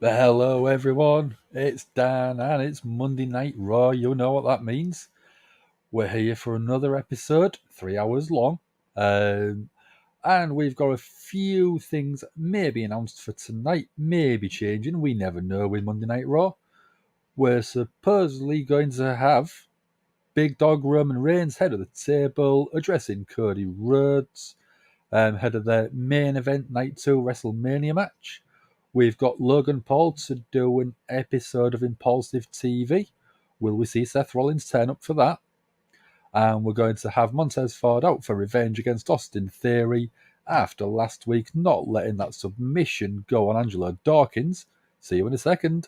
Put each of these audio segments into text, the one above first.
Hello everyone, it's Dan and it's Monday Night Raw. You know what that means. We're here for another episode, 3 hours long. And we've got a few things maybe announced for tonight, maybe changing. We never know with Monday Night Raw. We're supposedly going to have Big Dog Roman Reigns head of the table, addressing Cody Rhodes, head of the main event Night 2 Wrestlemania match. We've got Logan Paul to do an episode of ImPaulsive TV. Will we see Seth Rollins turn up for that? And we're going to have Montez Ford out for revenge against Austin Theory after last week not letting that submission go on Angelo Dawkins. See you in a second.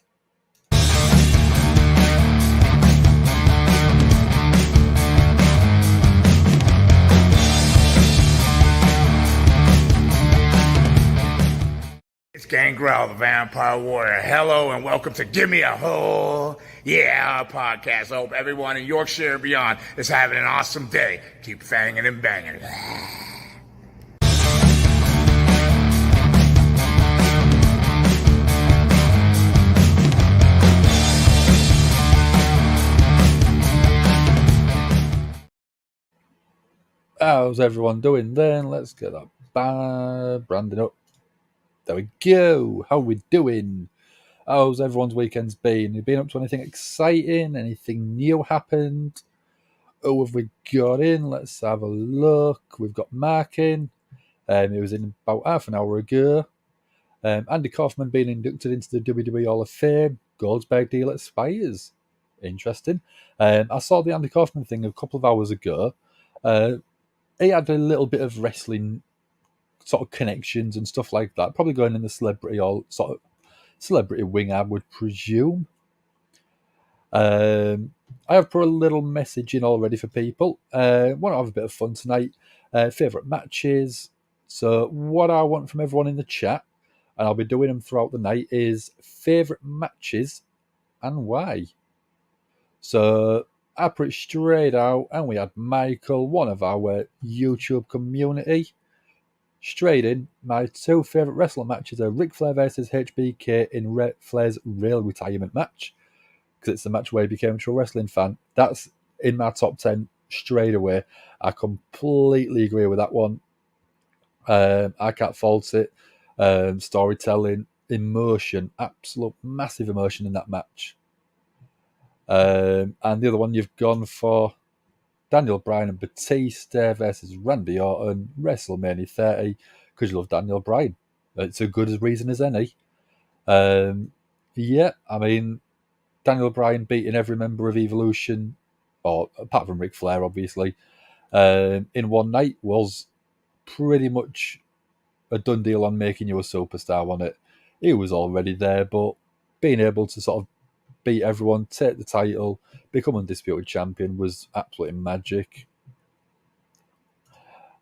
It's Gangrel, the Vampire Warrior. Hello and welcome to Give Me a Hole. Yeah, our podcast. I hope everyone in Yorkshire and beyond is having an awesome day. Keep fanging and banging. How's everyone doing then? Let's get that branding up. There we go. How we doing? How's everyone's weekends been? You been up to anything exciting? Anything new happened? Who have we got in? Let's have a look. We've got Mark in. It was in about half an hour ago. Andy Kaufman being inducted into the WWE Hall of Fame. Goldberg deal expires. Interesting. I saw the Andy Kaufman thing a couple of hours ago. He had a little bit of wrestling sort of connections and stuff like that. Probably going in the celebrity or sort of celebrity wing, I would presume. I have put a little message in already for people. Want to have a bit of fun tonight. Favourite matches. So what I want from everyone in the chat, and I'll be doing them throughout the night, is favourite matches and why. So I put it straight out, and we had Michael, one of our YouTube community. Straight in, my two favourite wrestling matches are Ric Flair versus HBK in Flair's real retirement match, because it's the match where he became a true wrestling fan. That's in my top 10 straight away. I completely agree with that one. I can't fault it. Storytelling, emotion, absolute massive emotion in that match. And the other one you've gone for, Daniel Bryan and Batista versus Randy Orton, WrestleMania 30, because you love Daniel Bryan. It's a good reason as any. Yeah, I mean, Daniel Bryan beating every member of Evolution, or apart from Ric Flair, obviously, in one night was pretty much a done deal on making you a superstar on it. He was already there, but being able to sort of beat everyone, take the title, become undisputed champion was absolutely magic.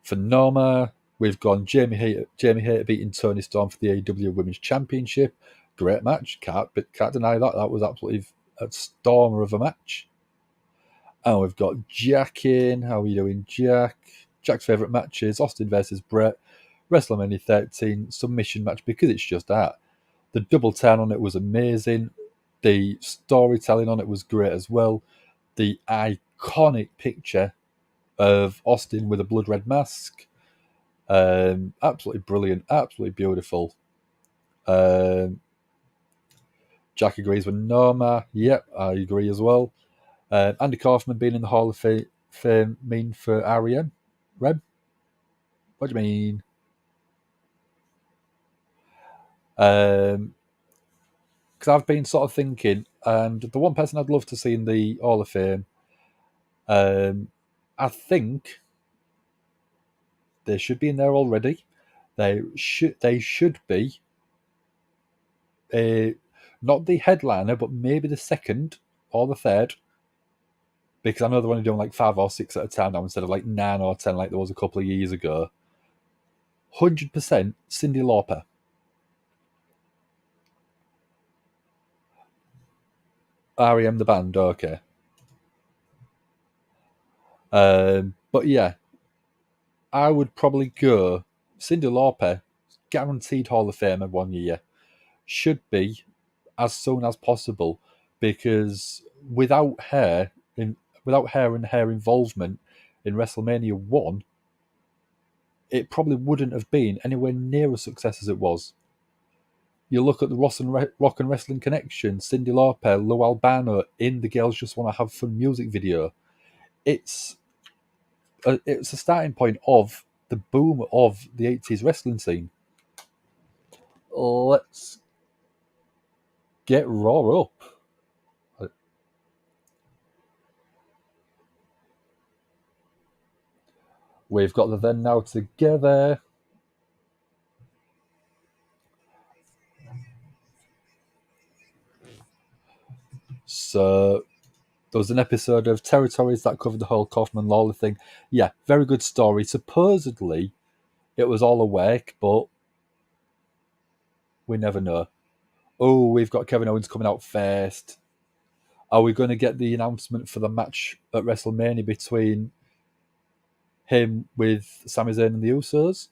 For Norma, we've gone Jamie Hayter beating Toni Storm for the AEW Women's Championship. Great match, can't deny that. That was absolutely a stormer of a match. And we've got Jack in. How are you doing, Jack? Jack's favourite matches, Austin versus Brett, WrestleMania 13 submission match, because it's just that. The double turn on it was amazing. The storytelling on it was great as well. The iconic picture of Austin with a blood red mask. Absolutely brilliant, absolutely beautiful. Jack agrees with Norma. Yep, I agree as well. Andy Kaufman being in the Hall of Fame mean for REM? Reb? What do you mean? Because I've been sort of thinking, and the one person I'd love to see in the Hall of Fame, I think they should be in there already. They should be not the headliner, but maybe the second or the third, because I know they're only doing like 5 or 6 at a time now instead of like 9 or 10 like there was a couple of years ago. 100% Cyndi Lauper. REM the band, okay. But yeah, I would probably go Cyndi Lauper, guaranteed Hall of Famer 1 year. Should be as soon as possible, because without her and her involvement in WrestleMania 1, it probably wouldn't have been anywhere near as success as it was. You look at the Rock and Wrestling Connection, Cyndi Lauper, Lou Albano in the Girls Just Want to Have Fun music video. It's a starting point of the boom of the 80s wrestling scene. Let's get Raw up. We've got the Then Now together. So there was an episode of Territories that covered the whole Kaufman Lawler thing. Yeah, very good story. Supposedly, it was all a wake, but we never know. Oh, we've got Kevin Owens coming out first. Are we going to get the announcement for the match at WrestleMania between him with Sami Zayn and the Usos?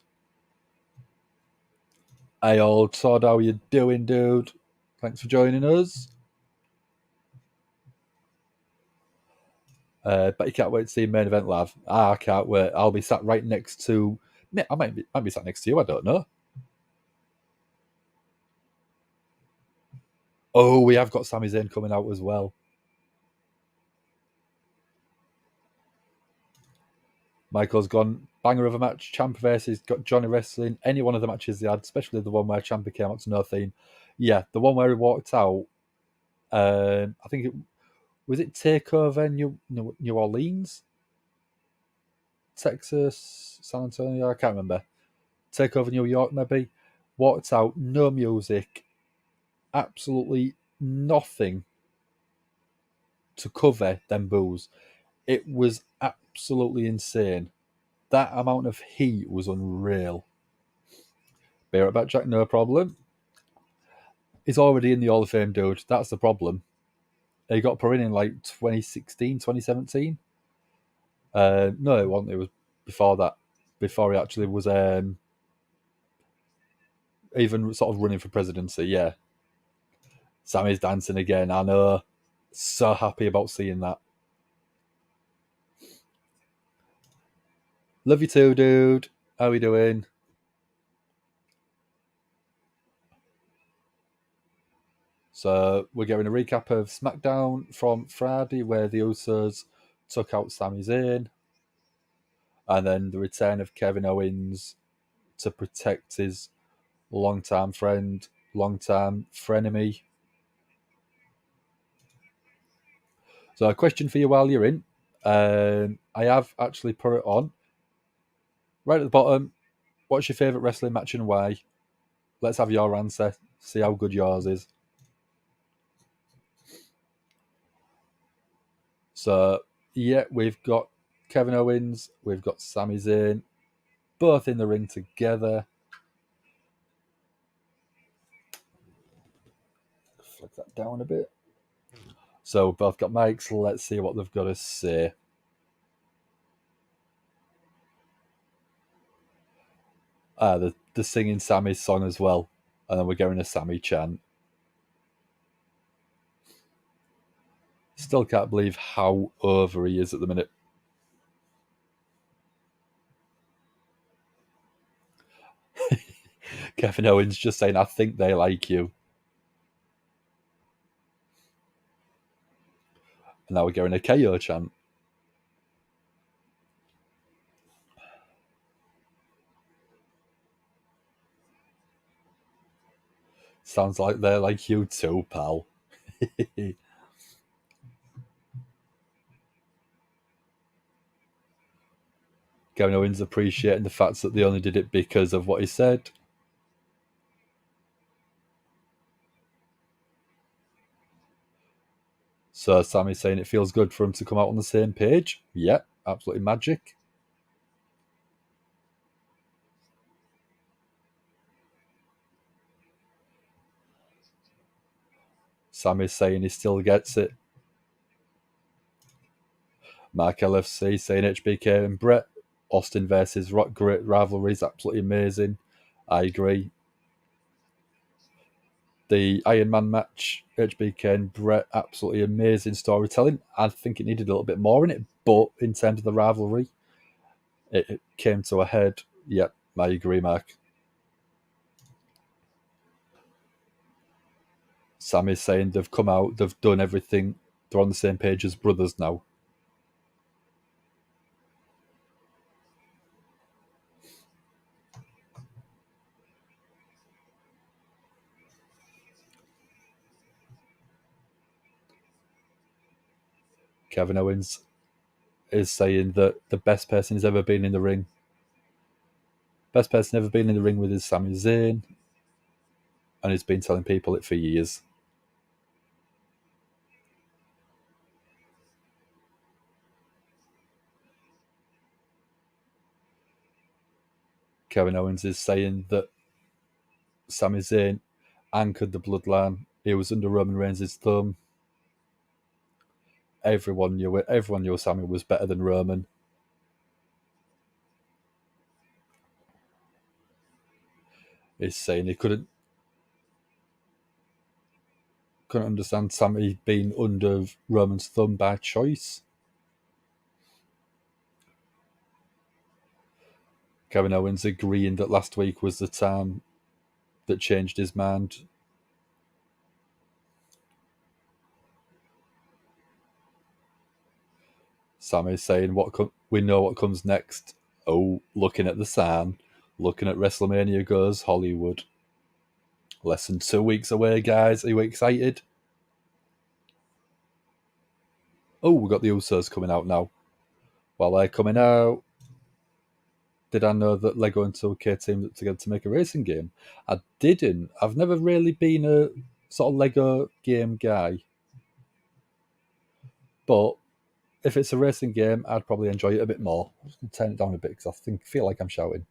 Hey, old Todd, how you doing, dude? Thanks for joining us. But you can't wait to see Main Event Live. I can't wait. I'll be sat right next to... I might be sat next to you, I don't know. Oh, we have got Sami Zayn coming out as well. Michael's gone, banger of a match. Ciampa versus got Johnny Wrestling. Any one of the matches they had, especially the one where Ciampa came out to no theme. Yeah, the one where he walked out. I think it was Takeover New Orleans, Texas, San Antonio. I can't remember. Takeover New York, maybe. Walked out, no music, absolutely nothing to cover them boos. It was absolutely insane. That amount of heat was unreal. Be right back, Jack, no problem. He's already in the Hall of Fame, dude. That's the problem. He got put in like 2016, 2017. No, it wasn't. It was before that. Before he actually was even sort of running for presidency, yeah. Sammy's dancing again. I know. So happy about seeing that. Love you too, dude. How we doing? So we're getting a recap of SmackDown from Friday, where the Usos took out Sami Zayn, and then the return of Kevin Owens to protect his long-time friend, long-time frenemy. So a question for you while you're in. I have actually put it on. Right at the bottom, what's your favourite wrestling match and why? Let's have your answer. See how good yours is. So, yeah, we've got Kevin Owens, we've got Sami Zayn, both in the ring together. Flick that down a bit. So, we've both got mics. Let's see what they've got to say. The singing Sammy's song as well. And then we're getting a Sammy chant. Still can't believe how over he is at the minute. Kevin Owens just saying, I think they like you. And now we're getting a KO chant. Sounds like they're like you too, pal. Kevin Owens appreciating the fact that they only did it because of what he said. So Sammy's saying it feels good for him to come out on the same page. Yeah, absolutely magic. Sammy's saying he still gets it. Mark LFC saying HBK and Brett. Austin versus Rock, great rivalry is absolutely amazing. I agree. The Iron Man match, HBK and Brett, absolutely amazing storytelling. I think it needed a little bit more in it, but in terms of the rivalry, it came to a head. Yep, I agree, Mark. Sammy's saying they've come out, they've done everything, they're on the same page as brothers now. Kevin Owens is saying that the best person he's ever been in the ring. Best person ever been in the ring with is Sami Zayn. And he's been telling people it for years. Kevin Owens is saying that Sami Zayn anchored the bloodline. He was under Roman Reigns' thumb. Everyone knew it. Everyone knew Sami was better than Roman. He's saying he couldn't understand Sami being under Roman's thumb by choice. Kevin Owens agreeing that last week was the time that changed his mind. Sami saying we know what comes next. Oh, looking at the sign, looking at WrestleMania goes Hollywood. Less than 2 weeks away, guys. Are you excited? Oh, we've got the Usos coming out now. While they're coming out, did I know that Lego and 2K teamed up together to make a racing game? I didn't. I've never really been a sort of Lego game guy. But if it's a racing game, I'd probably enjoy it a bit more. I'm just going to turn it down a bit because I feel like I'm shouting.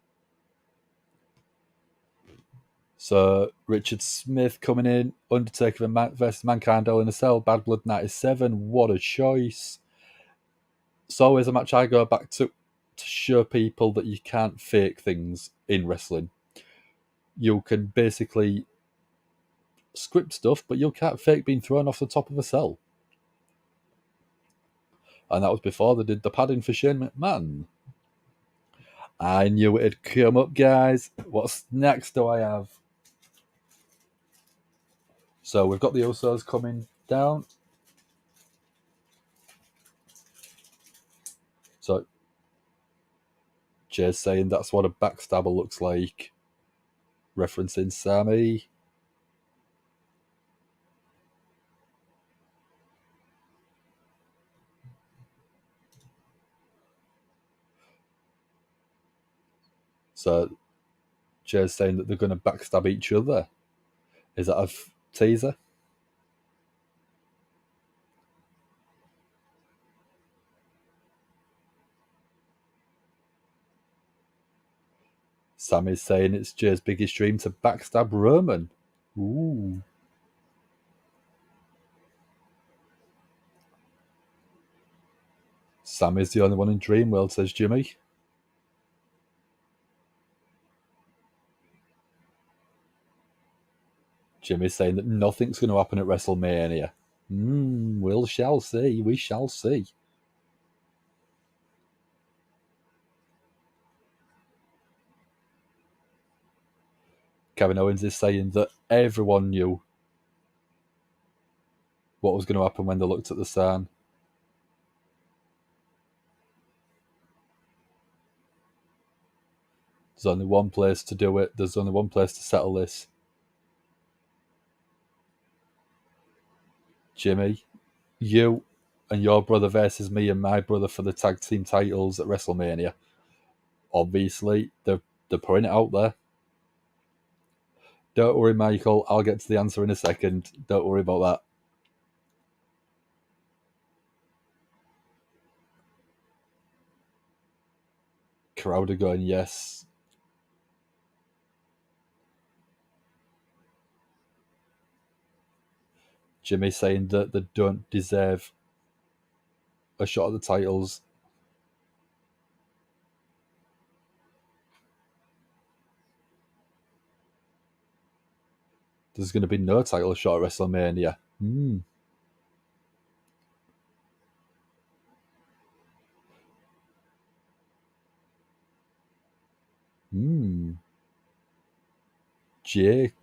So, Richard Smith coming in, Undertaker versus Mankind Hell in a Cell, Bad Blood 97. What a choice. It's always a match I go back to show people that you can't fake things in wrestling. You can basically script stuff, but you can't fake being thrown off the top of a cell. And that was before they did the padding for Shane McMahon. I knew it'd come up, guys. What's next do I have? So we've got the Usos coming down. So Jay's saying that's what a backstabber looks like, referencing Sami. So Jay's saying that they're going to backstab each other. Is that a teaser? Sami's saying it's Jay's biggest dream to backstab Roman. Ooh. Sami's the only one in Dream World, says Jimmy. Jimmy's saying that nothing's going to happen at WrestleMania. We shall see. We shall see. Kevin Owens is saying that everyone knew what was going to happen when they looked at the sign. There's only one place to do it. There's only one place to settle this. Jimmy, you and your brother versus me and my brother for the tag team titles at WrestleMania. Obviously, they're putting it out there. Don't worry, Michael. I'll get to the answer in a second. Don't worry about that. Crowd are going, yes. Jimmy saying that they don't deserve a shot at the titles. there's going to be no title shot at WrestleMania.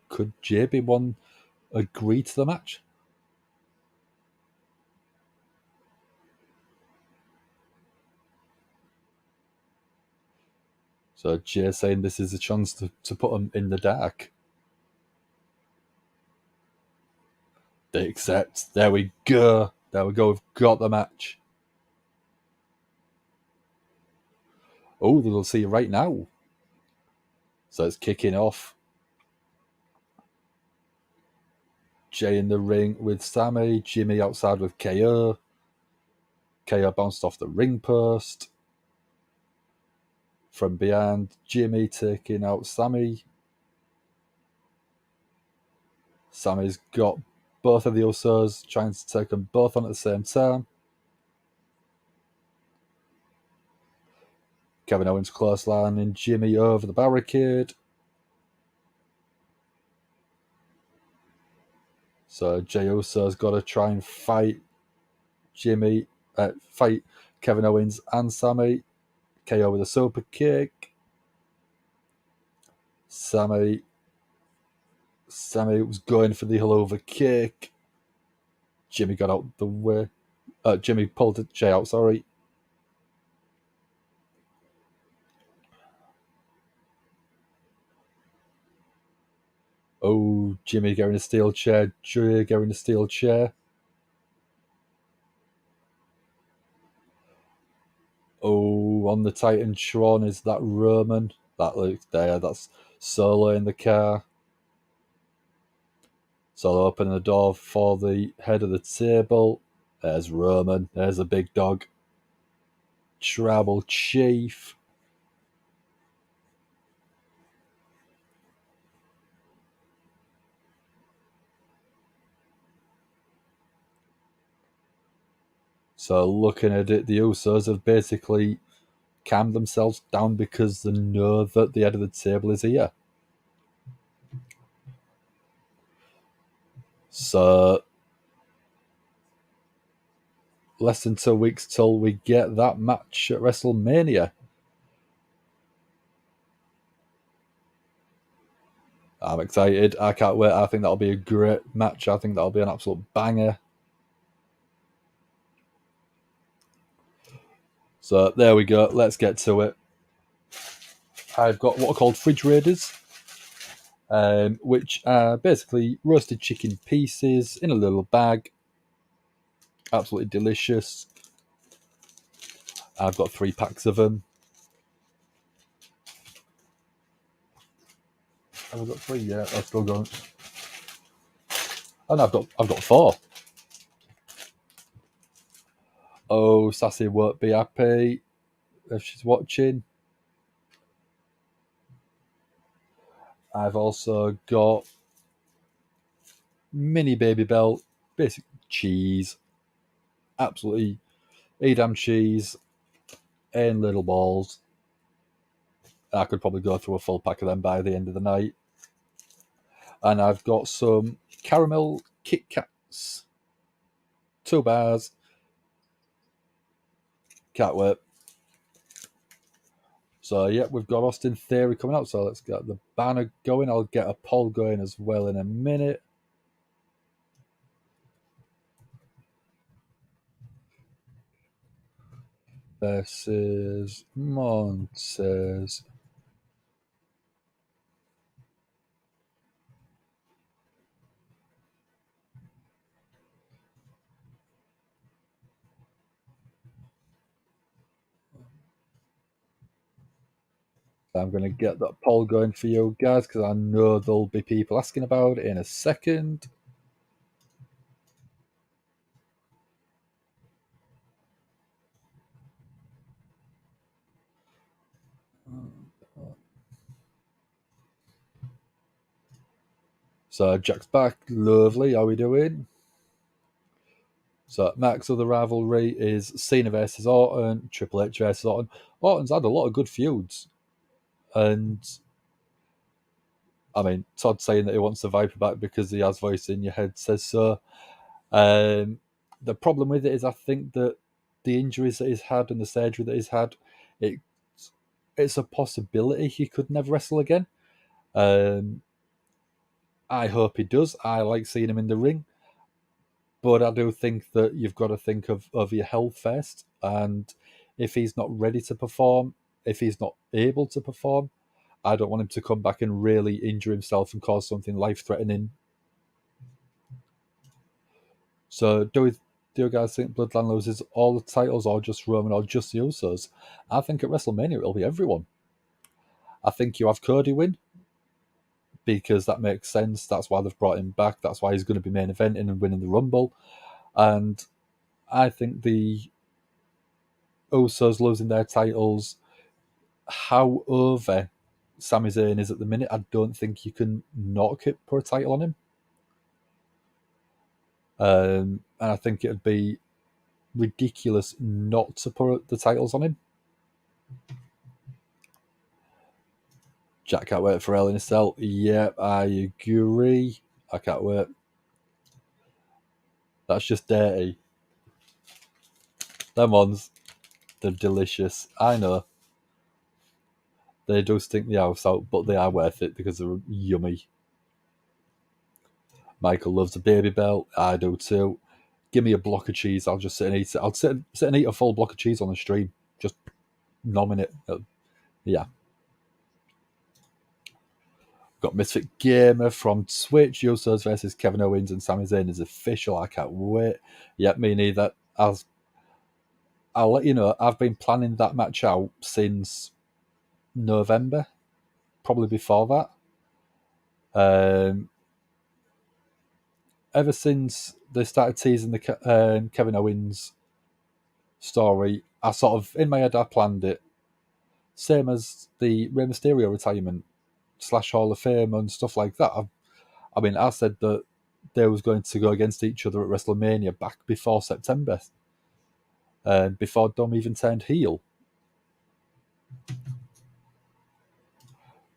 Could Jay be one agree to the match? So Jay saying this is a chance to put him in the dark. They accept. There we go. We've got the match. Oh, they'll see you right now. So it's kicking off. Jay in the ring with Sammy. Jimmy outside with KO. KO bounced off the ring post. From behind, Jimmy taking out Sammy. Sammy's got both of the Usos, trying to take them both on at the same time. Kevin Owens clotheslining Jimmy over the barricade. So Jey Uso's got to try and fight fight Kevin Owens and Sammy. KO with a super kick. Sammy was going for the over kick. Jimmy got out the way. Jimmy pulled Jay out, sorry. Oh, Jimmy getting a steel chair. Jay getting a steel chair. Oh, on the Titantron is that Roman. That looks there. That's Solo in the car. Solo opening the door for the head of the table. There's Roman. There's a big dog. Tribal Chief. So looking at it, the Usos have basically calmed themselves down because they know that the head of the table is here. So less than 2 weeks till we get that match at WrestleMania. I'm excited. I can't wait. I think that'll be a great match. I think that'll be an absolute banger. So there we go. Let's get to it. I've got what are called fridge raiders, which are basically roasted chicken pieces in a little bag. Absolutely delicious. I've got 3 packs of them. Have I got 3? Yeah, I'm still going. Oh no, I've got 4. Oh, Sassy won't be happy if she's watching. I've also got mini Baby Bell, basic cheese, absolutely Edam cheese, and little balls. I could probably go through a full pack of them by the end of the night. And I've got some caramel Kit Kats, 2 bars. Can't wait. So yeah, we've got Austin Theory coming out. So let's get the banner going. I'll get a poll going as well in a minute. Versus Montez. I'm going to get that poll going for you guys because I know there'll be people asking about it in a second. So Jack's back. Lovely. How are we doing? So Max of the rivalry is Cena versus Orton, Triple H versus Orton. Orton's had a lot of good feuds. And I mean, Todd saying that he wants the Viper back because he has voice in your head says so. The problem with it is I think that the injuries that he's had and the surgery that he's had, it's a possibility he could never wrestle again. I hope he does. I like seeing him in the ring. But I do think that you've got to think of your health first. And if he's not ready to perform, if he's not able to perform, I don't want him to come back and really injure himself and cause something life-threatening. So do you guys think Bloodline loses all the titles or just Roman or just the Usos? I think at WrestleMania it'll be everyone. I think you have Cody win because that makes sense. That's why they've brought him back. That's why he's going to be main eventing and winning the Rumble. And I think the Usos losing their titles, how over Sami Zayn is at the minute, I don't think you can not put a title on him. And I think it'd be ridiculous not to put the titles on him. Jack can't wait for Hell in a Cell. Yep, I agree. I can't wait. That's just dirty. Them ones, they're delicious. I know. They do stink the house out, but they are worth it because they're yummy. Michael loves a baby bell. I do too. Give me a block of cheese. I'll just sit and eat it. I'll sit and eat a full block of cheese on the stream. Just nomming it. Yeah. Got Misfit Gamer from Twitch. Usos versus Kevin Owens and Sami Zayn is official. I can't wait. Yep, me neither. I'll let you know, I've been planning that match out since November, probably before that. Ever since they started teasing the Kevin Owens story, I sort of, in my head, I planned it. Same as the Rey Mysterio retirement / Hall of Fame and stuff like that. I mean, I said that they was going to go against each other at WrestleMania back before September. Before Dom even turned heel.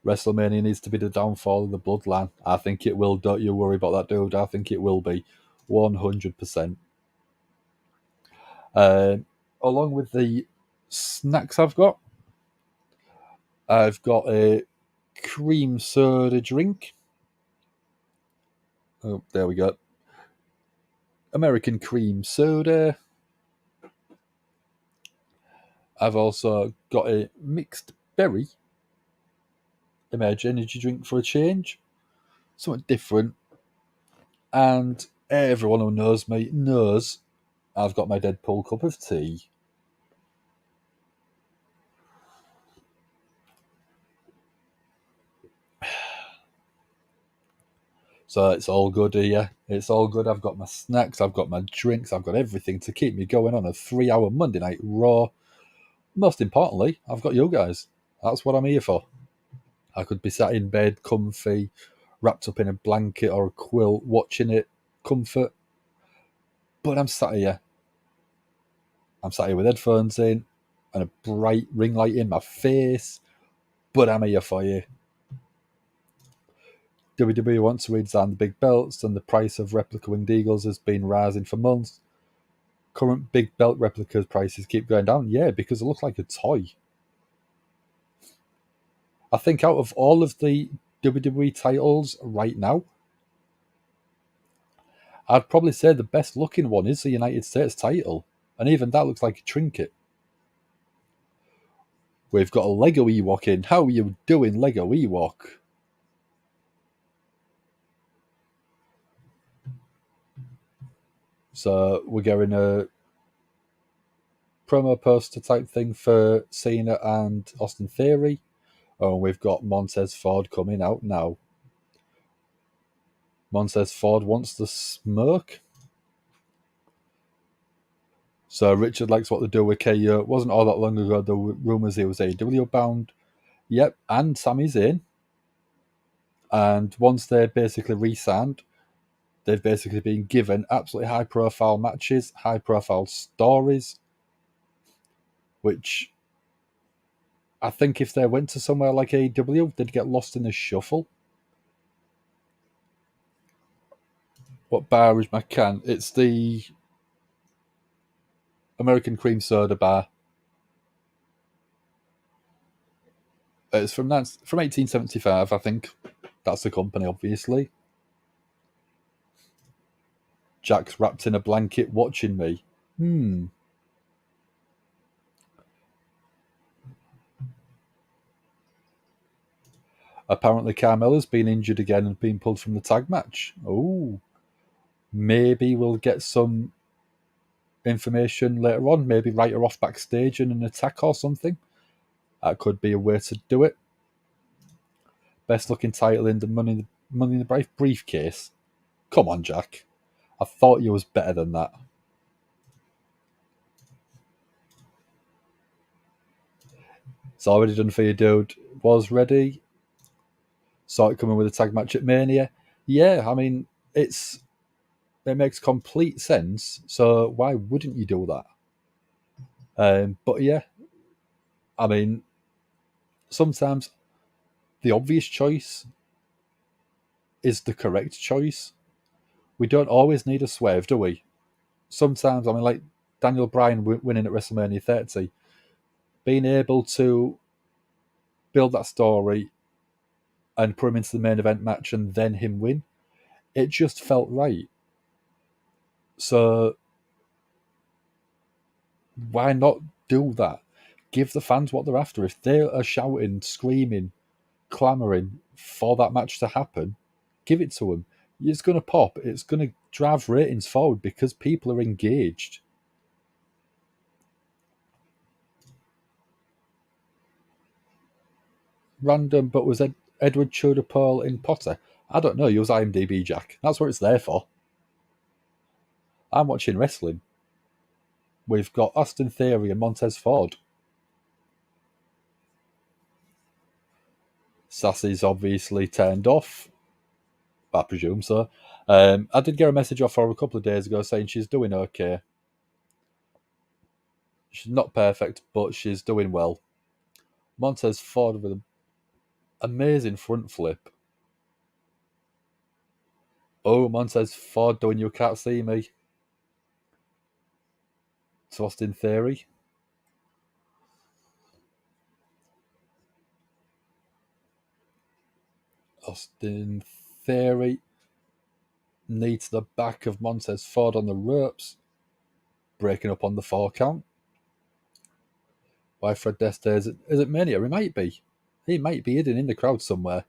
WrestleMania needs to be the downfall of the Bloodline. I think it will. Don't you worry about that, dude. I think it will be 100%. Along with the snacks I've got a cream soda drink. Oh, there we go. American cream soda. I've also got a mixed berry Emerge energy drink for a change. Something different. And everyone who knows me knows I've got my Deadpool cup of tea. So it's all good here. It's all good. I've got my snacks, I've got my drinks, I've got everything to keep me going on a 3-hour Monday Night Raw. Most importantly, I've got you guys. That's what I'm here for. I could be sat in bed, comfy, wrapped up in a blanket or a quilt, watching it, comfort. But I'm sat here. I'm sat here with headphones in and a bright ring light in my face. But I'm here for you. WWE wants to redesign the big belts, and the price of replica winged eagles has been rising for months. Current big belt replicas prices keep going down. Yeah, because it looks like a toy. I think out of all of the WWE titles right now, I'd probably say the best looking one is the United States title. And even that looks like a trinket. We've got a Lego Ewok in. How are you doing, Lego Ewok? So we're getting a promo poster type thing for Cena and Austin Theory. Oh, we've got Montez Ford coming out now. Montez Ford wants the smoke. So Richard likes what they do with KO. It wasn't all that long ago the rumours he was AEW bound. Yep, and Sami's in. And once they're basically re-signed, they've basically been given absolutely high-profile matches, high-profile stories, which I think if they went to somewhere like AEW, they'd get lost in the shuffle. What bar is my can? It's the American cream soda bar. It's from 1875, I think. That's the company, obviously. Jack's wrapped in a blanket watching me. Apparently Carmella's been injured again and been pulled from the tag match. Oh. Maybe we'll get some information later on. Maybe write her off backstage in an attack or something. That could be a way to do it. Best looking title in the Money in the briefcase. Come on, Jack. I thought you was better than that. It's already done for you, dude. Was ready. Saw it coming with a tag match at Mania. Yeah, I mean, it makes complete sense. So why wouldn't you do that? But yeah, I mean, sometimes the obvious choice is the correct choice. We don't always need a swerve, do we? Sometimes, I mean, like Daniel Bryan winning at WrestleMania 30, being able to build that story and put him into the main event match and then him win, it just felt right. So why not do that? Give the fans what they're after. If they are shouting, screaming, clamouring for that match to happen, give it to them. It's going to pop. It's going to drive ratings forward because people are engaged. Random, but was Edward Tudor Pearl in Potter? I don't know. Use IMDb, Jack. That's what it's there for. I'm watching wrestling. We've got Austin Theory and Montez Ford. Sassy's obviously turned off. I presume so. I did get a message off her a couple of days ago saying she's doing okay. She's not perfect, but she's doing well. Montez Ford with an amazing front flip. Oh, Montez Ford doing You Can't See Me. To Austin Theory. Austin Theory knee to the back of Montez Ford on the ropes, breaking up on the 4 count. Why Fred Deste? Is it Mania? He might be. He might be hidden in the crowd somewhere.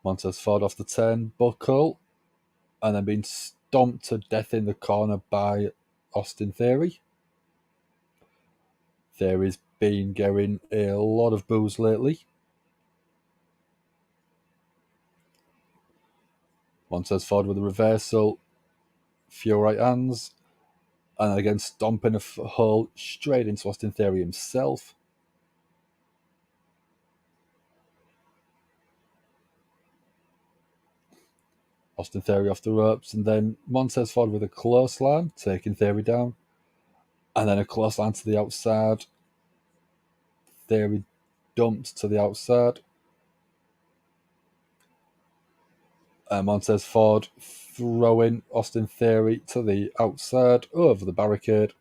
Montez Ford off the turnbuckle and then being stomped to death in the corner by Austin Theory. Theory's been getting a lot of boos lately. Montez Ford with a reversal, few right hands, and again stomping a hole straight into Austin Theory himself. Austin Theory off the ropes, and then Montez Ford with a clothesline, taking Theory down. And then a clothesline to the outside. Theory dumped to the outside. Montez Ford throwing Austin Theory to the outside over the barricade.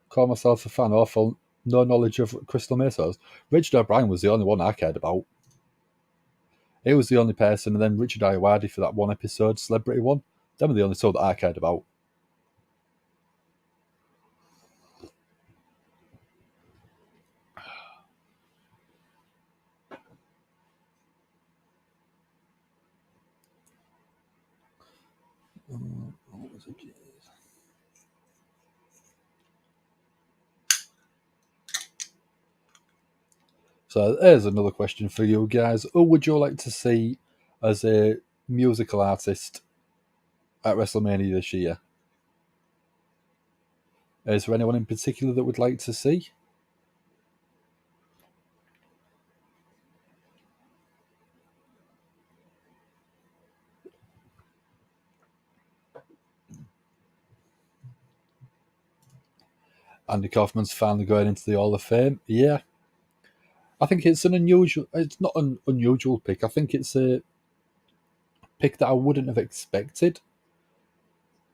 Call myself a fan, awful. No knowledge of Crystal Mesos. Richard O'Brien was the only one I cared about. He was the only person, and then Richard Ayoade for that one episode, Celebrity one. Them were the only two that I cared about. What was it? So there's another question for you guys. Who would you like to see as a musical artist at WrestleMania this year? Is there anyone in particular that would like to see? Andy Kaufman's finally going into the Hall of Fame. Yeah. I think it's it's not an unusual pick. I think it's a pick that I wouldn't have expected.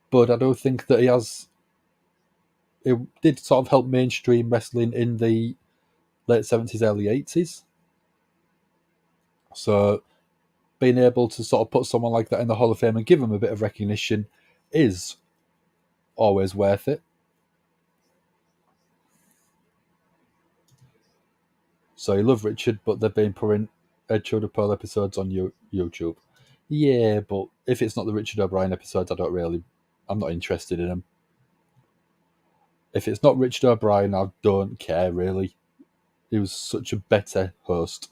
But I don't think that it did sort of help mainstream wrestling in the late 70s, early 80s. So being able to sort of put someone like that in the Hall of Fame and give them a bit of recognition is always worth it. So you love Richard, but they've been putting Ed Shoulder Pearl episodes on YouTube. Yeah, but if it's not the Richard O'Brien episodes, I'm not interested in them. If it's not Richard O'Brien, I don't care, really. He was such a better host.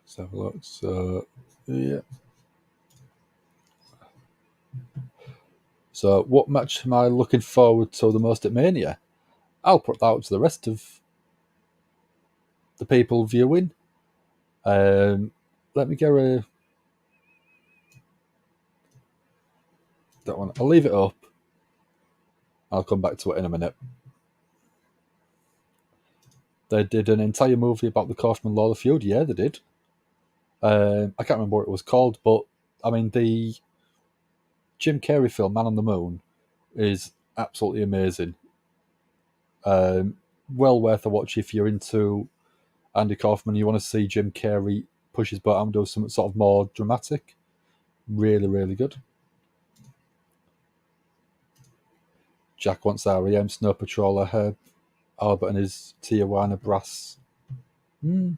Let's have a look. So, yeah. So, what match am I looking forward to the most at Mania? I'll put that out to the rest of the people viewing. Let me get that one. I'll leave it up. I'll come back to it in a minute. They did an entire movie about the Kaufman Lawler feud. Yeah, they did. I can't remember what it was called, but I mean, the Jim Carrey film, Man on the Moon, is absolutely amazing. Well worth a watch if you're into Andy Kaufman. You want to see Jim Carrey push his butt and do something sort of more dramatic. Really, really good. Jack wants REM, Snow Patrol, Herb Albert and his Tijuana Brass. Why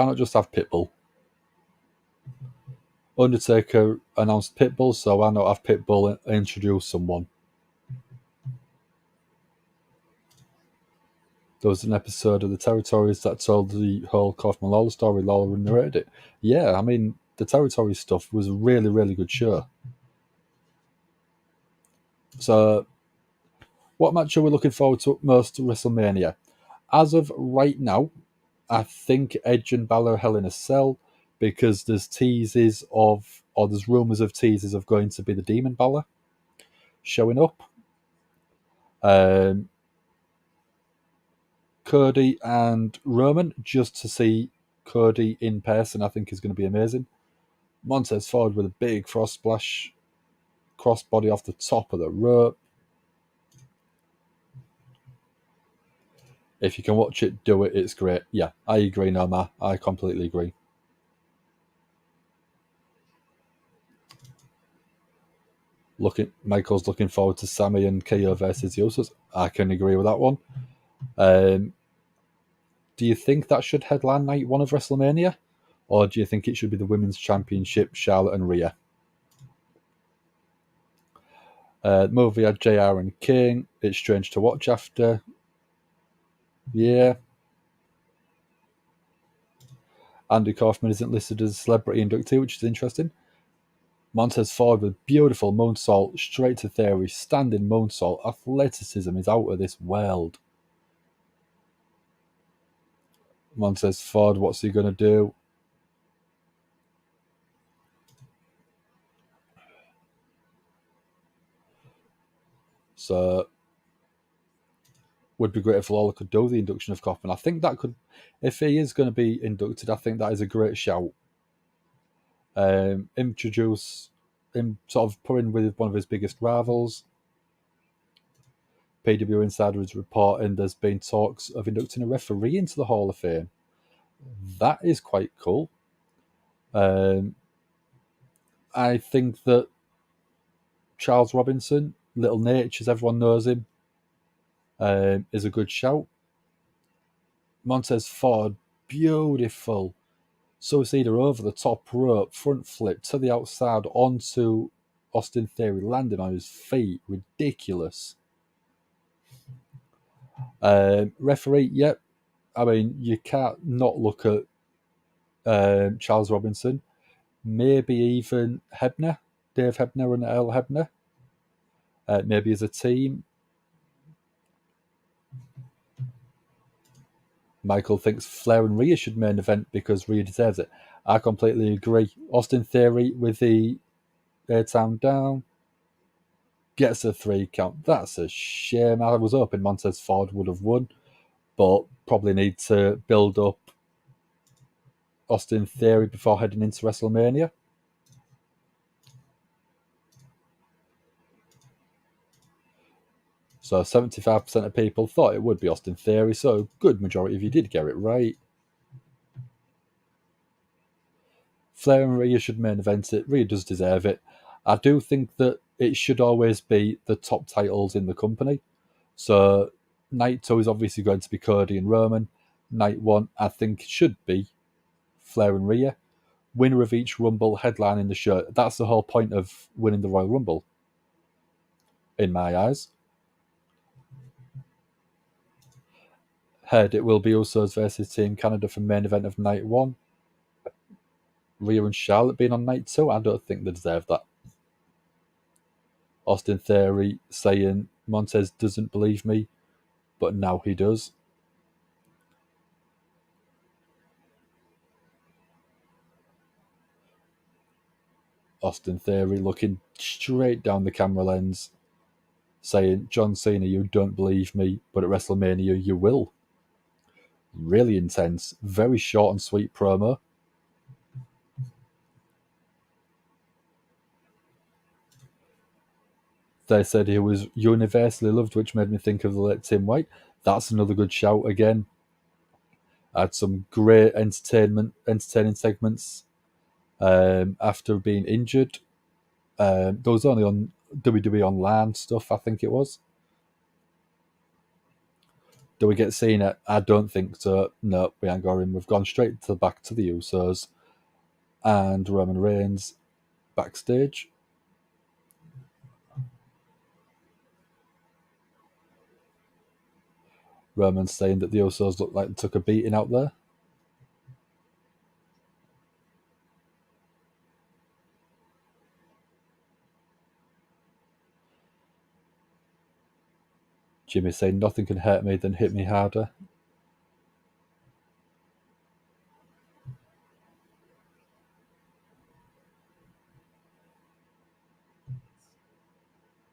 not just have Pitbull? Undertaker announced Pitbull, so why not have Pitbull introduce someone? There was an episode of The Territories that told the whole Kaufman Lawler story. Lawler narrated it. Yeah, I mean, the Territories stuff was a really, really good show. So, what match are we looking forward to most at WrestleMania? As of right now, I think Edge and Balor Hell in a Cell, because there's there's rumours of teases of going to be the Demon Balor showing up. Cody and Roman, just to see Cody in person, I think is going to be amazing. Montez Ford with a big frost splash crossbody off the top of the rope. If you can watch it, do it. It's great. Yeah, I agree, Noma. I completely agree. Michael's looking forward to Sammy and KO versus the Usos. I can agree with that one. Do you think that should headline night one of WrestleMania? Or do you think it should be the Women's Championship, Charlotte and Rhea? The movie had JR and King. It's strange to watch after. Yeah. Andy Kaufman isn't listed as a celebrity inductee, which is interesting. Montez Ford with beautiful moonsault, straight to Theory, standing moonsault. Athleticism is out of this world. Montez Ford, what's he going to do? So, would be great if Lawler could do the induction of Kaufman. I think that could, if he is going to be inducted, I think that is a great shout. Introduce him, sort of put in with one of his biggest rivals. PW Insider is reporting there's been talks of inducting a referee into the Hall of Fame. That is quite cool. I think that Charles Robinson, Little Nate, as everyone knows him, is a good shout. Montez Ford, beautiful suicider over the top rope, front flip to the outside onto Austin Theory, landing on his feet. Ridiculous. Referee, yep. I mean, you can't not look at Charles Robinson. Maybe even Hebner, Dave Hebner and Earl Hebner. Maybe as a team. Michael thinks Flair and Rhea should main event because Rhea deserves it. I completely agree. Austin Theory with the Airtime down. Gets a 3 count. That's a shame. I was hoping Montez Ford would have won, but probably need to build up Austin Theory before heading into WrestleMania. So 75% of people thought it would be Austin Theory, so a good majority of you did get it right. Flair and Rhea should main event it. Rhea does deserve it. I do think that it should always be the top titles in the company. So night 2 is obviously going to be Cody and Roman. Night 1, I think, should be Flair and Rhea. Winner of each Rumble headlining the show. That's the whole point of winning the Royal Rumble, in my eyes. Head, it will be Usos versus Team Canada for main event of night 1. Rhea and Charlotte being on night 2, I don't think they deserve that. Austin Theory saying Montez doesn't believe me, but now he does. Austin Theory looking straight down the camera lens, saying, John Cena, you don't believe me, but at WrestleMania you will. Really intense, very short and sweet promo. They said he was universally loved, which made me think of the late Tim White. That's another good shout again. Had some great entertaining segments after being injured. There was only on WWE Online stuff, I think it was. Do we get Cena? I don't think so. No, we ain't got him. We've gone straight back to the Usos and Roman Reigns backstage. Roman's saying that the Usos look like they took a beating out there. Jimmy saying nothing can hurt me than hit me harder.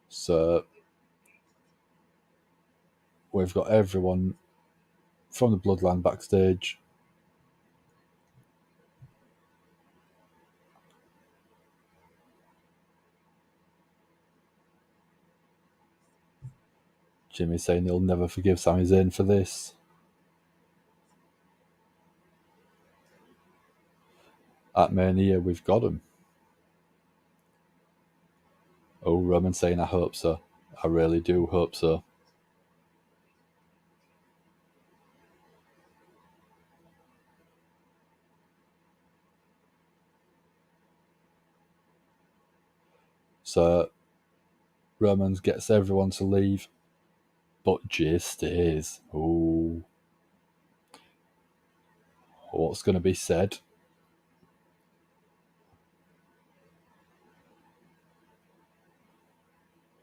So we've got everyone from the Bloodline backstage. Jimmy saying he'll never forgive Sami Zayn for this. At Mania, we've got him. Oh, Roman saying, I hope so. I really do hope so. So Roman gets everyone to leave, but Jay stays. Oh, what's going to be said?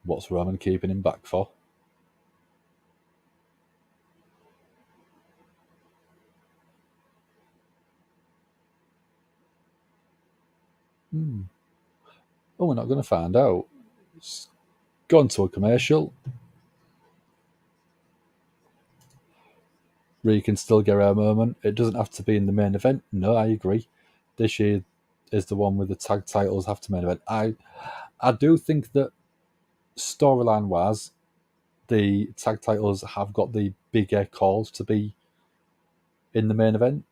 What's Roman keeping him back for? Oh, we're not going to find out. It's gone to a commercial. Rhea can still get her moment. It doesn't have to be in the main event. No, I agree. This year is the one with the tag titles have to main event. I do think that storyline wise, the tag titles have got the bigger calls to be in the main event.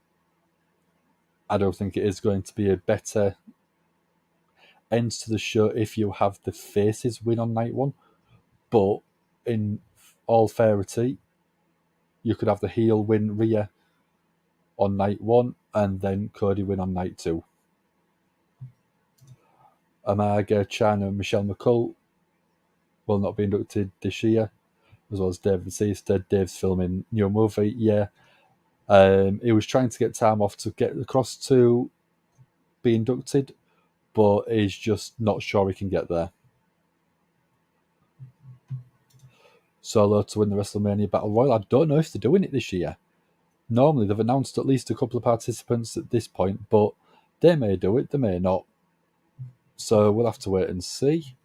I don't think it is going to be a better end to the show if you have the faces win on night 1. But in all fairity, you could have the heel win Rhea on night 1 and then Cody win on night 2. Amaga, China, and Michelle McCool will not be inducted this year, as well as David Bautista. Dave's filming new movie. Yeah, he was trying to get time off to get across to be inducted, but he's just not sure he can get there. Solo to win the WrestleMania Battle Royal. I don't know if they're doing it this year. Normally they've announced at least a couple of participants at this point, but they may do it, they may not. So we'll have to wait and see.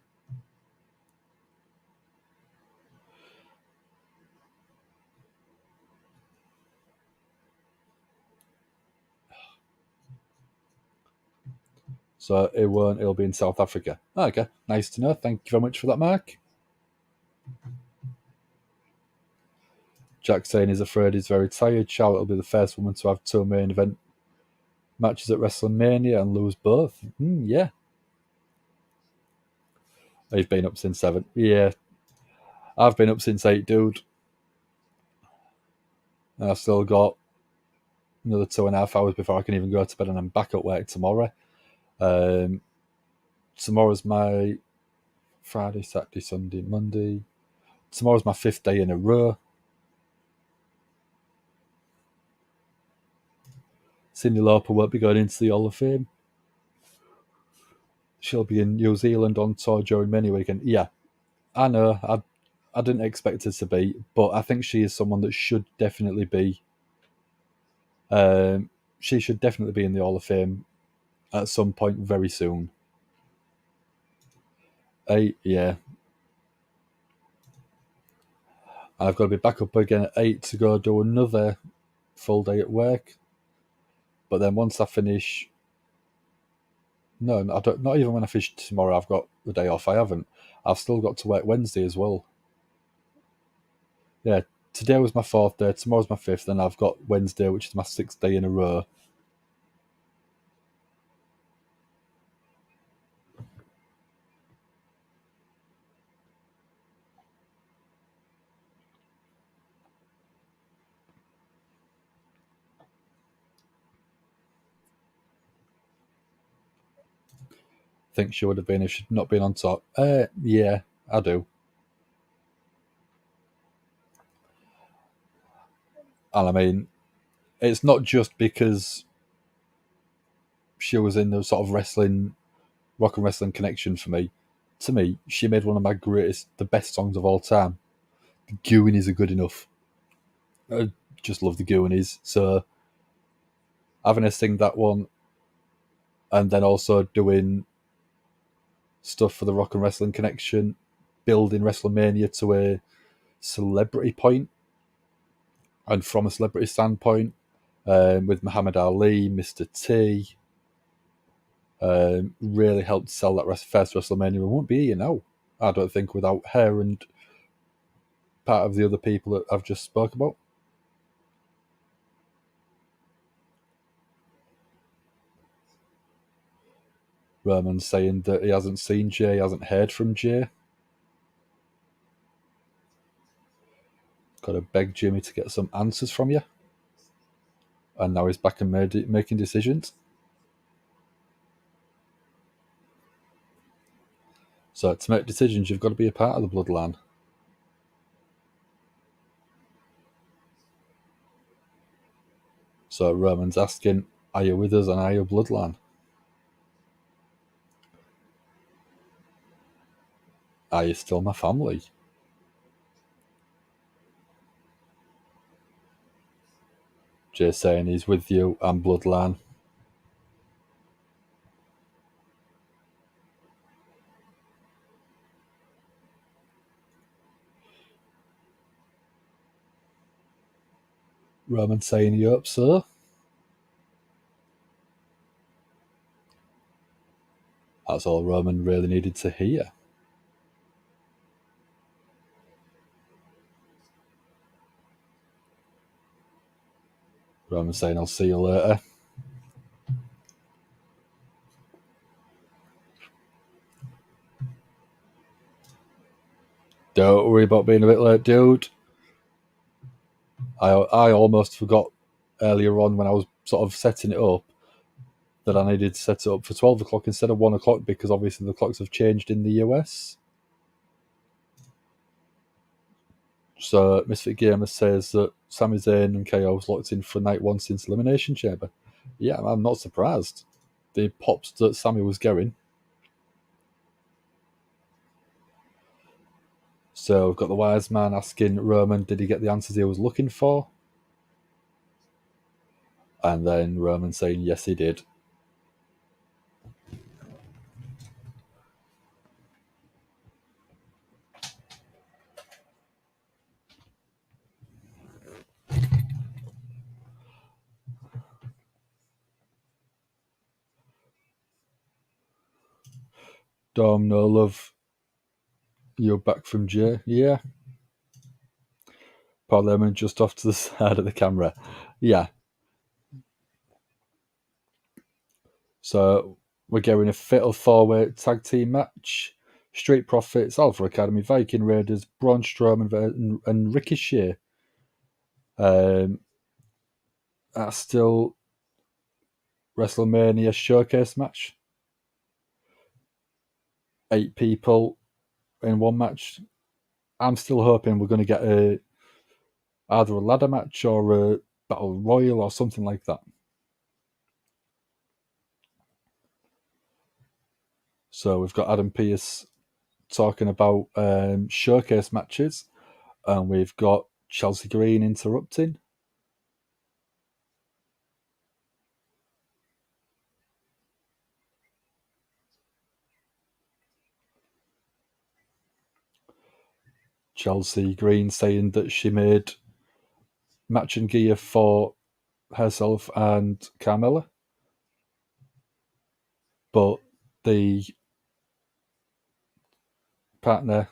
So it won't. It'll be in South Africa. Okay, nice to know. Thank you very much for that, Mark. Jack saying he's afraid he's very tired. Charlotte will be the first woman to have 2 main event matches at Wrestlemania and lose both. Yeah. He's been up since 7. Yeah. I've been up since 8, dude. And I've still got another 2.5 hours before I can even go to bed, and I'm back at work tomorrow. Tomorrow's my Friday, Saturday, Sunday, Monday. Tomorrow's my 5th day in a row. Cyndi Lauper won't be going into the Hall of Fame. She'll be in New Zealand on tour during many weekend. Yeah, I know. I didn't expect her to be, but I think she is someone that should definitely be. She should definitely be in the Hall of Fame at some point very soon. 8, yeah. I've got to be back up again at 8 to go do another full day at work. But then once I finish... No, I don't, not even when I finish tomorrow, I've got the day off. I haven't. I've still got to work Wednesday as well. Yeah, today was my 4th day, tomorrow's my 5th, and I've got Wednesday, which is my 6th day in a row. Think she would have been if she'd not been on top. Yeah, I do. And I mean, it's not just because she was in the sort of wrestling, rock and wrestling connection for me. To me, she made one of my the best songs of all time. The Goonies are good enough. I just love the Goonies. So having her sing that one, and then also doing stuff for the rock and wrestling connection, building WrestleMania to a celebrity point, and from a celebrity standpoint, with Muhammad Ali, Mr. T, really helped sell that first WrestleMania. It won't be here now, I don't think, without her and part of the other people that I've just spoke about. Roman saying that he hasn't seen Jay, hasn't heard from Jay. Got to beg Jimmy to get some answers from you. And now he's back and making decisions. So to make decisions, you've got to be a part of the bloodline. So Roman's asking, are you with us and are you a bloodline? Are you still my family? Jay saying he's with you and bloodline. Roman saying he hopes so. That's all Roman really needed to hear. Roman saying, I'll see you later. Don't worry about being a bit late, dude. I almost forgot earlier on when I was sort of setting it up that I needed to set it up for 12 o'clock instead of 1 o'clock because obviously the clocks have changed in the US. So Misfit Gamer says that Sami Zayn and KO was locked in for night 1 since Elimination Chamber. Yeah, I'm not surprised. The pops that Sami was getting. So we've got the wise man asking Roman, did he get the answers he was looking for? And then Roman saying, yes, he did. Dom, no love. You're back from Jay. Yeah. Paul Lemon just off to the side of the camera. Yeah. So we're getting a fatal four-way tag team match. Street Profits, Alpha Academy, Viking Raiders, Braun Strowman and Ricochet. That's still WrestleMania showcase match. 8 people in one match. I'm still hoping we're going to get either a ladder match or a battle royal or something like that. So we've got Adam Pearce talking about showcase matches, and we've got Chelsea Green interrupting. Chelsea Green saying that she made matching gear for herself and Carmella, but the partner,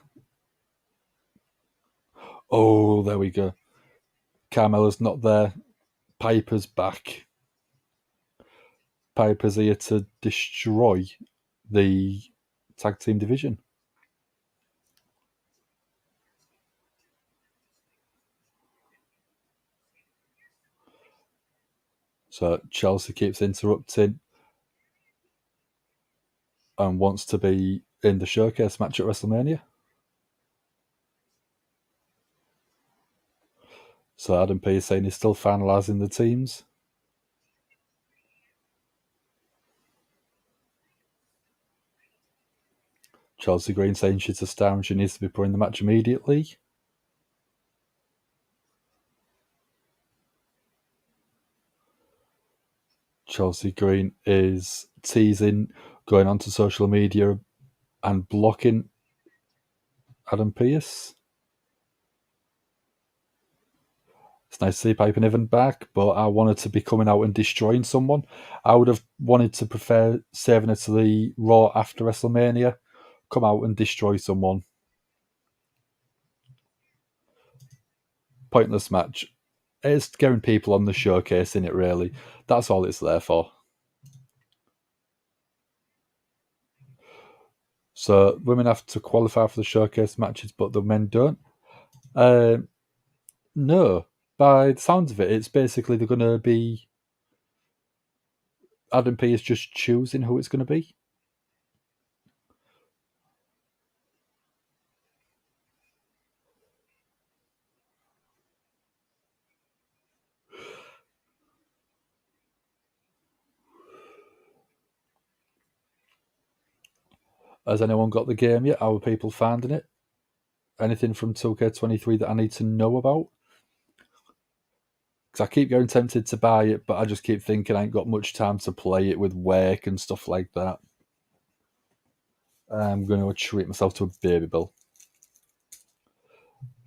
oh, there we go, Carmella's not there, Piper's back. Piper's here to destroy the tag team division. So Chelsea keeps interrupting and wants to be in the showcase match at WrestleMania. So Adam P is saying he's still finalising the teams. Chelsea Green saying she's a star and she needs to be put in the match immediately. Chelsea Green is teasing, going onto social media and blocking Adam Pearce. It's nice to see Piper Niven back, but I wanted to be coming out and destroying someone. I would have wanted to prefer saving it to the Raw after WrestleMania. Come out and destroy someone. Pointless match. It's getting people on the showcase, in it really. That's all it's there for. So women have to qualify for the showcase matches, but the men don't. No. By the sounds of it, it's basically they're going to be... Adam P is just choosing who it's going to be. Has anyone got the game yet? How are people finding it? Anything from 2K23 that I need to know about? Because I keep getting tempted to buy it, but I just keep thinking I ain't got much time to play it with work and stuff like that. I'm going to treat myself to a baby bill.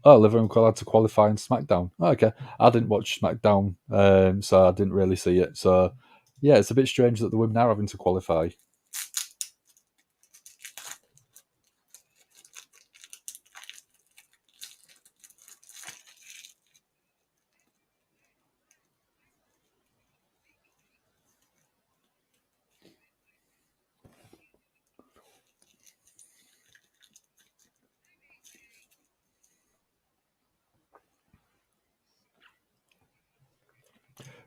Oh, Liverpool had to qualify in SmackDown. Oh, okay. I didn't watch SmackDown, so I didn't really see it. So, yeah, it's a bit strange that the women are having to qualify.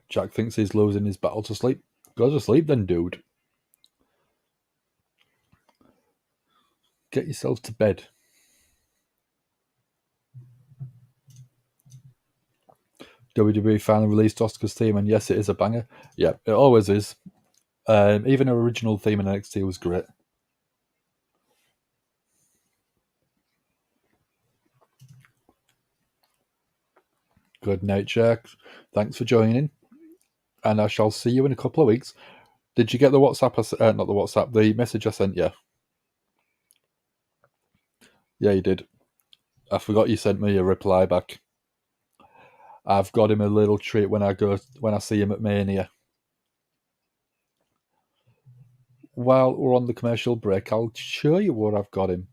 Jack thinks he's losing his battle to sleep. Go to sleep then, dude. Get yourself to bed. WWE finally released Asuka's theme, and yes, it is a banger. Yeah, it always is. Even her original theme in NXT was great. Good night, Jack. Thanks for joining, and I shall see you in a couple of weeks. Did you get the WhatsApp? Not the WhatsApp, the message I sent you. Yeah, you did. I forgot you sent me a reply back. I've got him a little treat when I see him at Mania. while we're on the commercial break, I'll show you what I've got him.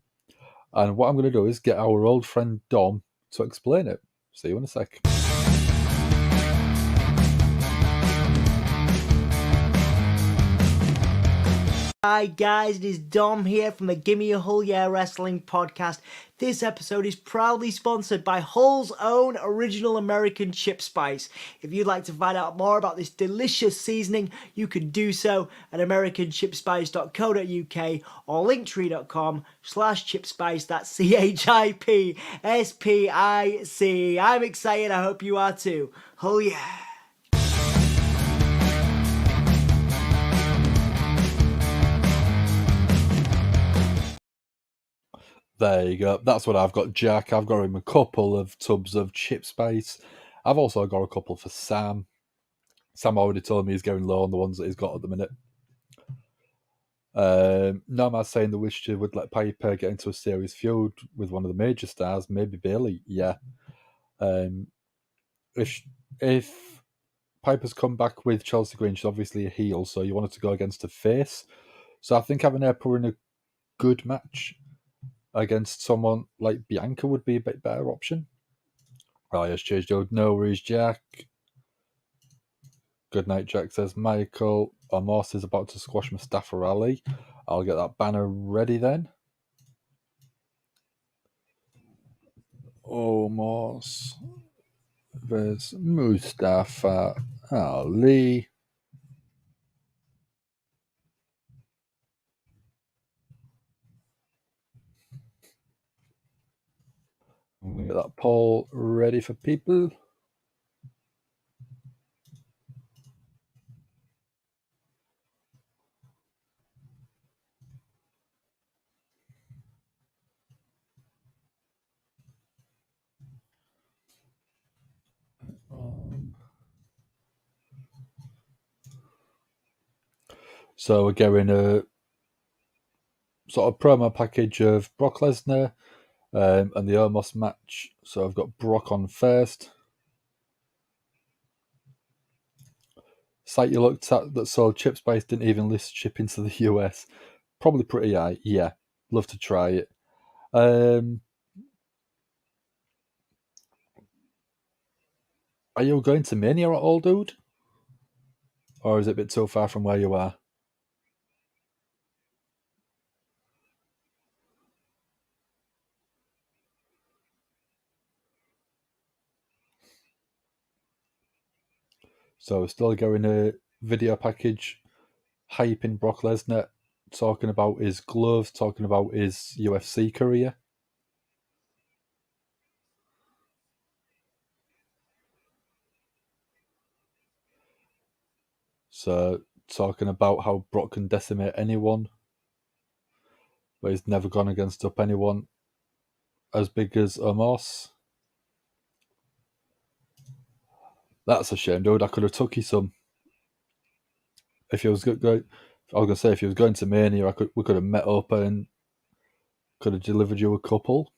And what I'm going to do is get our old friend Dom to explain it. See you in a sec. Hi guys, it is Dom here from the Gimme a Hull Yeah Wrestling podcast. This episode is proudly sponsored by Hull's own original American chip spice. If you'd like to find out more about this delicious seasoning, you can do so at americanchipspice.co.uk or linktree.com/chipspice. That's CHIPSPIC. I'm excited, I hope you are too. Hull yeah! There you go. That's what I've got, Jack. I've got him a couple of tubs of chip spice. I've also got a couple for Sam. Sam already told me he's going low on the ones that he's got at the minute. Nomad's saying the wish would let Piper get into a serious feud with one of the major stars, maybe Bailey. Yeah. If Piper's come back with Chelsea Green, she's obviously a heel, so you wanted to go against a face. So I think having her put in a good match against someone like Bianca would be a bit better option. Oh, yes, cheers, Joe. No worries, Jack. Good night, Jack, says Michael. Omos is about to squash Mustafa Ali. I'll get that banner ready then. Omos versus Mustafa Ali. I'm going to get that poll ready for people. So we're getting a sort of promo package of Brock Lesnar and the Omos match. So I've got Brock on first. Site you looked at that sold chip spice didn't even list shipping to the US. Probably pretty high. Yeah, love to try it. Are you going to Mania at all, dude? Or is it a bit too far from where you are? So we're still going a video package hyping Brock Lesnar, talking about his gloves, talking about his UFC career. So talking about how Brock can decimate anyone, but he's never gone against up anyone as big as Omos. That's a shame, dude. I could have took you some. If he was going, I was gonna say if he was going to Mania, we could have met up and could have delivered you a couple.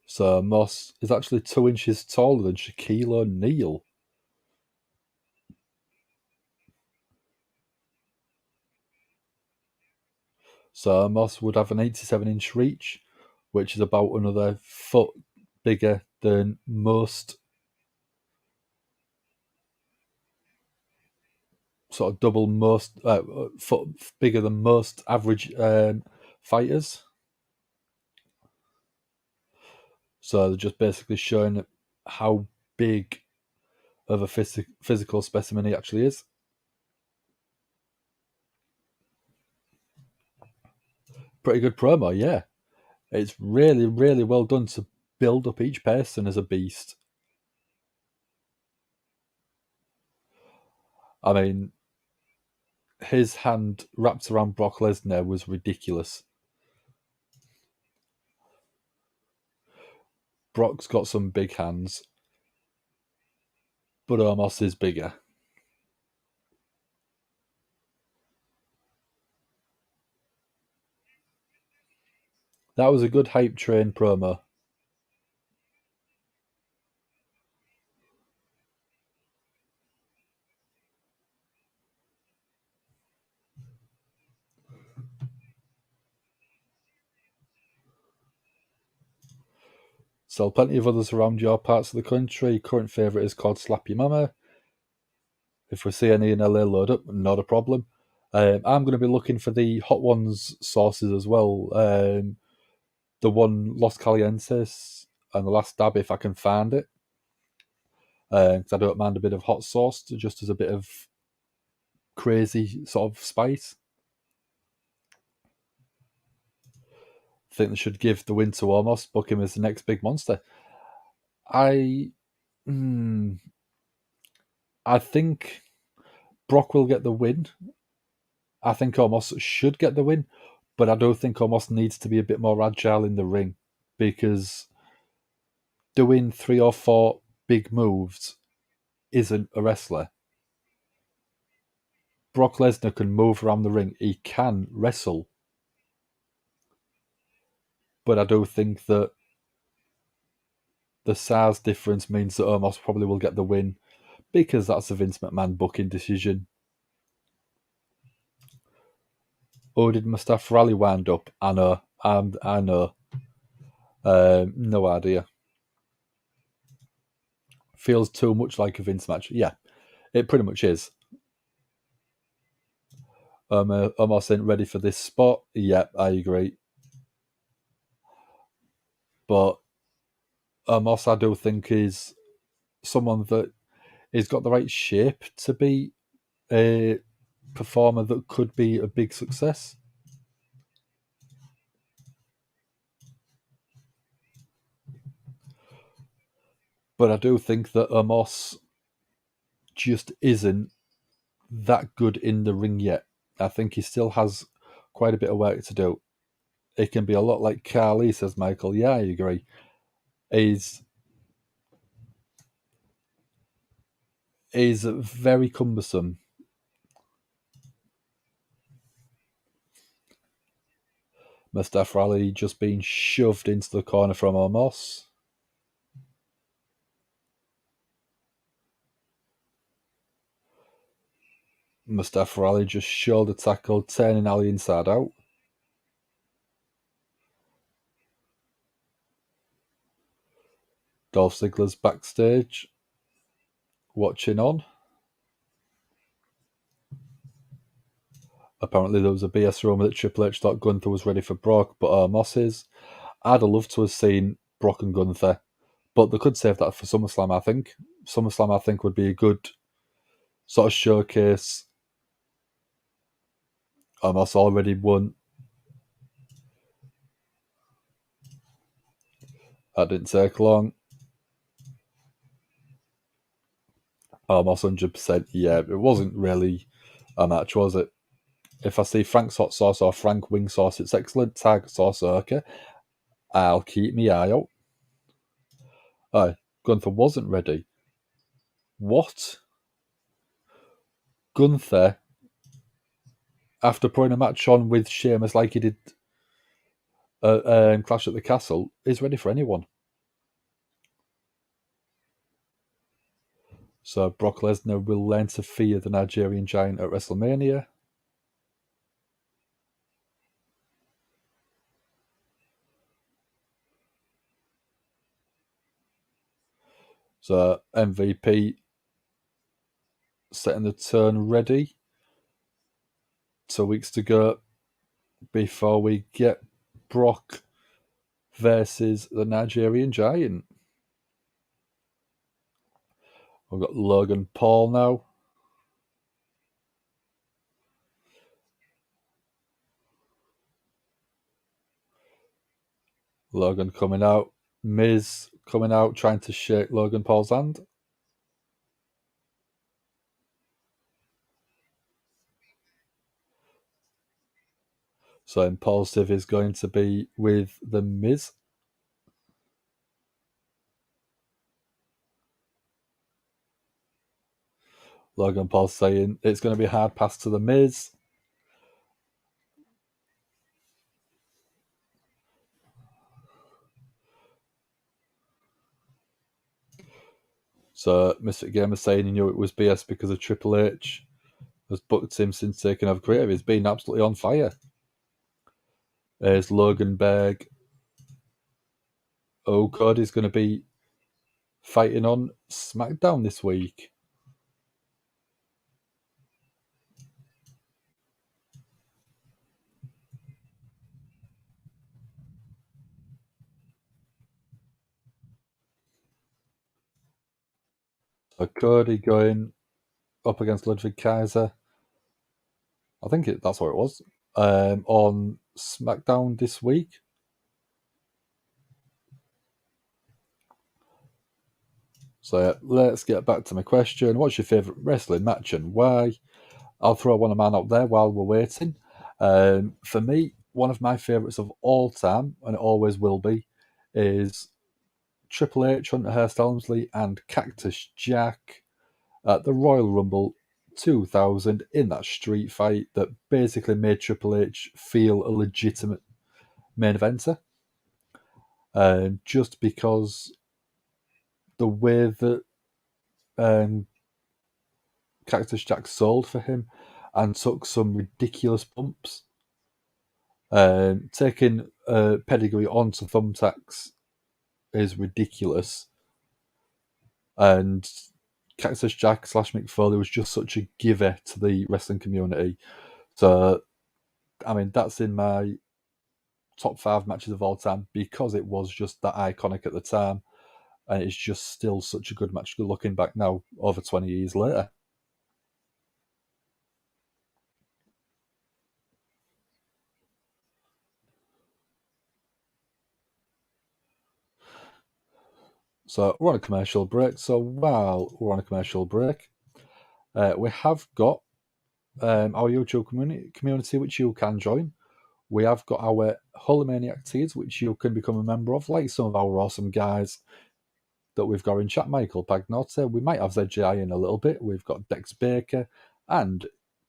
So Moss is actually 2 inches taller than Shaquille O'Neal. So Moss would have an 87-inch reach, which is about another foot bigger than most, sort of double most, foot bigger than most average fighters. So they're just basically showing how big of a physical specimen he actually is. Pretty good promo, yeah. It's really, really well done to build up each person as a beast. I mean, his hand wrapped around Brock Lesnar was ridiculous. Brock's got some big hands, but Omos is bigger. That was a good hype train promo. Sell plenty of others around your parts of the country. Current favourite is called Slap Your Mama. If we see any in LA, load up, not a problem. I'm going to be looking for the Hot Ones sauces as well. The one Los Calientes and the Last Dab, if I can find it. Because I don't mind a bit of hot sauce, just as a bit of crazy sort of spice. I think they should give the win to Omos, book him as the next big monster. I think Brock will get the win. I think Omos should get the win, but I don't think Omos needs to be a bit more agile in the ring, because doing 3 or 4 big moves isn't a wrestler. Brock Lesnar can move around the ring. He can wrestle. But I do think that the size difference means that Omos probably will get the win, because that's a Vince McMahon booking decision. Oh, did Mustafa Ali wind up? I know. I know. No idea. Feels too much like a Vince match. Yeah, it pretty much is. Omos ain't ready for this spot. Yep, I agree. But Omos, I do think, is someone that has got the right shape to be a performer that could be a big success. But I do think that Omos just isn't that good in the ring yet. I think he still has quite a bit of work to do. It can be a lot like Carly, says Michael. Yeah, I agree. He's very cumbersome. Mustafa Ali just being shoved into the corner from Omos. Mustafa Ali just shoulder tackled, turning Ali inside out. Dolph Ziggler's backstage, watching on. Apparently there was a BS rumour that Triple H thought Gunther was ready for Brock, but Omos is. I'd have loved to have seen Brock and Gunther, but they could save that for SummerSlam, I think. SummerSlam, I think, would be a good sort of showcase. Omos already won. That didn't take long. Omos 100%. Yeah, it wasn't really a match, was it? If I see Frank's hot sauce or Frank wing sauce, it's excellent. Tiger sauce, okay. I'll keep my eye out. Oh, Gunther wasn't ready. What? Gunther, after putting a match on with Sheamus like he did Clash at the Castle, is ready for anyone. So Brock Lesnar will learn to fear the Nigerian Giant at WrestleMania. So MVP setting the turn ready. 2 weeks to go before we get Brock versus the Nigerian Giant. We've got Logan Paul now. Logan coming out. Miz coming out, trying to shake Logan Paul's hand. So ImPaulsive is going to be with the Miz. Logan Paul saying it's going to be a hard pass to the Miz. So Mr. Gamer saying he knew it was BS because of Triple H has booked him since taking over creative. He's been absolutely on fire. There's Logan Berg Cody's going to be fighting on SmackDown this week. So Cody going up against Ludwig Kaiser. I think that's what it was. On SmackDown this week. So let's get back to my question. What's your favourite wrestling match and why? I'll throw one of mine out there while we're waiting. For me, one of my favourites of all time, and it always will be, is Triple H, Hunter Hearst Helmsley, and Cactus Jack at the Royal Rumble 2000 in that street fight that basically made Triple H feel a legitimate main eventer. Just because the way that Cactus Jack sold for him and took some ridiculous bumps. Taking pedigree onto thumbtacks is ridiculous. And Cactus Jack / Mick Foley was just such a giver to the wrestling community. So, I mean, that's in my top 5 matches of all time because it was just that iconic at the time. And it's just still such a good match looking back now, over 20 years later. So we're on a commercial break. So while we're on a commercial break, we have got our YouTube community, which you can join. We have got our Hulkamaniac tease, which you can become a member of, like some of our awesome guys that we've got in chat. Michael Pagnotta. We might have ZGI in a little bit. We've got Dex Baker and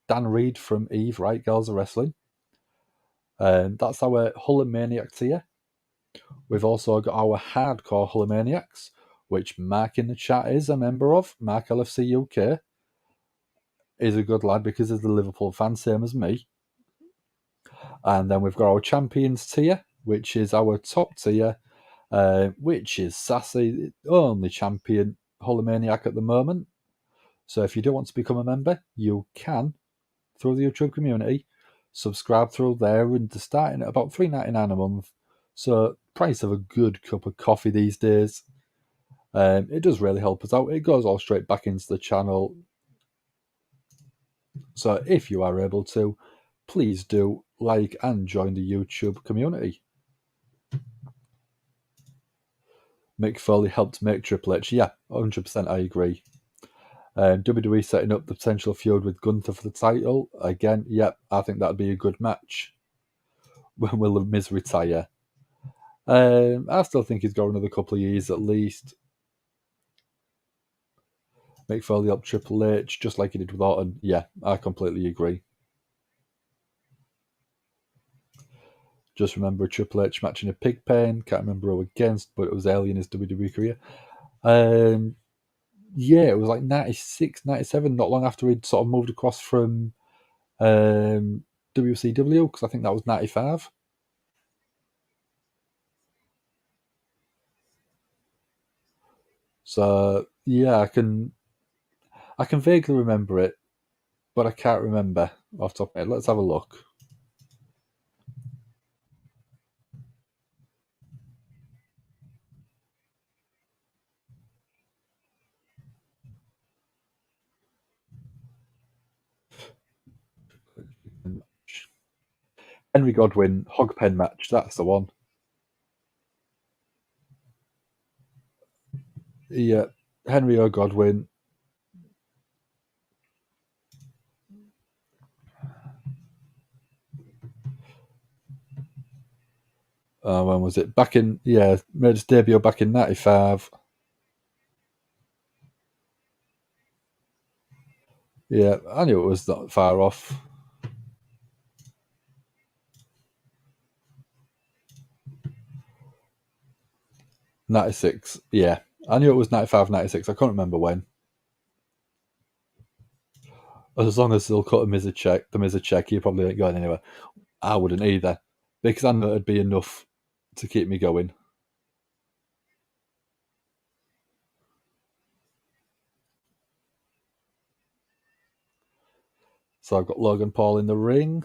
Dan Reed from Eve, right? Girls of Wrestling. That's our Hulkamaniac tier. We've also got our Hardcore Hulkamaniacs, which Mark in the chat is a member of. Mark LFC UK is a good lad because he's a Liverpool fan, same as me. And then we've got our Champions tier, which is our top tier, which is Sassy, the only champion Hulkamaniac at the moment. So if you do want to become a member, you can, through the YouTube community, subscribe through there, and they're starting at about $3.99 a month. So price of a good cup of coffee these days. It does really help us out. It goes all straight back into the channel. So if you are able to, please do like and join the YouTube community. Mick Foley helped make Triple H. Yeah, 100% I agree. WWE setting up the potential feud with Gunther for the title. Again, yeah, I think that'd be a good match. When will The Miz retire? I still think he's got another couple of years at least. Mick Foley helped Triple H, just like he did with Orton. Yeah, I completely agree. Just remember a Triple H match in a pig pen. Can't remember who against, but it was early in his WWE career. Yeah, it was like 96, 97, not long after he'd sort of moved across from WCW, because I think that was 95. So yeah, I can vaguely remember it, but I can't remember off the top of my head. Let's have a look. Henry Godwin hog pen match. That's the one. Yeah, Henry O. Godwin. When was it? Back in, yeah, made his debut back in 95. Yeah, I knew it was not far off. '96, yeah. I knew it was 95, 96. I can't remember when. As long as they'll cut the Miz a check, he probably ain't going anywhere. I wouldn't either, because I know it'd be enough to keep me going. So I've got Logan Paul in the ring.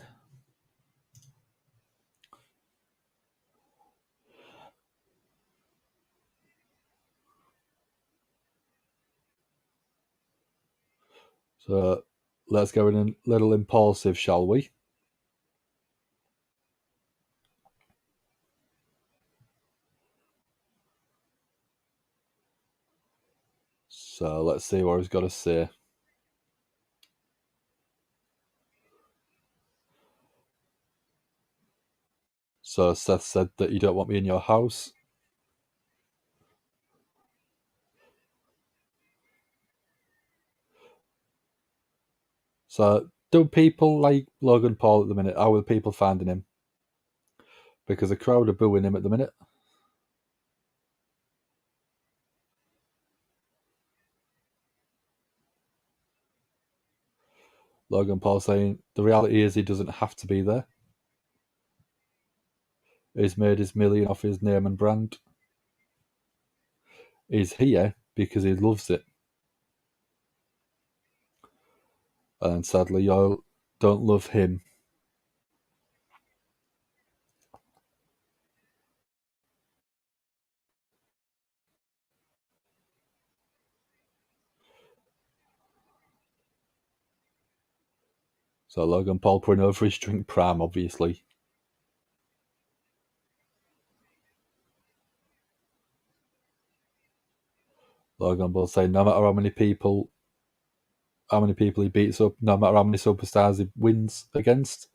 So let's go in a little impulsive, shall we? So let's see what he's got to say. So Seth said that you don't want me in your house. So do people like Logan Paul at the minute? How are people finding him? Because the crowd are booing him at the minute. Logan Paul saying the reality is he doesn't have to be there. He's made his million off his name and brand. He's here because he loves it. And sadly, y'all don't love him. So Logan Paul putting over his drink prime, obviously. Logan Paul saying no matter how many people he beats up, no matter how many superstars he wins against,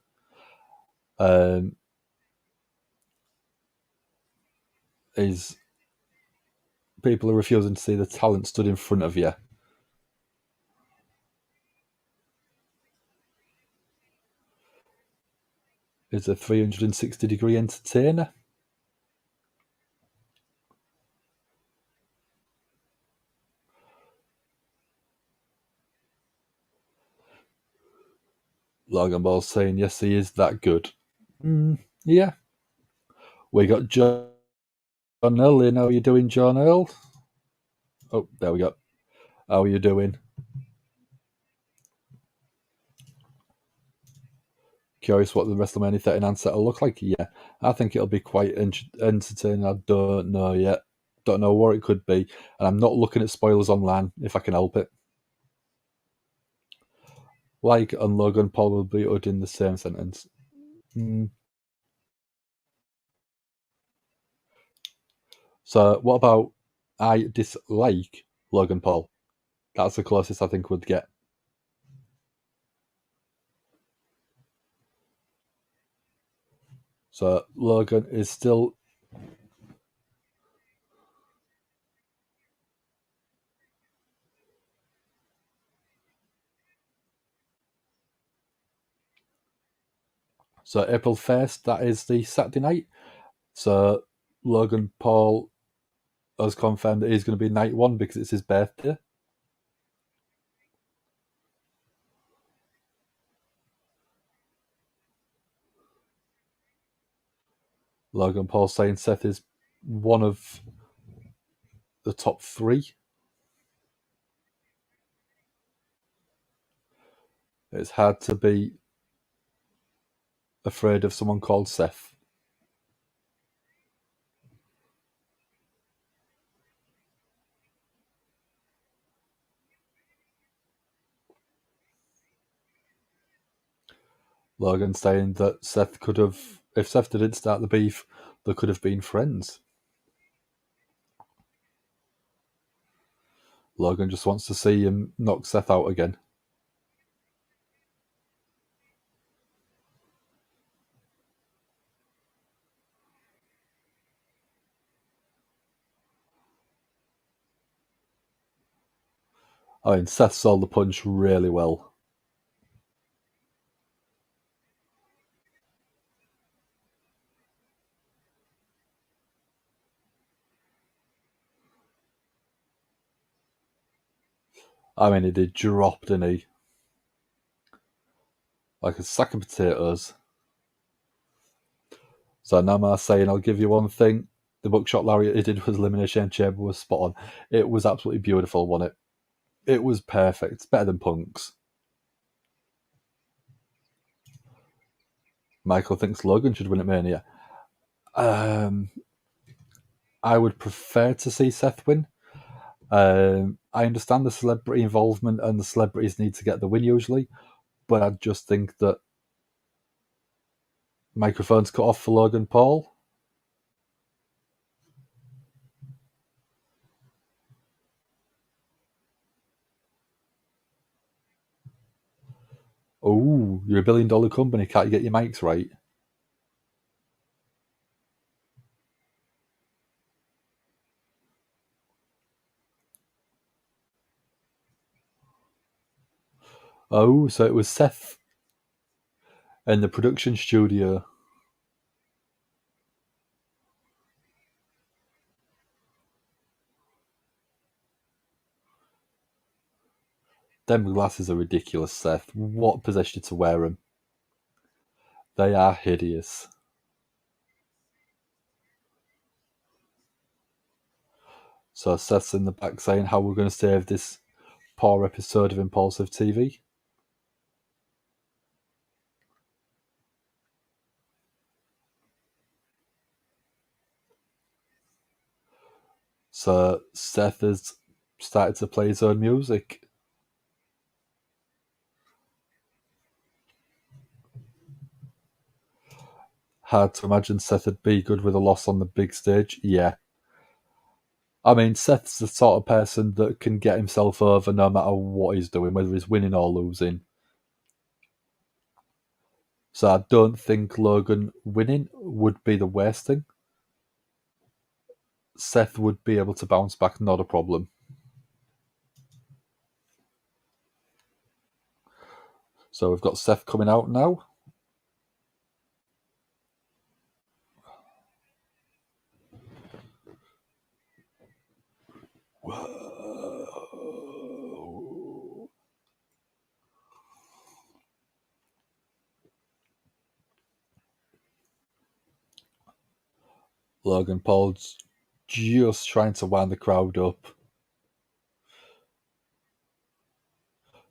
is people are refusing to see the talent stood in front of you. Is a 360-degree entertainer. Logan Paul saying yes, he is that good. Yeah. We got John Earl in. How are you doing, John Earl? Oh, there we go. How are you doing? Curious what the WrestleMania 39 set will look like. Yeah, I think it'll be quite entertaining. I don't know yet. Don't know what it could be. And I'm not looking at spoilers online if I can help it. Like and Logan Paul will be uttered in the same sentence. So what about I dislike Logan Paul? That's the closest I think we'd get. So Logan is still so April 1st, that is the Saturday night. So Logan Paul has confirmed that he's going to be night one because it's his birthday. Logan Paul saying Seth is one of the top three. It's hard to be afraid of someone called Seth. Logan saying that Seth could have, if Seth didn't start the beef, they could have been friends. Logan just wants to see him knock Seth out again. I mean, Seth sold the punch really well. I mean, he did drop, didn't he? Like a sack of potatoes. So Nama saying, I'll give you one thing. The buckshot lariat he did with Elimination Chamber was spot on. It was absolutely beautiful, wasn't it? It was perfect. It's better than Punk's. Michael thinks Logan should win at Mania. I would prefer to see Seth win. I understand the celebrity involvement and the celebrities need to get the win usually, but I just think that microphone's cut off for Logan Paul. Oh, you're a $1 billion company. Can't you get your mics right? Oh, so it was Seth in the production studio. Them glasses are ridiculous, Seth. What possessed you to wear them? They are hideous. So Seth's in the back saying how we're going to save this poor episode of ImPaulsive TV. So Seth has started to play his own music. Hard to imagine Seth would be good with a loss on the big stage. Yeah. I mean, Seth's the sort of person that can get himself over no matter what he's doing, whether he's winning or losing. So I don't think Logan winning would be the worst thing. Seth would be able to bounce back, not a problem. So we've got Seth coming out now. Whoa. Logan Paul's just trying to wind the crowd up,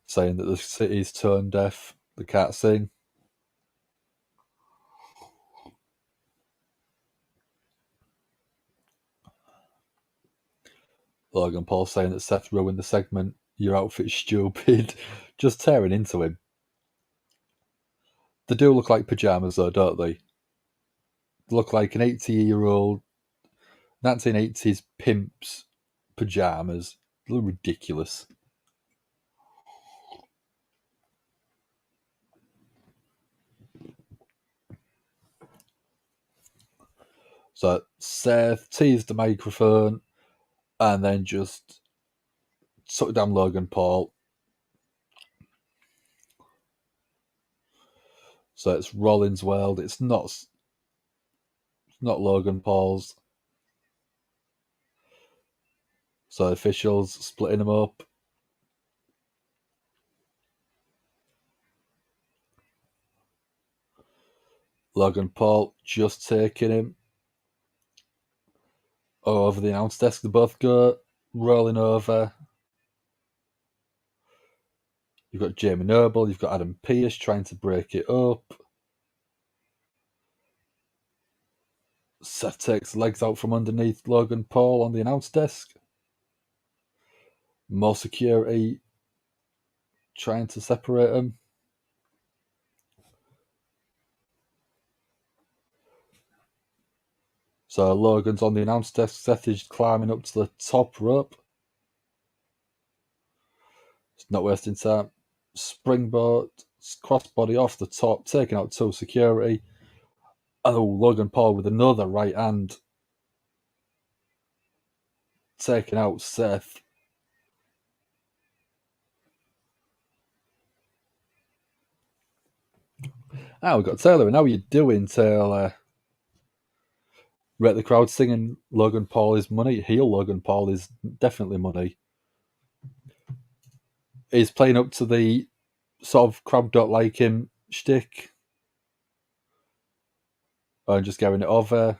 saying that the city's tone deaf, they can't sing. Logan Paul saying that Seth ruined the segment, your outfit's stupid, just tearing into him. They do look like pyjamas though, don't they? They look like an 80-year-old 1980s pimp's pyjamas. They look ridiculous. So Seth teased the microphone and then just took down Logan Paul. So it's Rollins' world. It's not Logan Paul's. So officials splitting them up. Logan Paul just taking him over the announce desk. They both go rolling over. You've got Jamie Noble, you've got Adam Pearce trying to break it up. Seth takes legs out from underneath Logan Paul on the announce desk. More security trying to separate them. So Logan's on the announce desk. Seth is climbing up to the top rope. It's not wasting time. Springboard, crossbody off the top, taking out two security. Oh, Logan Paul with another right hand. Taking out Seth. We've got Taylor. And how are you doing, Taylor? Rate the crowd singing Logan Paul is money. Heel Logan Paul is definitely money. He's playing up to the sort of crowd don't like him shtick. And just getting it over.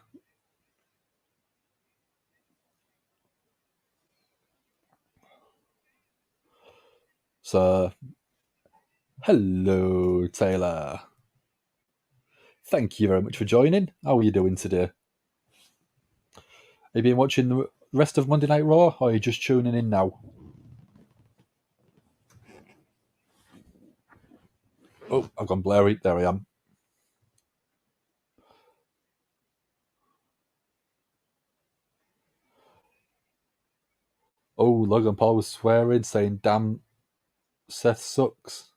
So, hello, Taylor. Thank you very much for joining. How are you doing today? Have you been watching the rest of Monday Night Raw, or are you just tuning in now? Oh, I've gone blurry. There I am. Oh, Logan Paul was swearing, saying, "Damn, Seth sucks."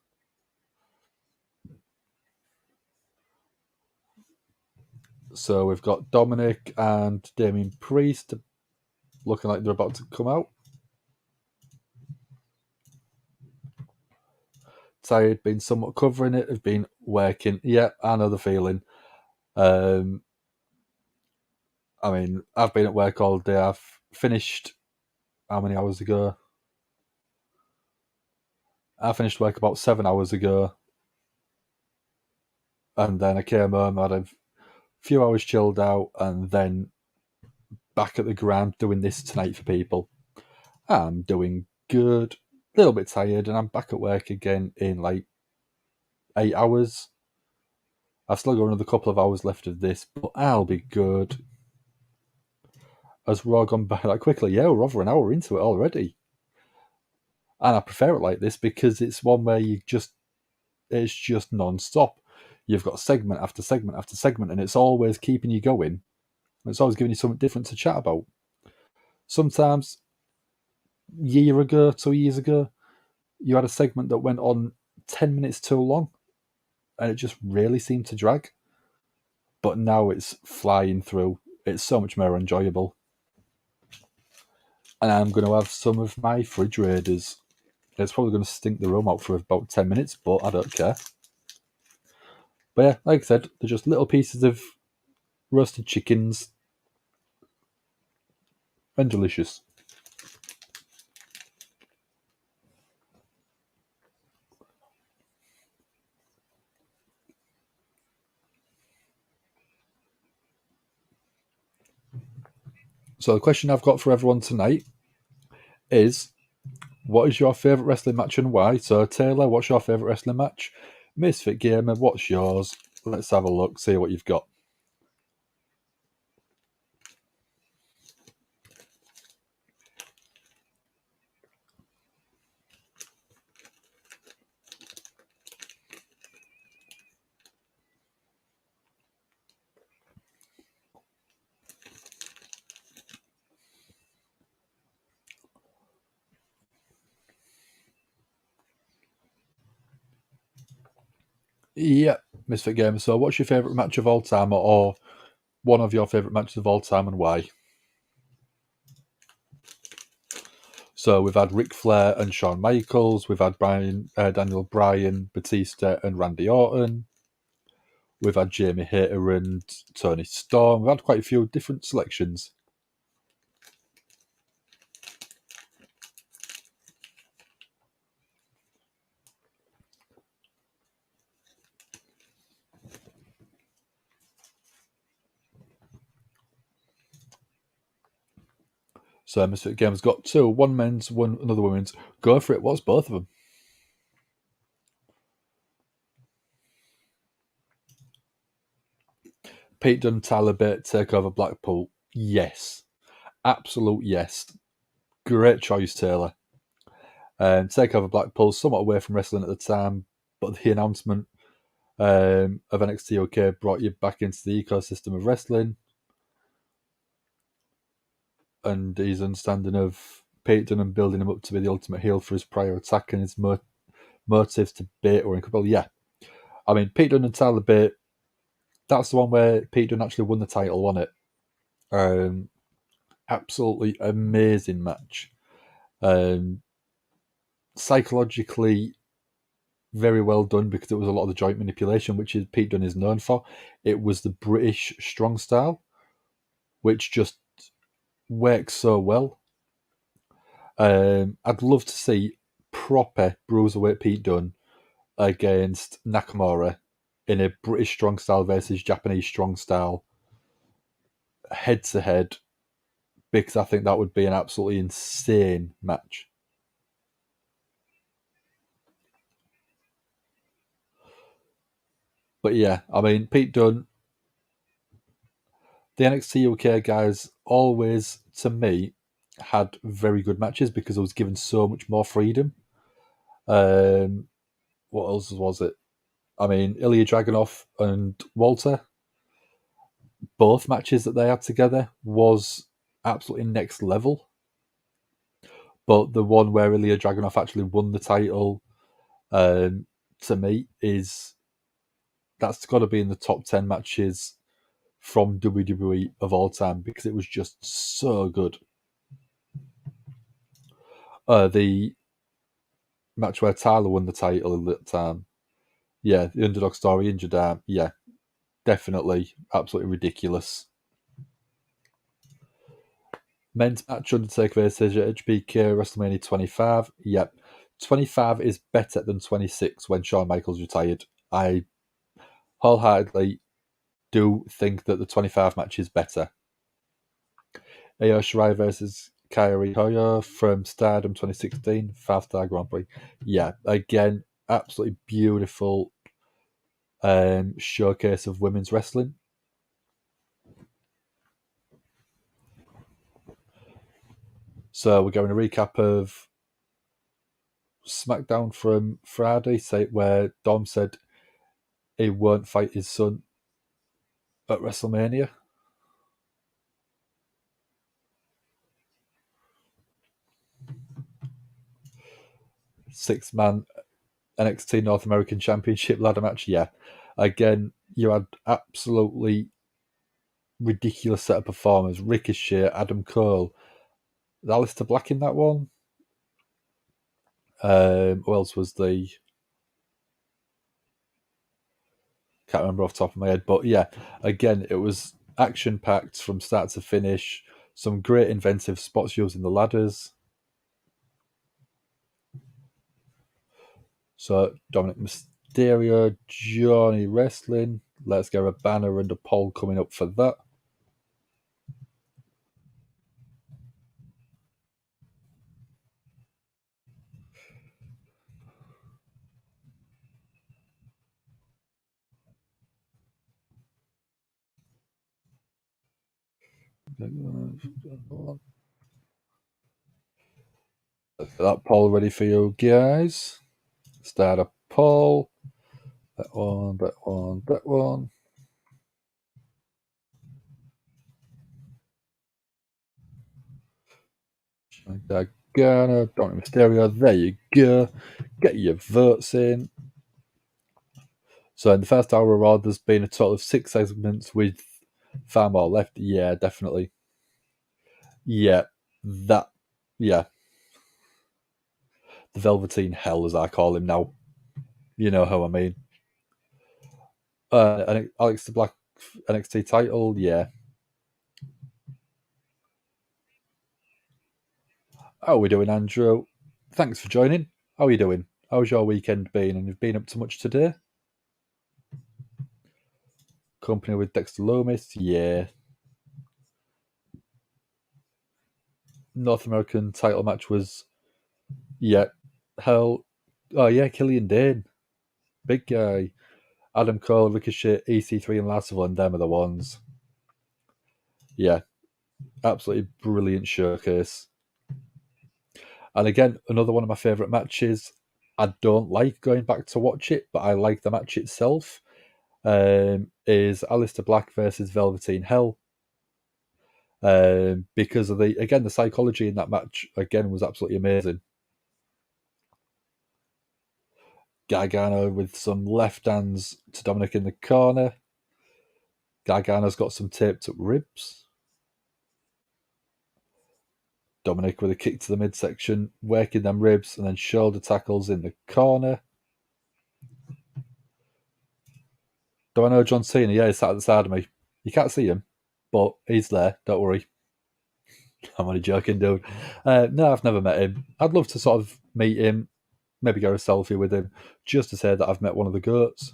So we've got Dominic and Damien Priest looking like they're about to come out. Tired, been somewhat covering it, have been working. Yeah, I know the feeling. I mean, I've been at work all day. I've finished how many hours ago? I finished work about 7 hours ago. And then I came home, had a few hours chilled out, and then back at the ground doing this tonight for people. I'm doing good, a little bit tired, and I'm back at work again in like 8 hours. I've still got another couple of hours left of this, but I'll be good. As we're all gone by like quickly, yeah, we're over an hour into it already. And I prefer it like this because it's one where it's just non-stop. You've got segment after segment after segment, and it's always keeping you going. It's always giving you something different to chat about. Sometimes, year ago, 2 years ago, you had a segment that went on 10 minutes too long, and it just really seemed to drag. But now it's flying through. It's so much more enjoyable. And I'm going to have some of my fridge raiders. It's probably going to stink the room out for about 10 minutes, but I don't care. But yeah, like I said, they're just little pieces of roasted chickens and delicious. So the question I've got for everyone tonight is, what is your favourite wrestling match and why? So Taylor, what's your favourite wrestling match? Misfit Gamer, what's yours? Let's have a look, see what you've got. Yeah, Misfit Gamer. So what's your favourite match of all time, or one of your favourite matches of all time, and why? So we've had Ric Flair and Shawn Michaels. We've had Daniel Bryan, Batista, and Randy Orton. We've had Jamie Hayter and Tony Storm. We've had quite a few different selections. So Misfit Gamer's got two. One men's, one another women's. Go for it. What's both of them? Pete Dunne, Tyler Bate, Takeover Blackpool. Yes. Absolute yes. Great choice, Taylor. Takeover Blackpool, somewhat away from wrestling at the time, but the announcement of NXT UK brought you back into the ecosystem of wrestling. And his understanding of Pete Dunne and building him up to be the ultimate heel for his prior attack and his motives to Bate were incredible. Yeah. I mean, Pete Dunne and Tyler Bate, that's the one where Pete Dunne actually won the title, wasn't it? Absolutely amazing match. Psychologically very well done because it was a lot of the joint manipulation, which is Pete Dunne is known for. It was the British strong style, which just works so well. I'd love to see proper bruiserweight Pete Dunne against Nakamura in a British strong style versus Japanese strong style head to head, because I think that would be an absolutely insane match. But yeah, I mean, Pete Dunne, the NXT UK guys always, to me, had very good matches because I was given so much more freedom. What else was it? I mean, Ilya Dragunov and Walter, both matches that they had together was absolutely next level. But the one where Ilya Dragunov actually won the title, to me, that's got to be in the top 10 matches from WWE of all time because it was just so good. The match where Tyler won the title at that time, yeah, the underdog story, injured arm, yeah, definitely, absolutely ridiculous. Men's match, Undertaker versus HBK, WrestleMania 25. Yep. 25 is better than 26 when Shawn Michaels retired. I wholeheartedly do think that the 25 match is better. Io Shirai versus Kairi Hoya from Stardom 2016, 5-star Grand Prix. Yeah, again, absolutely beautiful showcase of women's wrestling. So we're going to recap of SmackDown from Friday, where Dom said he won't fight his son at WrestleMania. Six-man NXT North American Championship ladder match. Yeah, again, you had absolutely ridiculous set of performers. Ricochet, Adam Cole, Aleister Black in that one. Who else was the? Can't remember off the top of my head, but yeah, again, it was action-packed from start to finish. Some great inventive spots using the ladders. So Dominic Mysterio, Johnny Wrestling. Let's get a banner and a poll coming up for that. That poll ready for you guys. Start a poll. That one, that one, that one. Gargano, Dominic Mysterio. There you go. Get your votes in. So in the first hour of Raw, there's been a total of 6 segments with far more left. Yeah, definitely. Yeah, that. Yeah. The Velveteen Hell, as I call him now. You know how I mean. Alex the Black NXT title, yeah. How are we doing, Andrew? Thanks for joining. How are you doing? How's your weekend been? And you've been up to much today? Company with Dexter Lomis, yeah. North American title match was, yeah. Hell, oh yeah, Killian Dane, big guy. Adam Cole, Ricochet, EC3, and Lasseville, them are the ones. Yeah, absolutely brilliant showcase. And again, another one of my favourite matches. I don't like going back to watch it, but I like the match itself. Is Aleister Black versus Velveteen Hell. Because of the psychology in that match again was absolutely amazing. Gargano with some left hands to Dominic in the corner. Gargano's got some taped up ribs. Dominic with a kick to the midsection, working them ribs, and then shoulder tackles in the corner. Do I know John Cena? Yeah, he's sat at the side of me. You can't see him, but he's there. Don't worry. I'm only joking, dude. No, I've never met him. I'd love to sort of meet him, maybe get a selfie with him, just to say that I've met one of the goats.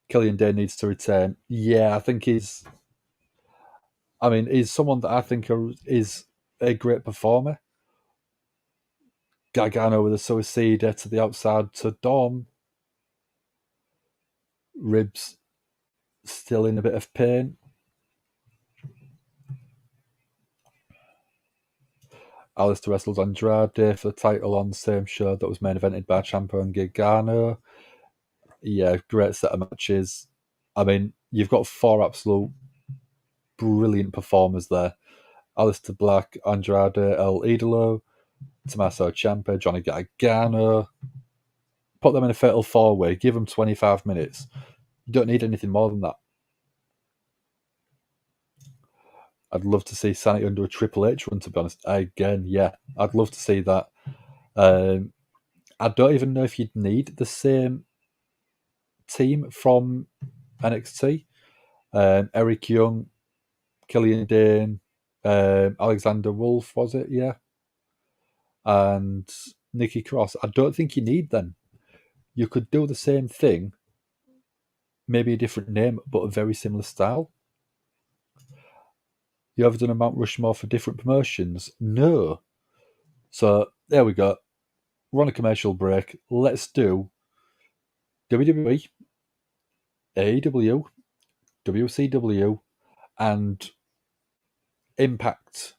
Killian Dane needs to return. Yeah, I think he's someone that I think is a great performer. Gargano with a suicide to the outside to Dom. Ribs still in a bit of pain. Alistair wrestles Andrade for the title on the same show that was main evented by Ciampa and Gargano. Yeah, great set of matches. I mean, you've got 4 absolute brilliant performers there. Alistair Black, Andrade, El Idolo, Tommaso Ciampa, Johnny Gargano. Put them in a fatal 4-way, give them 25 minutes. You don't need anything more than that. I'd love to see Sanity under a Triple H run, to be honest. Again, yeah, I'd love to see that. I don't even know if you'd need the same team from NXT. Eric Young, Killian Dane, Alexander Wolf, was it? Yeah. And Nikki Cross. I don't think you need them. You could do the same thing, maybe a different name, but a very similar style. You ever done a Mount Rushmore for different promotions? No. So there we go. We're on a commercial break. Let's do WWE, AEW, WCW, and Impact.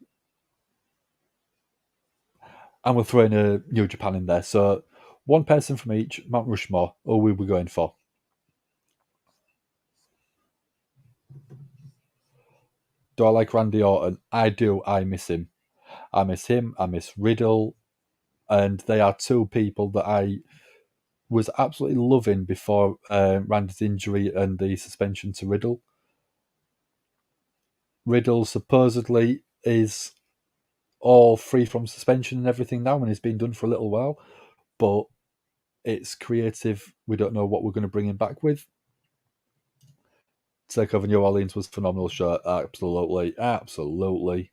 And we'll throw in a New Japan in there. So one person from each, Mount Rushmore, or we were going for. Do I like Randy Orton? I do. I miss him. I miss him. I miss Riddle. And they are 2 people that I was absolutely loving before Randy's injury and the suspension to Riddle. Riddle supposedly is all free from suspension and everything now, and it's been done for a little while. But it's creative. We don't know what we're going to bring him back with. Takeover New Orleans was a phenomenal show. Absolutely. Absolutely.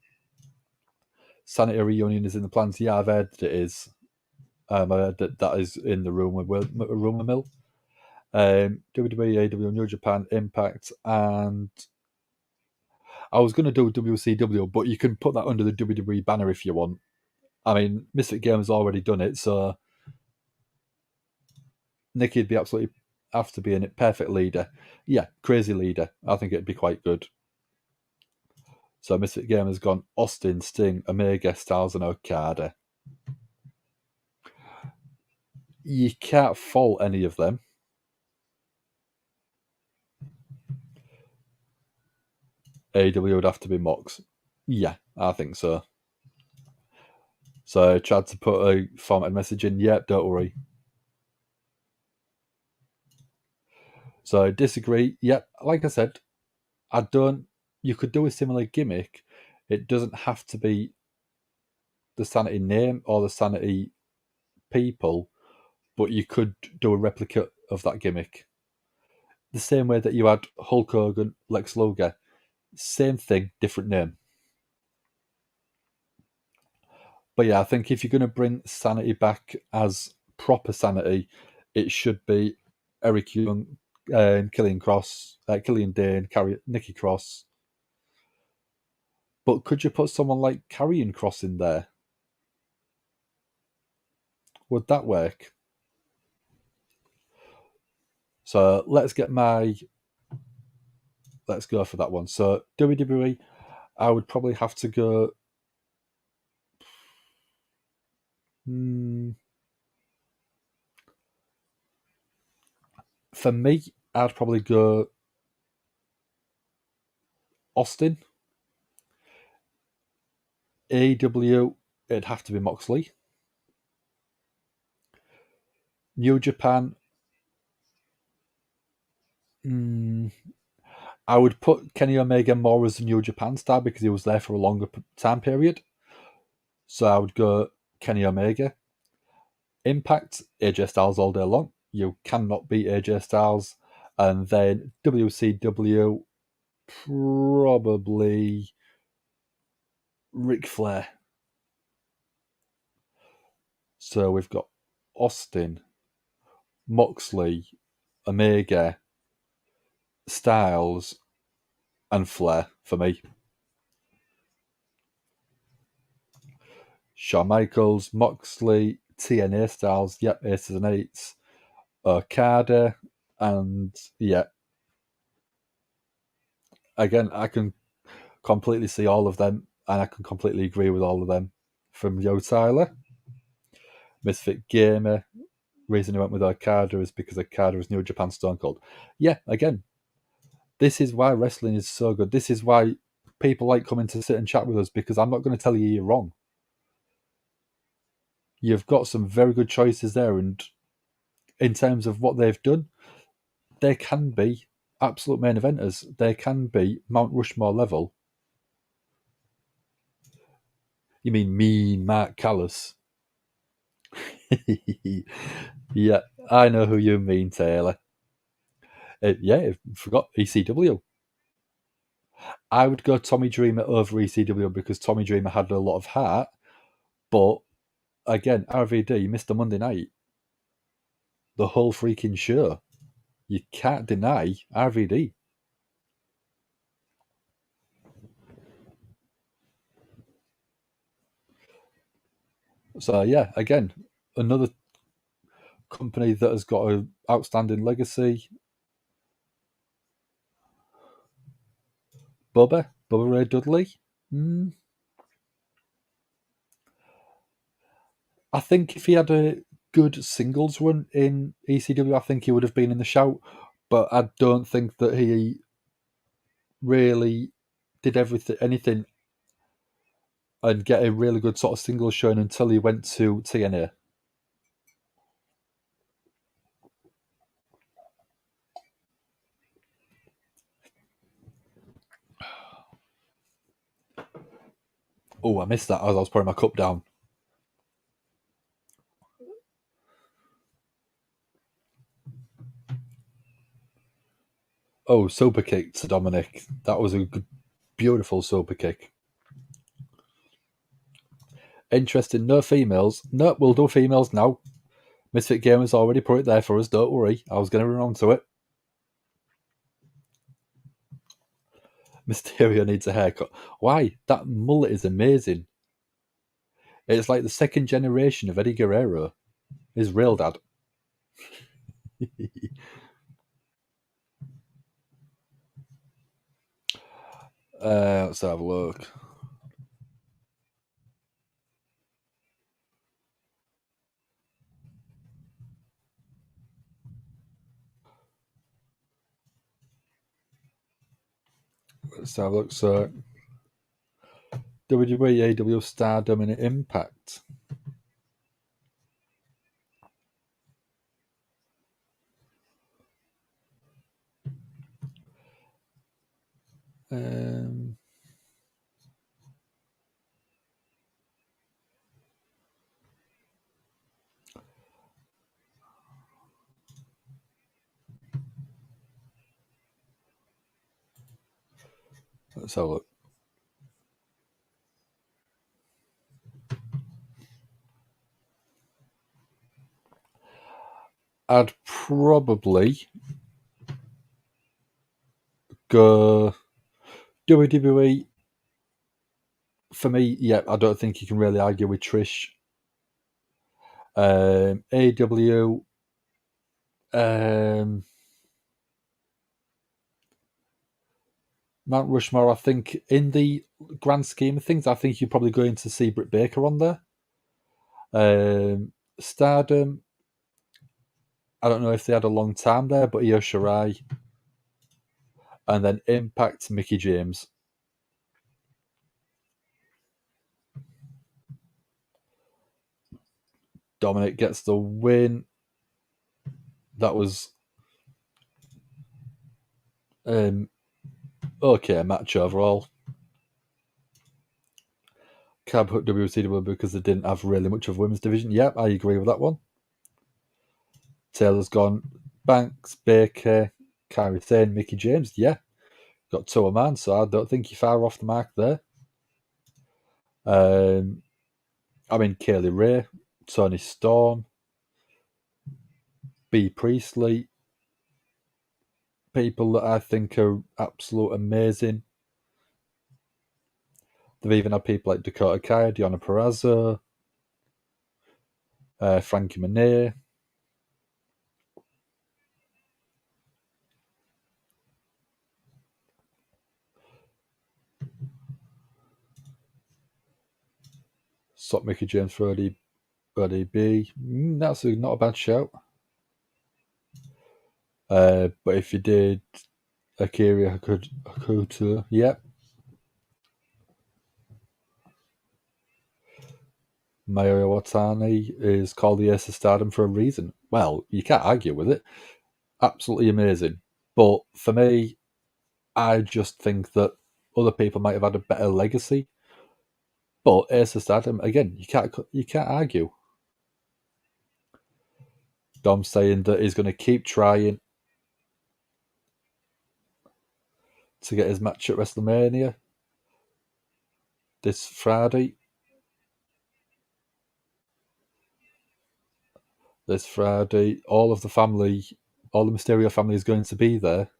Sanity Reunion is in the plans. Yeah, I've heard that it is. I heard that is in the rumor mill. WWE, AEW, New Japan, Impact, and I was going to do WCW, but you can put that under the WWE banner if you want. I mean, Misfit Games already done it, so Nikki'd be absolutely have to be in it. Perfect leader. Yeah, crazy leader. I think it'd be quite good. So Misfit Game has gone Austin, Sting, Omega, Styles, and Okada. You can't fault any of them. AEW would have to be Mox. Yeah, I think so. So I tried to put a formatted message in. Yeah, don't worry. So I disagree. Yeah, like I said, I don't. You could do a similar gimmick. It doesn't have to be the Sanity name or the Sanity people, but you could do a replica of that gimmick. The same way that you had Hulk Hogan, Lex Luger. Same thing, different name. But yeah, I think if you're going to bring Sanity back as proper Sanity, it should be Eric Young, Killian Dane, Nikki Cross. But could you put someone like Karrion Kross in there? Would that work? So let's go for that one. So WWE, I would probably have to go. For me, I'd probably go Austin. AEW, it'd have to be Moxley. New Japan, I would put Kenny Omega more as a New Japan star because he was there for a longer time period. So I would go Kenny Omega. Impact, AJ Styles all day long. You cannot beat AJ Styles. And then WCW, probably Ric Flair. So we've got Austin, Moxley, Omega, Styles, and Flair for me. Shawn Michaels, Moxley, TNA Styles, yep, aces and eights. Okada, And yeah, again, I can completely see all of them, and I can completely agree with all of them. From Yo Tyler, Misfit Gamer, reason I went with Okada is because Okada is New Japan Stone Cold. Yeah, again, this is why wrestling is so good. This is why people like coming to sit and chat with us, because I'm not going to tell you you're wrong. You've got some very good choices there, and in terms of what they've done, they can be absolute main eventers. They can be Mount Rushmore level. You mean Mark Callis? Yeah, I know who you mean, Taylor. Yeah, I forgot ECW. I would go Tommy Dreamer over ECW because Tommy Dreamer had a lot of heart, but again, RVD missed a Monday night. The whole freaking show. You can't deny RVD. So yeah, again, another company that has got an outstanding legacy. Bubba Ray Dudley. I think if he had a good singles run in ECW, I think he would have been in the shout. But I don't think that he really did anything and get a really good sort of singles showing until he went to TNA. Oh, I missed that as I was putting my cup down. Oh, super kick to Dominic. That was a good, beautiful super kick. Interesting. No females. No, we'll do females now. Misfit Gamers already put it there for us. Don't worry. I was going to run on to it. Mysterio needs a haircut. Why? That mullet is amazing. It's like the second generation of Eddie Guerrero. His real dad. Let's have a look. Let's have a look. So, WWE, AW, Stardom, and Impact. Let's have a look. I'd probably go WWE. For me, yeah, I don't think you can really argue with Trish. AW. Mount Rushmore, I think, in the grand scheme of things, I think you're probably going to see Britt Baker on there. Stardom, I don't know if they had a long time there, but Io Shirai. And then Impact, Mickie James. Dominic gets the win. That was okay match overall. Cab hooked WCW because they didn't have really much of a women's division. Yep, I agree with that one. Taylor's gone. Banks, Baker, Kairi Sane, Mickie James. Yeah, got two a man, so I don't think you're far off the mark there. Kaylee Ray, Tony Storm, B. Priestley. People that I think are absolute amazing. They've even had people like Dakota Kai, Deonna Purrazzo, Frankie Monet. Stop Mickey James for ODB. That's not a bad shout. But if you did Akira Hakuto, yep. Mario Watani is called the Ace of Stardom for a reason. Well, you can't argue with it. Absolutely amazing. But for me, I just think that other people might have had a better legacy. But Ace of Stardom, again, you can't argue. Dom saying that he's going to keep trying to get his match at WrestleMania this Friday. All of the family, all the Mysterio family is going to be there.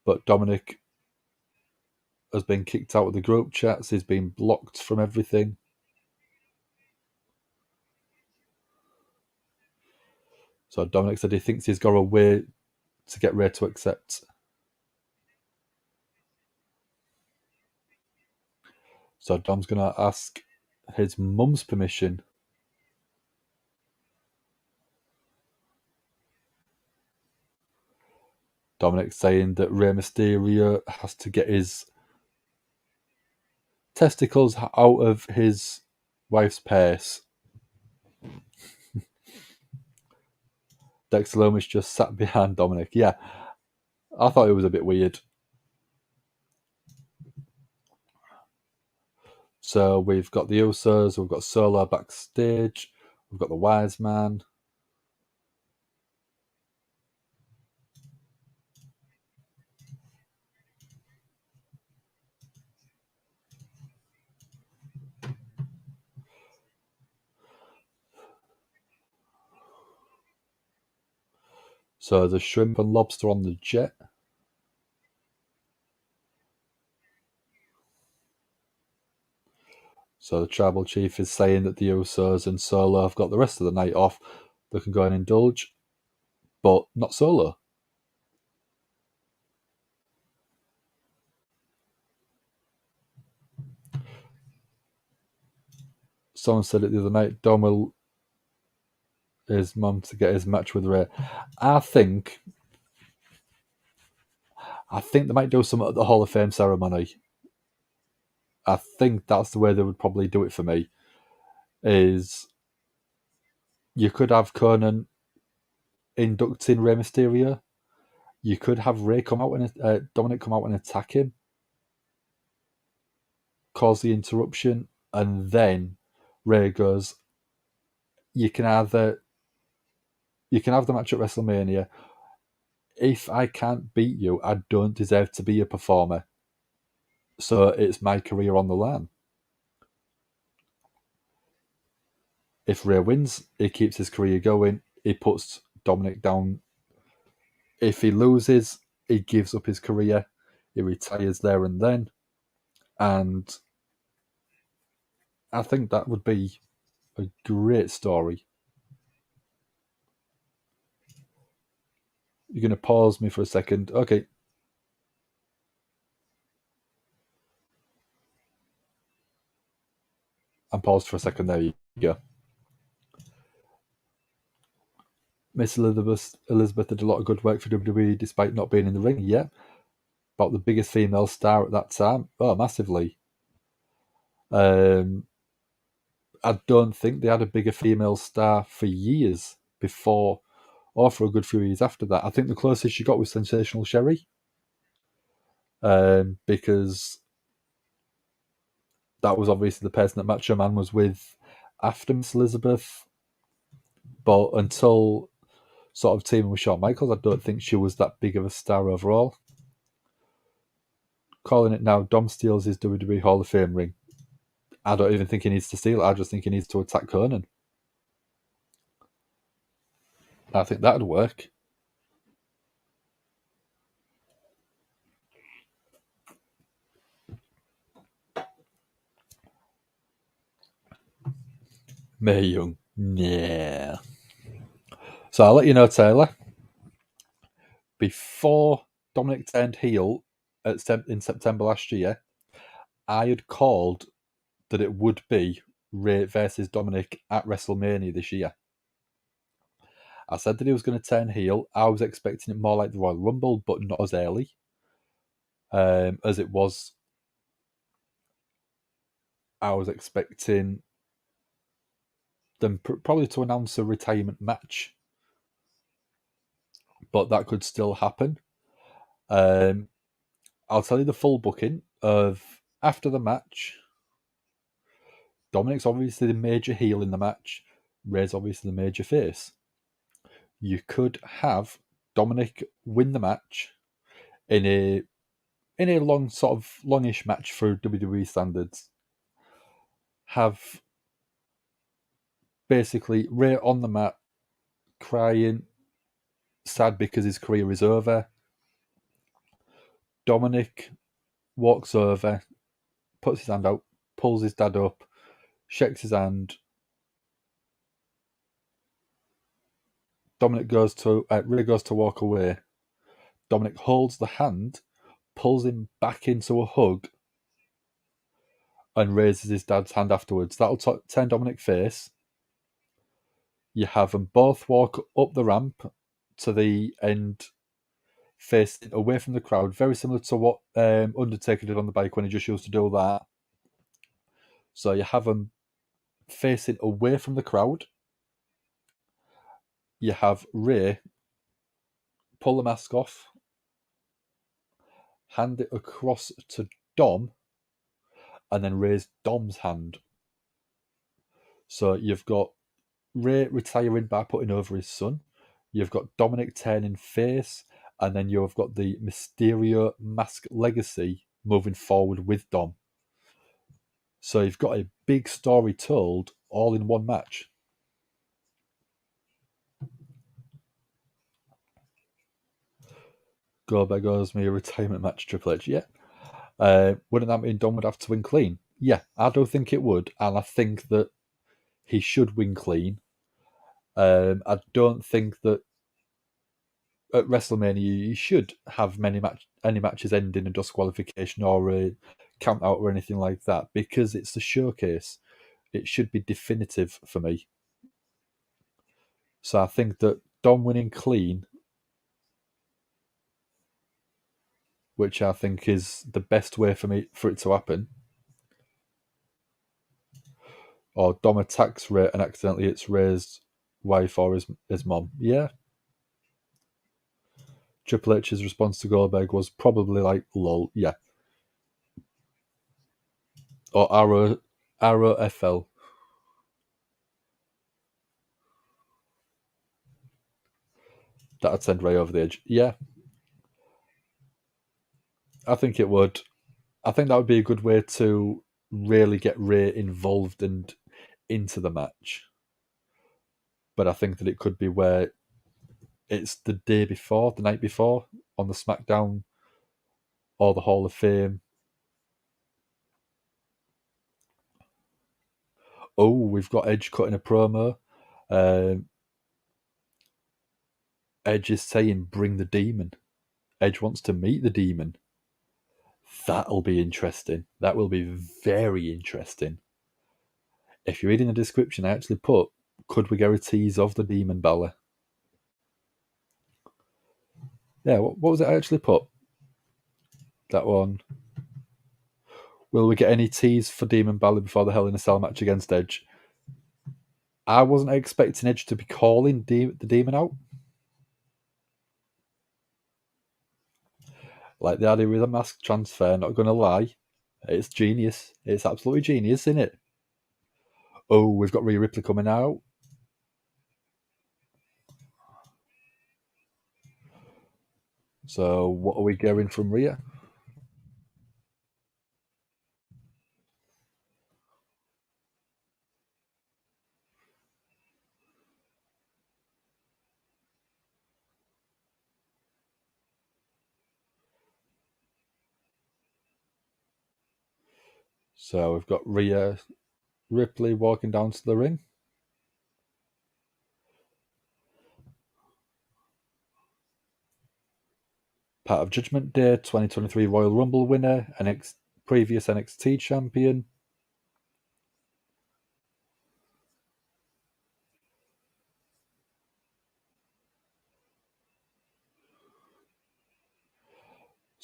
But Dominic has been kicked out of the group chats. He's been blocked from everything. So Dominic said he thinks he's got a way to get Ray to accept. So Dom's going to ask his mum's permission. Dominic saying that Rey Mysterio has to get his testicles out of his wife's purse. Dexter Lumis just sat behind Dominic. Yeah, I thought it was a bit weird. So we've got the Usos, we've got Solo backstage, we've got the Wise Man. So there's shrimp and lobster on the jet. So the tribal chief is saying that the Usos and Solo have got the rest of the night off. They can go and indulge, but not Solo. Someone said it the other night, Dom will his mum to get his match with Ray. I think they might do something at the Hall of Fame ceremony. I think that's the way they would probably do it for me. Is you could have Conan inducting Rey Mysterio. You could have Ray come out and Dominic come out and attack him, cause the interruption, and then Ray goes, you can have the match at WrestleMania. If I can't beat you, I don't deserve to be a performer. So it's my career on the line. If Ray wins, he keeps his career going. He puts Dominic down. If he loses, he gives up his career. He retires there and then. And I think that would be a great story. You're going to pause me for a second. Okay. I'm paused for a second. There you go. Miss Elizabeth did a lot of good work for WWE despite not being in the ring. Yeah. About the biggest female star at that time. Oh, massively. I don't think they had a bigger female star for years before or for a good few years after that. I think the closest she got was Sensational Sherry. Because that was obviously the person that Macho Man was with after Miss Elizabeth. But until sort of teaming with Shawn Michaels, I don't think she was that big of a star overall. Calling it now, Dom steals his WWE Hall of Fame ring. I don't even think he needs to steal it. I just think he needs to attack Conan. I think that'd work. Mae Young. Yeah. So I'll let you know, Taylor. Before Dominic turned heel in September last year, I had called that it would be Rhea versus Dominic at WrestleMania this year. I said that he was going to turn heel. I was expecting it more like the Royal Rumble, but not as early as it was. I was expecting them probably to announce a retirement match, but that could still happen. I'll tell you the full booking of after the match. Dominic's obviously the major heel in the match. Rhea's obviously the major face. You could have Dominic win the match in a long sort of longish match for WWE standards. Have basically Rhea on the mat crying, sad because his career is over. Dominic walks over, puts his hand out, pulls his dad up, shakes his hand. Rhea goes to walk away. Dominic holds the hand, pulls him back into a hug, and raises his dad's hand afterwards. That'll turn Dominic face. You have them both walk up the ramp to the end, facing away from the crowd, very similar to what Undertaker did on the bike when he just used to do that. So you have them facing away from the crowd. You have Rhea pull the mask off, hand it across to Dom, and then raise Dom's hand. So you've got Rhea retiring by putting over his son. You've got Dominic turning face, and then you've got the Mysterio Mask legacy moving forward with Dom. So you've got a big story told all in one match. Goldberg goes me a retirement match, Triple H. Yeah. Wouldn't that mean Dom would have to win clean? Yeah, I do think it would, and I think that he should win clean. I don't think that at WrestleMania you should have any matches end in a disqualification or a count out or anything like that, because it's a showcase. It should be definitive for me. So I think that Dom winning clean, which I think is the best way for it to happen, or Dom attacks Rhea and accidentally hits Rhea's wife or his mom. Yeah. Triple H's response to Goldberg was probably like, lol, yeah. Or Arrow FL. That'd send Rhea over the edge. Yeah. I think it would. I think that would be a good way to really get Rhea involved and into the match. But I think that it could be where it's the night before, on the SmackDown or the Hall of Fame. Oh, we've got Edge cutting a promo. Edge is saying, bring the demon. Edge wants to meet the demon. That'll be interesting. That will be very interesting. If you're reading the description, I actually put, could we get a tease of the Demon Balor? Yeah, what was it I actually put? That one. Will we get any tease for Demon Balor before the Hell in a Cell match against Edge? I wasn't expecting Edge to be calling the demon out. Like the idea with a mask transfer, not going to lie. It's genius. It's absolutely genius, isn't it? Oh, we've got Rhea Ripley coming out. So what are we getting from Rhea? So we've got Rhea Ripley walking down to the ring. Part of Judgment Day, 2023 Royal Rumble winner, previous NXT champion.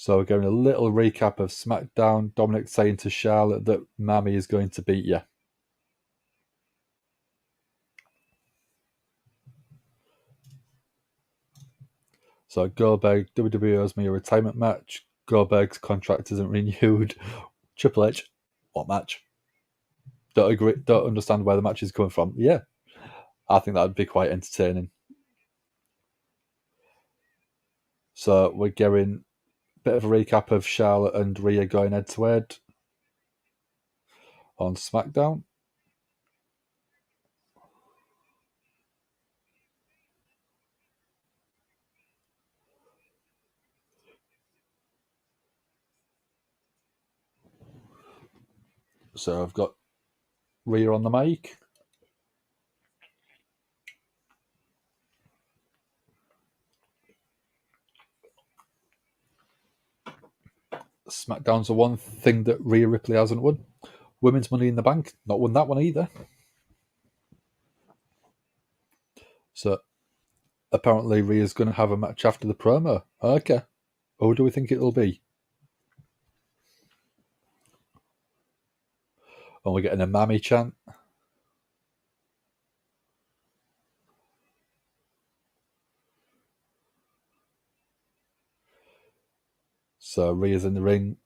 So we're getting a little recap of SmackDown. Dominic saying to Charlotte that Mammy is going to beat you. So Goldberg, WWE owes me a retirement match. Goldberg's contract isn't renewed. Triple H, what match? Don't agree. Don't understand where the match is coming from. Yeah, I think that would be quite entertaining. So we're getting a bit of a recap of Charlotte and Rhea going head to head on SmackDown. So I've got Rhea on the mic. SmackDown's the one thing that Rhea Ripley hasn't won. Women's Money in the Bank, not won that one either. So apparently Rhea's going to have a match after the promo. Okay. Who do we think it'll be? And we're getting a Mammy chant. So Rhea's in the ring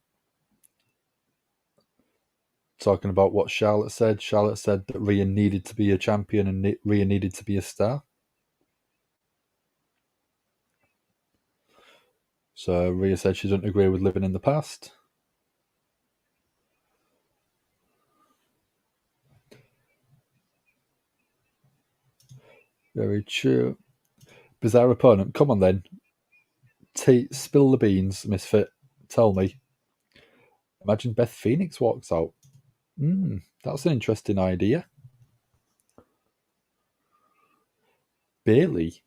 talking about what Charlotte said. Charlotte said that Rhea needed to be a champion and Rhea needed to be a star. So Rhea said she doesn't agree with living in the past. Very true. Bizarre opponent. Come on then. Spill the beans, Misfit. Tell me. Imagine Beth Phoenix walks out. That's an interesting idea. Bailey?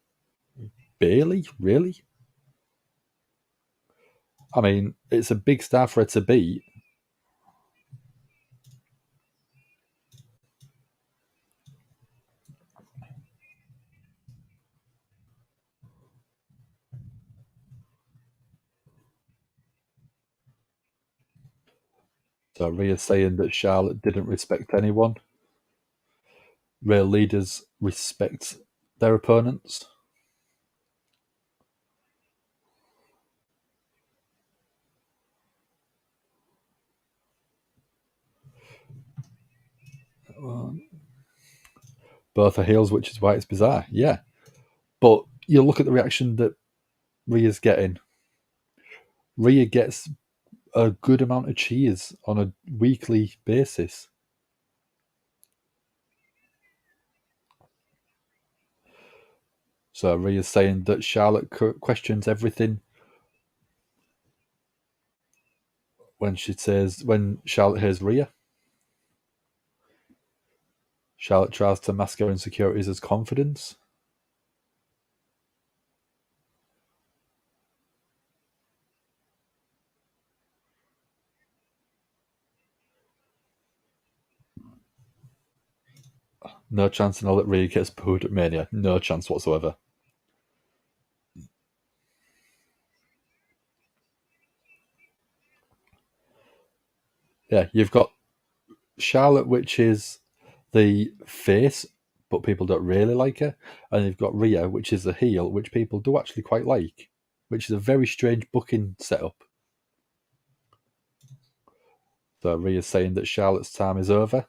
Really? I mean, it's a big star for her to beat. So Rhea's saying that Charlotte didn't respect anyone. Real leaders respect their opponents. Both are heels, which is why it's bizarre. Yeah. But you look at the reaction that Rhea's getting. Rhea gets a good amount of cheers on a weekly basis. So Rhea's saying that Charlotte questions everything when Charlotte hears Rhea. Charlotte tries to mask her insecurities as confidence. No chance in all that Rhea gets booed at Mania. No chance whatsoever. Yeah, you've got Charlotte, which is the face, but people don't really like her. And you've got Rhea, which is the heel, which people do actually quite like, which is a very strange booking setup. So Rhea's saying that Charlotte's time is over.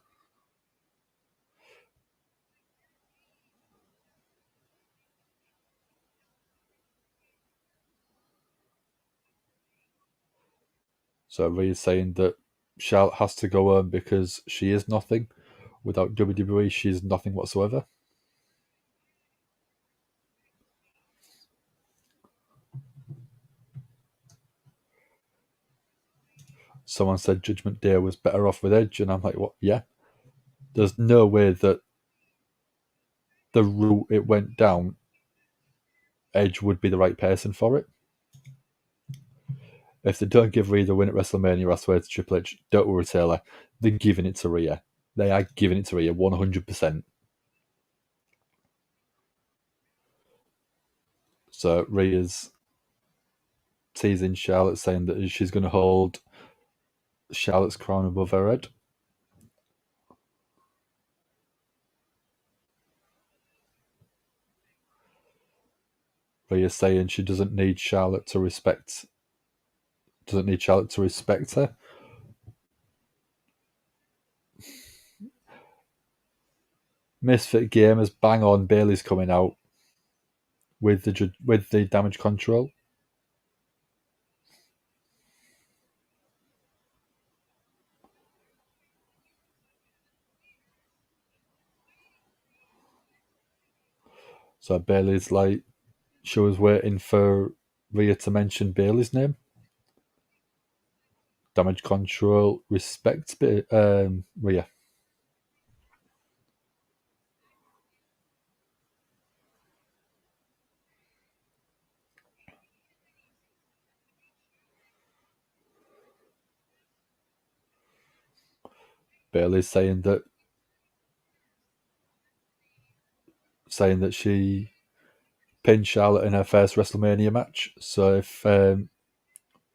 So Rhea's saying that Charlotte has to go home because she is nothing. Without WWE, she's nothing whatsoever. Someone said Judgment Day was better off with Edge, and I'm like, what? Yeah. There's no way that the route it went down, Edge would be the right person for it. If they don't give Rhea the win at WrestleMania, I swear to Triple H, don't worry, Taylor. They're giving it to Rhea. They are giving it to Rhea 100%. So Rhea's teasing Charlotte, saying that she's going to hold Charlotte's crown above her head. Rhea saying she doesn't need Charlotte to respect her. Misfit Gamers bang on Bayley's coming out with the damage control. So Bayley's like, she was waiting for Rhea to mention Bayley's name. Damage control respects Rhea. Bayley's saying that she pinned Charlotte in her first WrestleMania match. So if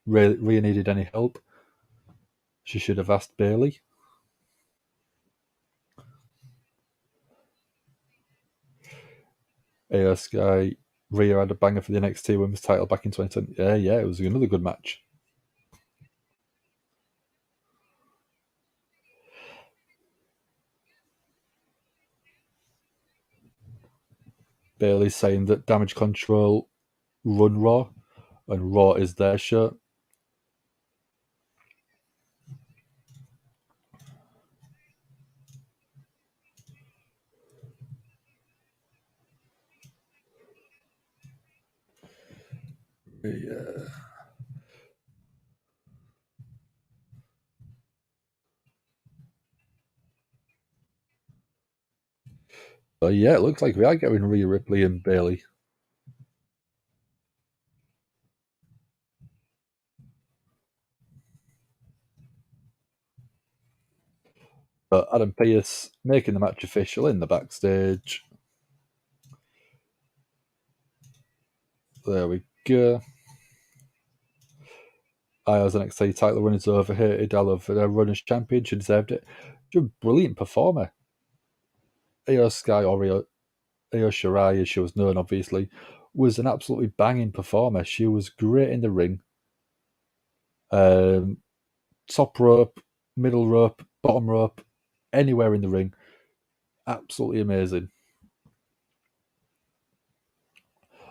Rhea needed any help, she should have asked Bayley. AO Sky, Rhea had a banger for the NXT Women's title back in 2020. Yeah, it was another good match. Bayley's saying that Damage Control run Raw, and Raw is their show. Yeah. So yeah, it looks like we are getting Rhea Ripley and Bayley. But Adam Pearce making the match official in the backstage. There we go. Io's NXT title run is overhated. I love her run as champion. She deserved it. She's a brilliant performer. Io Sky, or Io Shirai, as she was known, obviously, was an absolutely banging performer. She was great in the ring. Top rope, middle rope, bottom rope, anywhere in the ring. Absolutely amazing.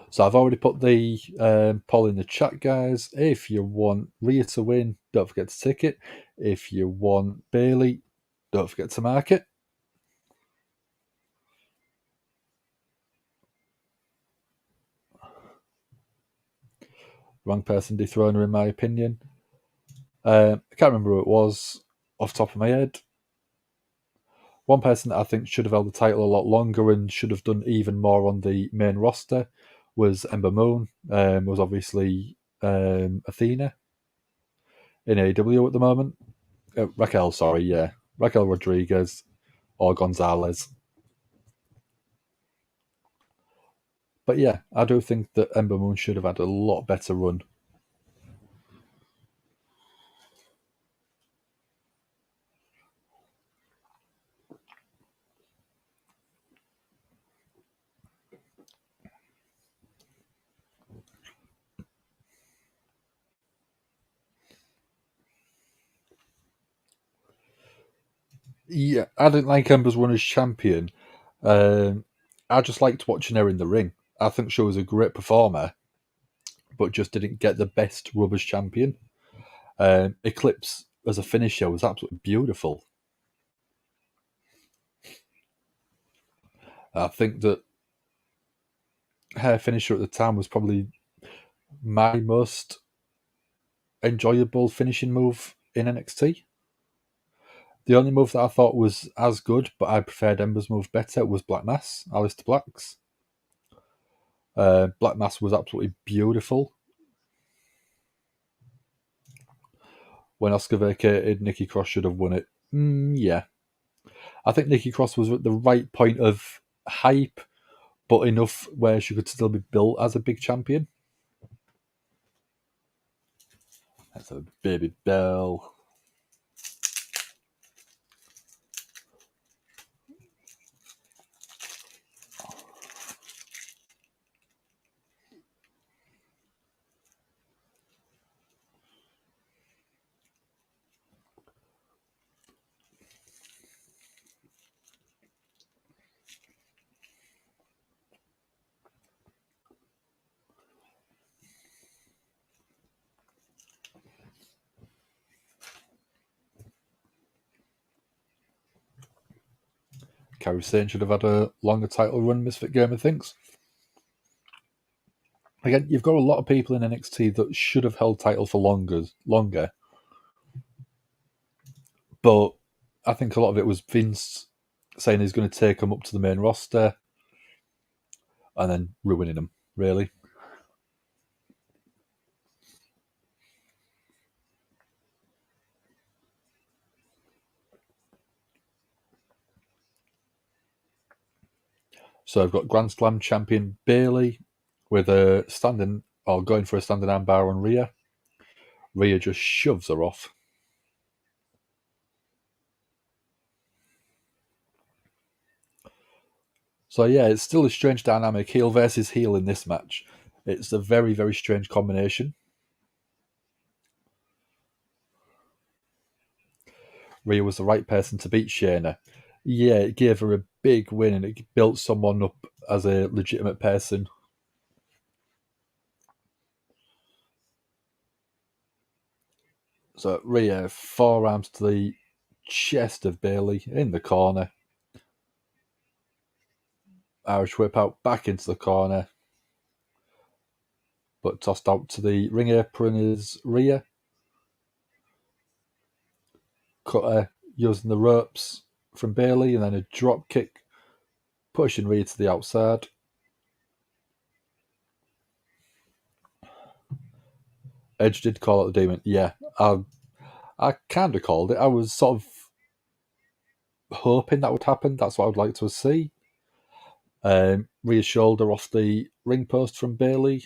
So I've already put the poll in the chat, guys. If you want Rhea to win, don't forget to tick it. If you want Bayley, don't forget to mark it. Wrong person dethroned her, in my opinion. I can't remember who it was off the top of my head. One person that I think should have held the title a lot longer and should have done even more on the main roster was Ember Moon. Was obviously Athena in AEW at the moment. Raquel Rodriguez or Gonzalez. But yeah, I do think that Ember Moon should have had a lot better run. Yeah, I didn't like Ember's run as champion. I just liked watching her in the ring. I think she was a great performer, but just didn't get the best rub as champion. Eclipse as a finisher was absolutely beautiful. I think that her finisher at the time was probably my most enjoyable finishing move in NXT. The only move that I thought was as good, but I preferred Ember's move better, was Black Mass, Aleister Black's. Black Mass was absolutely beautiful. When Asuka vacated, Nikki Cross should have won it. Yeah. I think Nikki Cross was at the right point of hype, but enough where she could still be built as a big champion. That's a Baby Bell. Kairi Sane should have had a longer title run, Misfit Gamer thinks. Again, you've got a lot of people in NXT that should have held title for longer. But I think a lot of it was Vince saying he's going to take them up to the main roster and then ruining them, really. So I've got Grand Slam champion Bayley with a standing, or going for a standing armbar on Rhea. Rhea just shoves her off. So yeah, it's still a strange dynamic, heel versus heel in this match. It's a very, very strange combination. Rhea was the right person to beat Shayna. Yeah, it gave her a big win and it built someone up as a legitimate person. So Rhea, forearms to the chest of Bayley in the corner. Irish whip out back into the corner. But tossed out to the ring apron is Rhea. Cutter using the ropes from Bayley and then a drop kick, pushing Rhea to the outside. Edge did call it the Demon. Yeah, I kind of called it. I was sort of hoping that would happen. That's what I would like to see. Rhea's shoulder off the ring post from Bayley.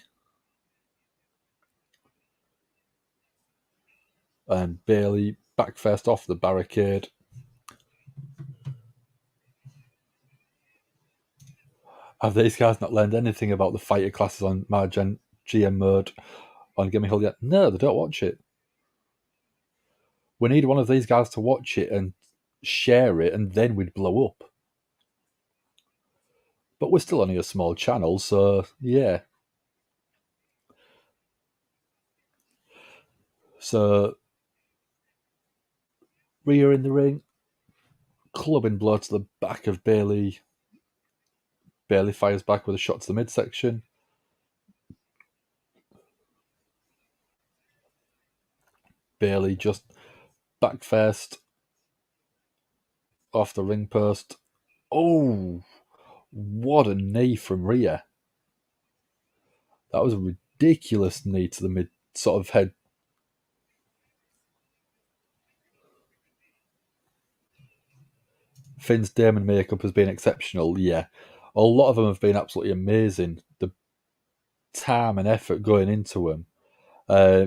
And Bayley back first off the barricade. Have these guys not learned anything about the fighter classes on my GM mode on Gimme Hill yet? No, they don't watch it. We need one of these guys to watch it and share it, and then we'd blow up. But we're still only a small channel, so yeah. So Rhea in the ring, clubbing blow to the back of Bayley. Bayley fires back with a shot to the midsection. Bayley just back first off the ring post. Oh, what a knee from Rhea. That was a ridiculous knee to the mid sort of head. Finn's Damon makeup has been exceptional, yeah. A lot of them have been absolutely amazing. The time and effort going into them.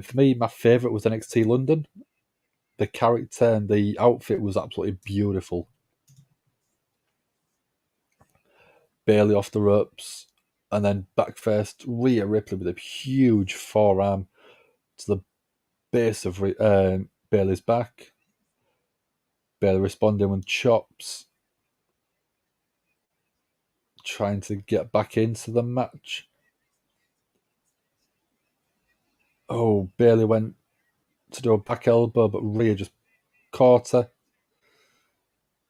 For me, my favourite was NXT London. The character and the outfit was absolutely beautiful. Bayley off the ropes, and then back first, Rhea Ripley with a huge forearm to the base of Bayley's back. Bayley responding with chops, trying to get back into the match. Oh, Bayley went to do a back elbow, but Rhea just caught her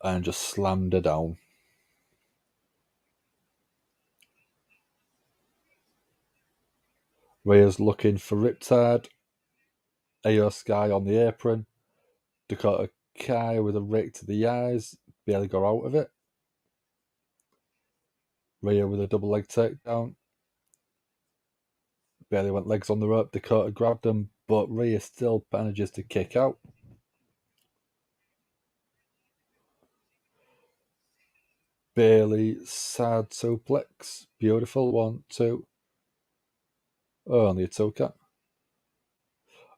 and just slammed her down. Rhea's looking for Riptide. Io Sky on the apron. Dakota Kai with a rake to the eyes. Bayley got out of it. Rhea with a double leg takedown. Bayley went legs on the rope. Dakota grabbed him, but Rhea still manages to kick out. Bayley side suplex. Beautiful. 1, 2. Oh, only a toe cut.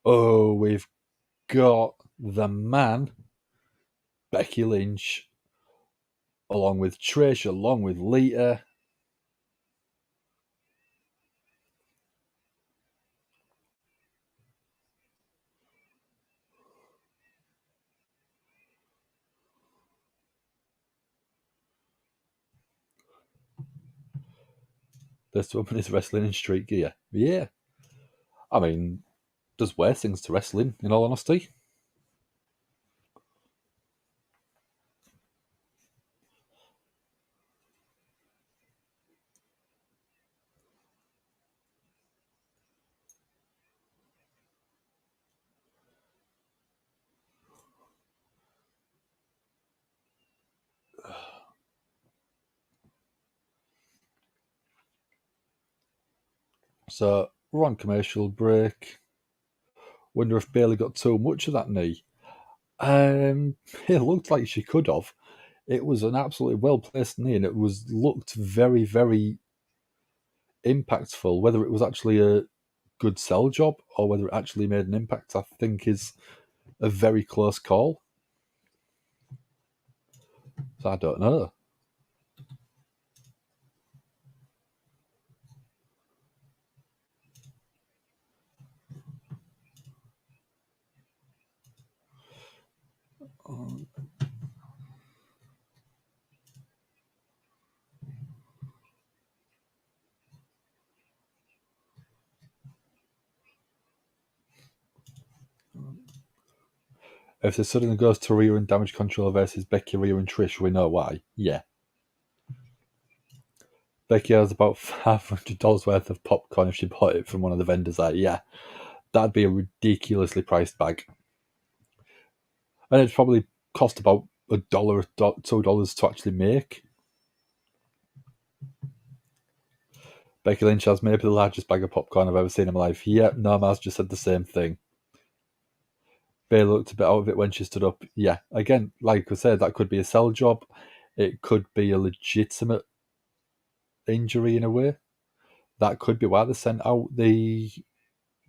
Oh, we've got the man, Becky Lynch, along with Trish, along with Lita. This woman is wrestling in street gear. Yeah. I mean, there's worse things to wrestling, in all honesty. So, we're on commercial break. Wonder if Bailey got too much of that knee. It looked like she could have. It was an absolutely well placed knee, and it looked very, very impactful. Whether it was actually a good sell job or whether it actually made an impact, I think is a very close call. So I don't know. If this suddenly goes to Rhea and Damage CTRL versus Becky, Rhea and Trish, we know why. Yeah. Becky has about $500 worth of popcorn if she bought it from one of the vendors. Yeah, that'd be a ridiculously priced bag. And it'd probably cost about $1 or $2 to actually make. Becky Lynch has maybe the largest bag of popcorn I've ever seen in my life. Yeah, Noma's just said the same thing. Bailey looked a bit out of it when she stood up. Yeah, again, like I said, that could be a sell job. It could be a legitimate injury in a way. That could be why they sent out the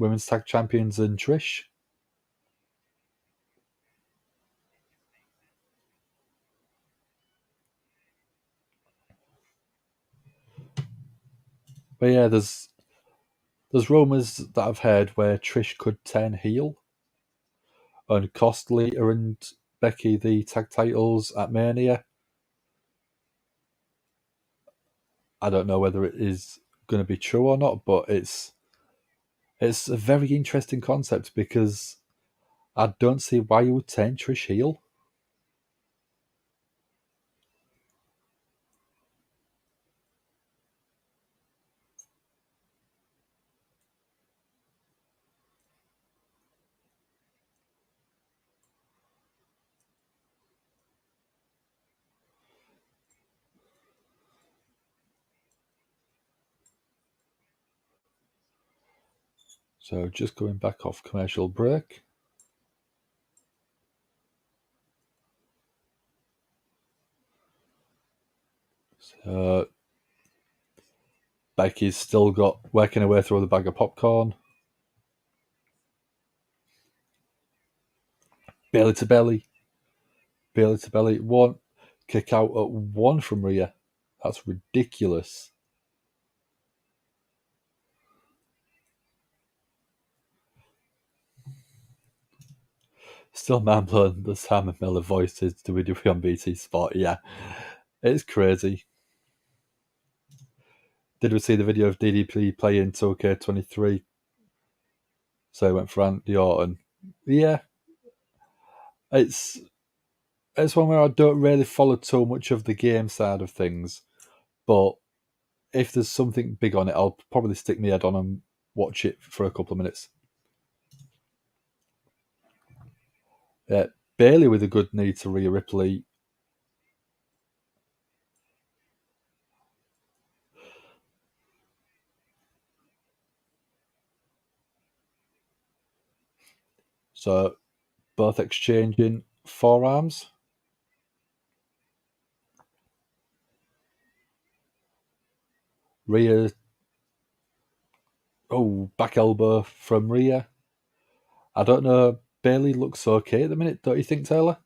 women's tag champions and Trish. But yeah, there's rumours that I've heard where Trish could turn heel and cost Lita and Becky the tag titles at Mania. I don't know whether it is going to be true or not, but it's a very interesting concept because I don't see why you would turn Trish heel. So just going back off commercial break. So Becky's still got working her way through the bag of popcorn. Belly to belly. Belly to belly. One kick out at one from Rhea. That's ridiculous. Still man-blowing the Sam and Miller voices WWE on BT Sport. Yeah, it's crazy. Did we see the video of DDP playing 2K23? So he went for Randy Orton. Yeah, it's one where I don't really follow too much of the game side of things, but if there's something big on it, I'll probably stick my head on and watch it for a couple of minutes. Bailey with a good knee to Rhea Ripley. So both exchanging forearms. Rhea, back elbow from Rhea. I don't know. Bailey looks okay at the minute, don't you think, Taylor?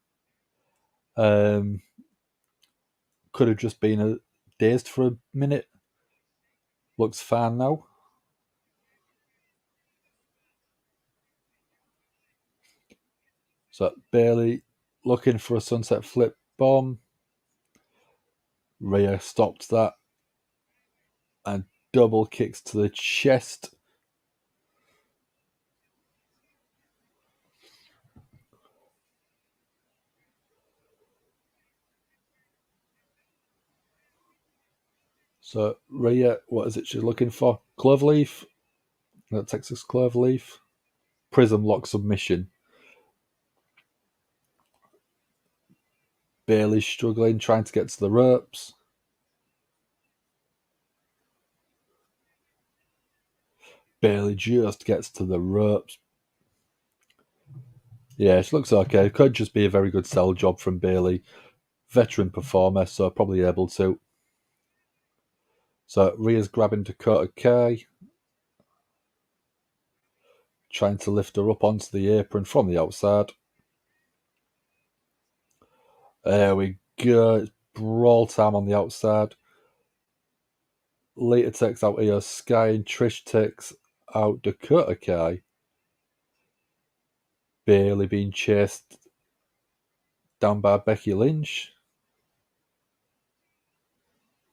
Could have just been dazed for a minute. Looks fine now. So Bailey looking for a sunset flip bomb. Rhea stopped that and double kicks to the chest. So Rhea, what is it she's looking for? Cloverleaf? That Texas Cloverleaf? Prism lock submission. Bailey struggling, trying to get to the ropes. Bailey just gets to the ropes. Yeah, she looks okay. Could just be a very good sell job from Bailey. Veteran performer, so probably able to. So Rhea's grabbing Dakota Kai, trying to lift her up onto the apron from the outside. There we go. It's brawl time on the outside. Lita takes out Io Sky and Trish takes out Dakota Kai. Bailey being chased down by Becky Lynch.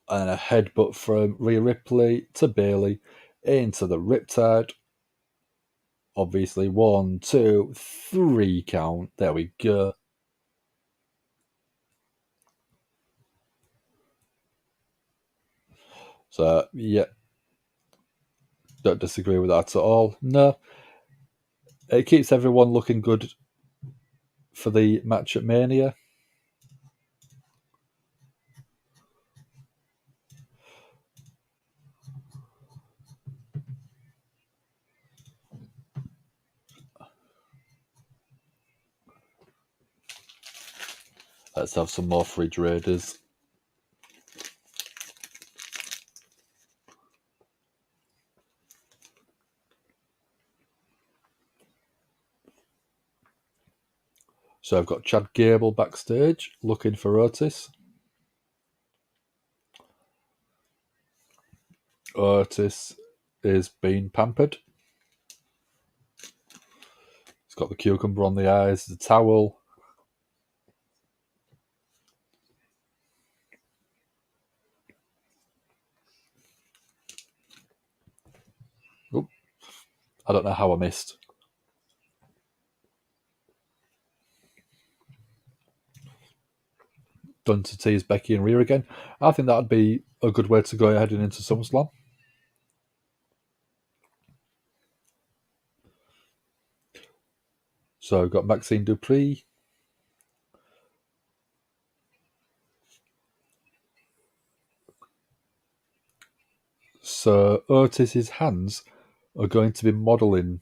And a headbutt from Rhea Ripley to Bailey into the Riptide. Obviously, 1, 2, 3 count. There we go. So, yeah. Don't disagree with that at all. No. It keeps everyone looking good for the match at Mania. Let's have some more Fridge Raiders. So I've got Chad Gable backstage looking for Otis. Otis is being pampered. He's got the cucumber on the eyes, the towel. Oop. I don't know how I missed. Done to tease Becky and Rhea again. I think that would be a good way to go heading into SummerSlam. So I've got Maxine Dupree. So Otis's hands are going to be modelling.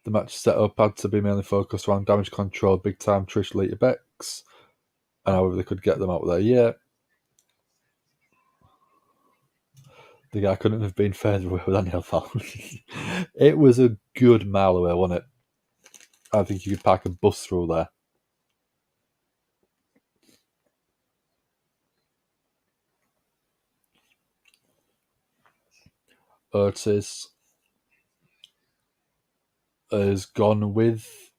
The match setup had to be mainly focused around Damage Control, Big Time, Trish, Lita, Bex, and however they could get them out there. Yeah. The guy couldn't have been further away with any of that. It was a good mile away, wasn't it? I think you could park a bus through there. Otis has gone with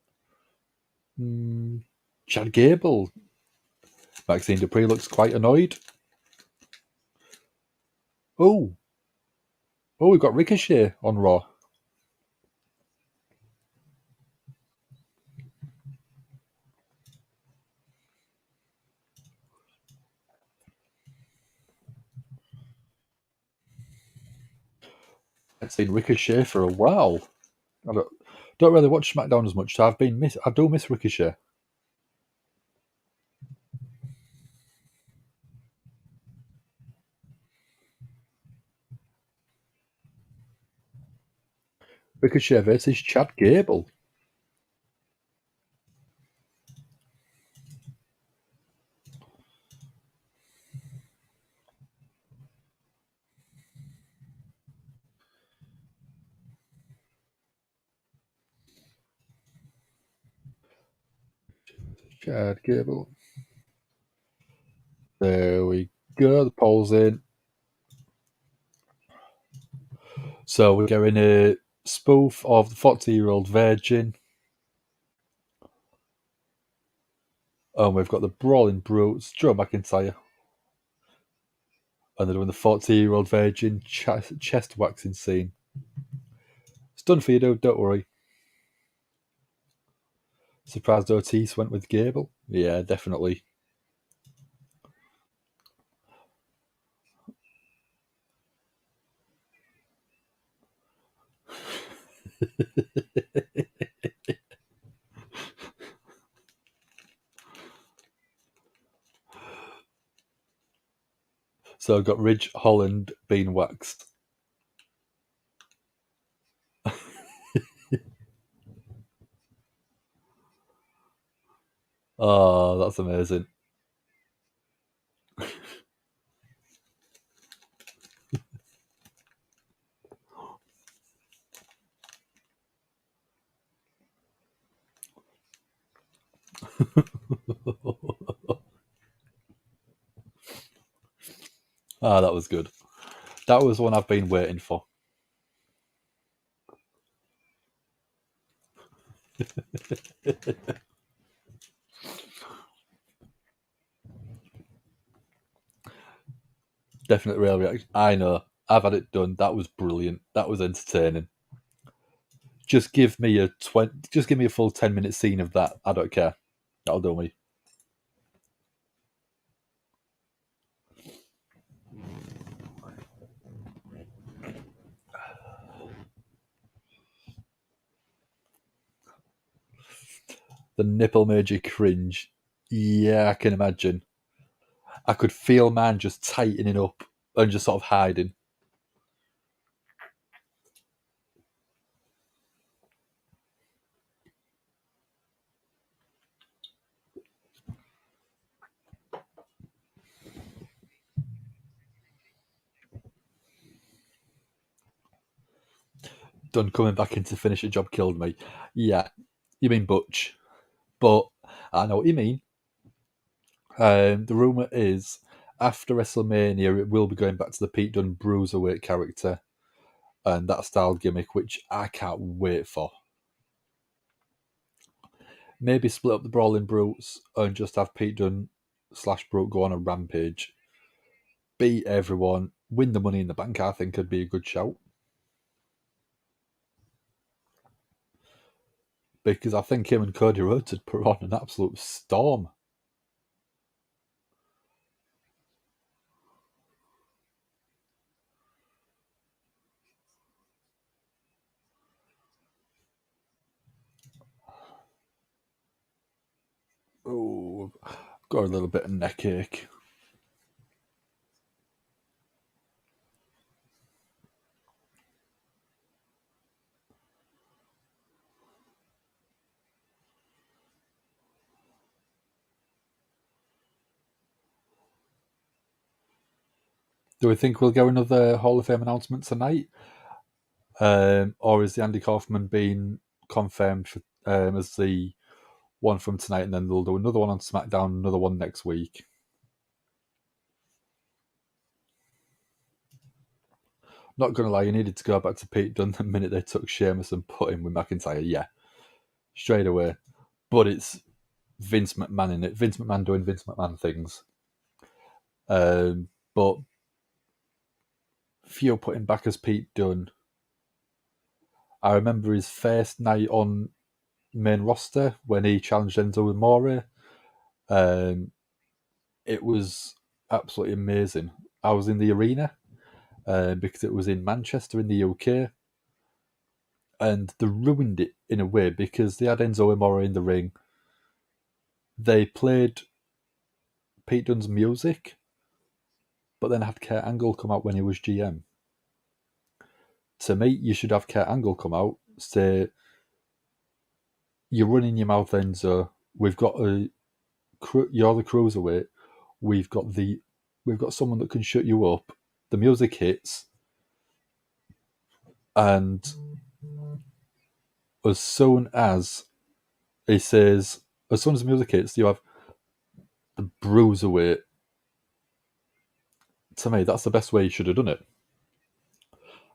Chad Gable. Maxine Dupree looks quite annoyed. Oh, we've got Ricochet on Raw. I've seen Ricochet for a while. I don't really watch SmackDown as much, so I do miss Ricochet. Ricochet versus Chad Gable. Chad Gable. There we go. The poll's in. So we're going a spoof of the 40-year-old virgin. And we've got the Brawling Brutes, Joe McIntyre. And they're doing the 40-year-old virgin chest waxing scene. It's done for you, dude. Don't worry. Surprised Ortiz went with Gable. Yeah, definitely. So I've got Ridge Holland being waxed. Oh, that's amazing. That was good. That was one I've been waiting for. Definite real reaction. I know. I've had it done. That was brilliant. That was entertaining. Just give me a full 10-minute scene of that. I don't care. That'll do me. The nipple major cringe. Yeah, I can imagine. I could feel man just tightening up and just sort of hiding. Done coming back in to finish a job killed me. Yeah, you mean Butch. But I know what you mean. The rumour is after WrestleMania it will be going back to the Pete Dunne Bruiserweight character and that style gimmick, which I can't wait for. Maybe split up the Brawling Brutes and just have Pete Dunne / Brute go on a rampage. Beat everyone, win the Money in the Bank, I think could be a good shout. Because I think him and Cody Rhodes had put on an absolute storm. Oh, got a little bit of neck ache. Do we think we'll get another Hall of Fame announcement tonight? Or is the Andy Kaufman being confirmed as the one from tonight, and then they'll do another one on SmackDown, another one next week? Not going to lie, you needed to go back to Pete Dunne the minute they took Sheamus and put him with McIntyre. Yeah, straight away. But it's Vince McMahon in it. Vince McMahon doing Vince McMahon things. But Theo put him back as Pete Dunne. I remember his first night on main roster when he challenged Enzo Amore. It was absolutely amazing. I was in the arena because it was in Manchester in the UK. And they ruined it in a way because they had Enzo Amore in the ring. They played Pete Dunne's music, but then had Kurt Angle come out when he was GM. To me, you should have Kurt Angle come out, say, "You're running your mouth, Enzo. We've got you're the cruiserweight. We've got someone that can shut you up." The music hits, and as soon as he says, as soon as the music hits, you have the Bruiserweight. To me, that's the best way you should have done it.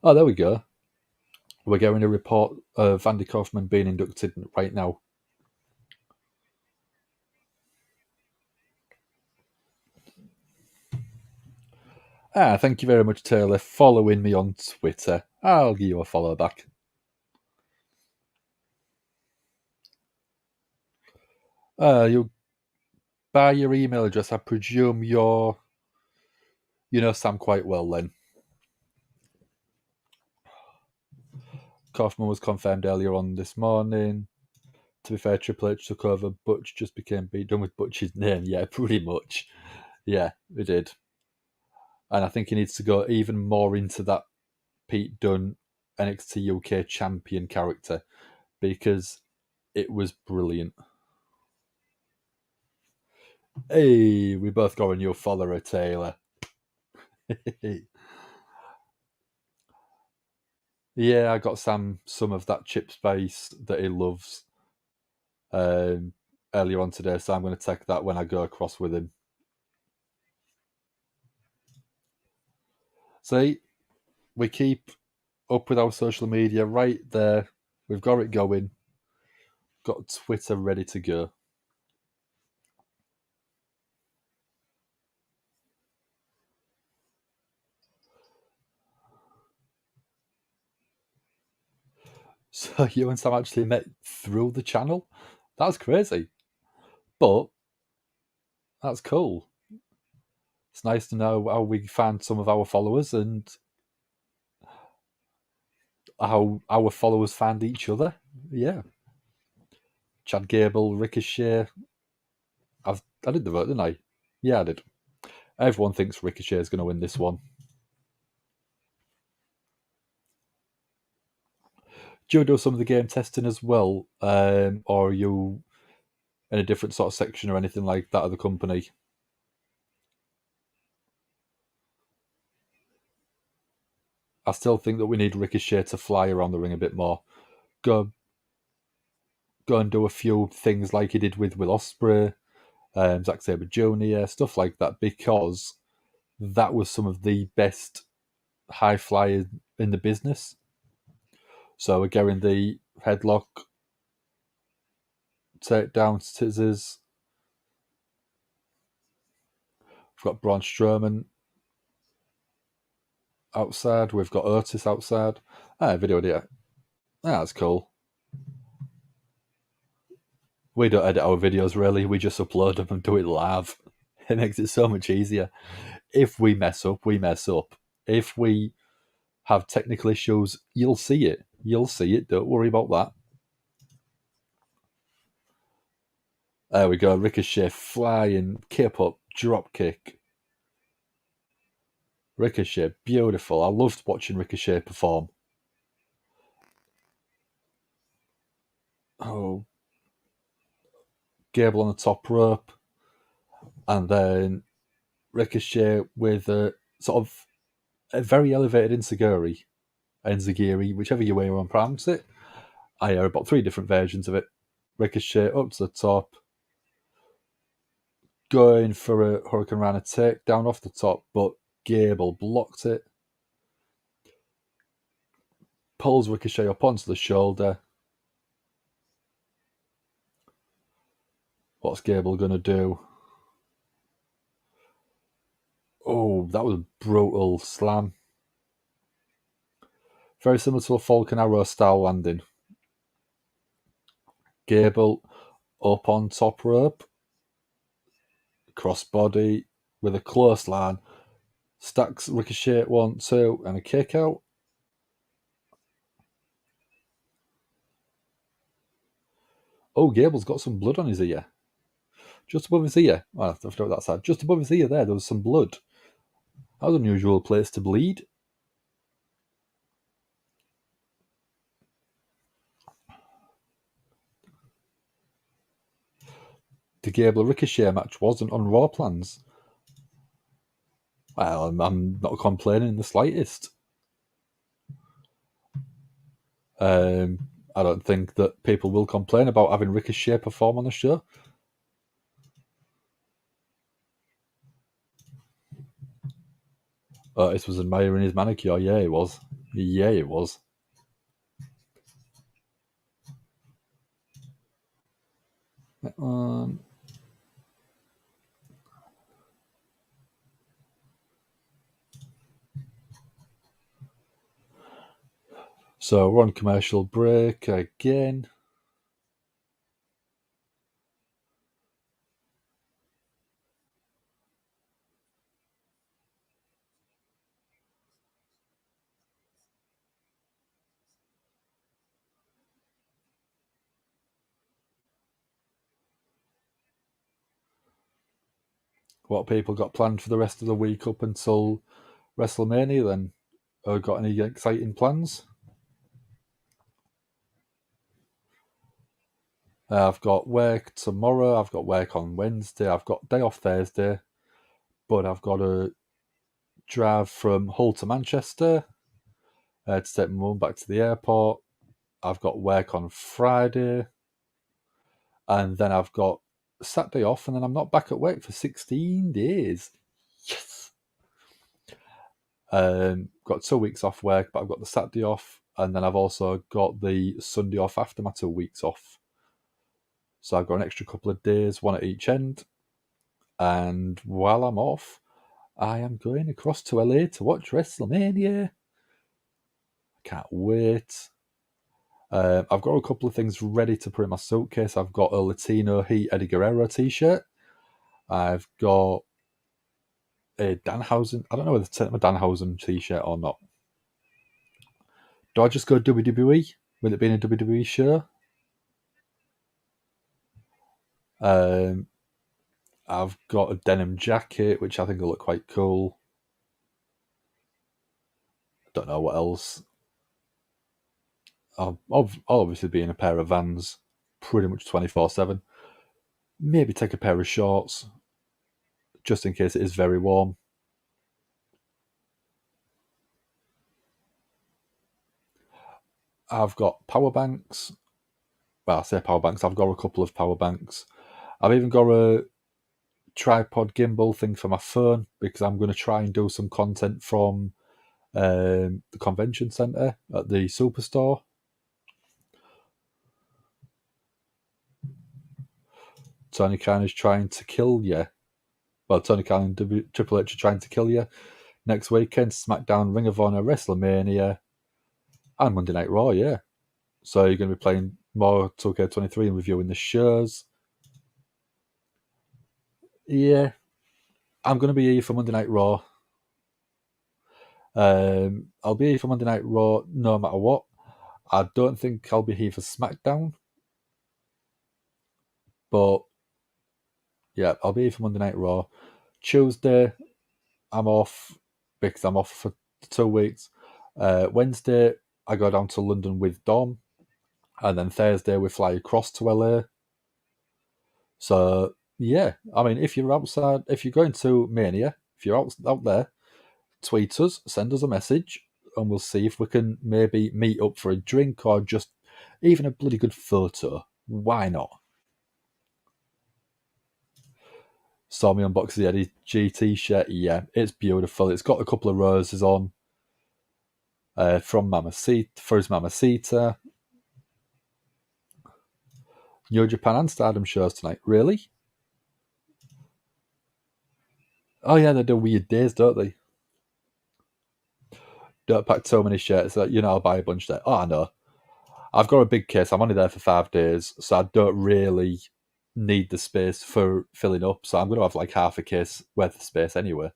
Oh, there we go. We're getting a report of Andy Kaufman being inducted right now. Thank you very much, Taylor, following me on Twitter. I'll give you a follow back. You by your email address, I presume you know Sam quite well then. Kaufman was confirmed earlier on this morning. To be fair, Triple H took over. Butch just became beat done with Butch's name. Yeah, pretty much. Yeah, he did. And I think he needs to go even more into that Pete Dunne NXT UK champion character because it was brilliant. Hey, we both got a new follower, Taylor. Yeah, I got Sam some of that chip spice that he loves earlier on today, so I'm going to take that when I go across with him. See, we keep up with our social media right there. We've got it going. Got Twitter ready to go. So you and Sam actually met through the channel? That's crazy. But that's cool. It's nice to know how we found some of our followers and how our followers found each other. Yeah. Chad Gable, Ricochet. I did the vote, didn't I? Yeah, I did. Everyone thinks Ricochet is going to win this one. Do you do some of the game testing as well? Or are you in a different sort of section or anything like that of the company? I still think that we need Ricochet to fly around the ring a bit more. Go and do a few things like he did with Will Ospreay, Zack Sabre Jr., stuff like that, because that was some of the best high flyers in the business. So we're getting the headlock, takedown, scissors. We've got Braun Strowman outside. We've got Otis outside. Video idea. That's cool. We don't edit our videos really. We just upload them and do it live. It makes it so much easier. If we mess up, we mess up. If we have technical issues, you'll see it. You'll see it. Don't worry about that. There we go. Ricochet flying, kip up, drop kick. Ricochet, beautiful. I loved watching Ricochet perform. Oh, Gable on the top rope, and then Ricochet with a sort of a very elevated enziguri, whichever you way you want to pronounce it. I hear about 3 different versions of it. Ricochet up to the top, going for a Hurricane Rana takedown off the top, but Gable blocked it. Pulls Ricochet up onto the shoulder. What's Gable going to do? Oh, that was a brutal slam. Very similar to a Falcon Arrow style landing. Gable up on top rope. Crossbody with a clothesline. Stacks Ricochet 1, 2, and a kick out. Oh, Gable's got some blood on his ear. Just above his ear. Well, I have to throw that side. Just above his ear there was some blood. That was an unusual place to bleed. The Gable Ricochet match wasn't on Raw plans. Well, I'm not complaining in the slightest. I don't think that people will complain about having Ricochet perform on the show. Otis was admiring his manicure. Yeah, he was. Yeah, he was. So we're on commercial break again. What people got planned for the rest of the week up until WrestleMania then? Got any exciting plans? I've got work tomorrow. I've got work on Wednesday. I've got day off Thursday. But I've got to drive from Hull to Manchester to take my mum back to the airport. I've got work on Friday. And then I've got Saturday off. And then I'm not back at work for 16 days. Yes! Got 2 weeks off work, but I've got the Saturday off. And then I've also got the Sunday off after my 2 weeks off. So I've got an extra couple of days, one at each end. And while I'm off, I am going across to LA to watch WrestleMania. I can't wait. I've got a couple of things ready to put in my suitcase. I've got a Latino Heat Eddie Guerrero t-shirt. I've got a Danhausen. I don't know whether to take my Danhausen t-shirt or not. Do I just go WWE with it being a WWE show? I've got a denim jacket, which I think will look quite cool. Don't know what else. I'll obviously be in a pair of Vans pretty much 24/7. Maybe take a pair of shorts, just in case it is very warm. I've got power banks. Well, I say power banks. I've got a couple of power banks. I've even got a tripod gimbal thing for my phone because I'm going to try and do some content from the convention centre at the Superstore. Tony Khan is trying to kill you. Well, Tony Khan and Triple H are trying to kill you. Next weekend, SmackDown, Ring of Honor, WrestleMania, and Monday Night Raw, yeah. So you're going to be playing more 2K23 and reviewing the shows. Yeah. I'm going to be here for Monday Night Raw. I'll be here for Monday Night Raw no matter what. I don't think I'll be here for SmackDown. But, yeah, I'll be here for Monday Night Raw. Tuesday, I'm off because I'm off for 2 weeks. Wednesday, I go down to London with Dom. And then Thursday, we fly across to LA. So, yeah, I mean, if you're outside, if you're going to Mania, if you're out there, tweet us, send us a message, and we'll see if we can maybe meet up for a drink or just even a bloody good photo. Why not? Saw me unbox the Eddie G t-shirt. Yeah, it's beautiful. It's got a couple of roses on from Mamacita, for his Mamacita. New Japan and Stardom shows tonight. Really? Oh yeah, they do weird days, don't they? Don't pack so many shirts that I'll buy a bunch there. Oh, I know. I've got a big case. I'm only there for 5 days, so I don't really need the space for filling up. So I'm going to have like half a case worth of space anyway.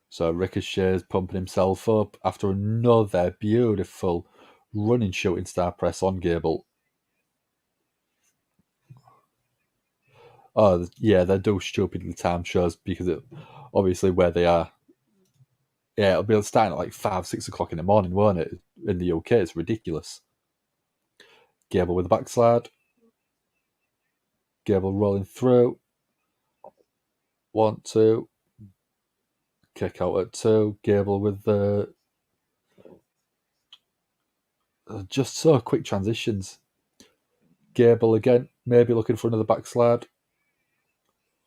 So Ricochet's pumping himself up after another beautiful running shooting star press on Gable. Oh, yeah, they do stupidly timed shows because obviously where they are. Yeah, it'll be starting at like 5, 6 o'clock in the morning, won't it? In the UK, it's ridiculous. Gable with a backslide. Gable rolling through. 1, 2. Kick out at 2. Gable with the just so quick transitions. Gable again, maybe looking for another backslide.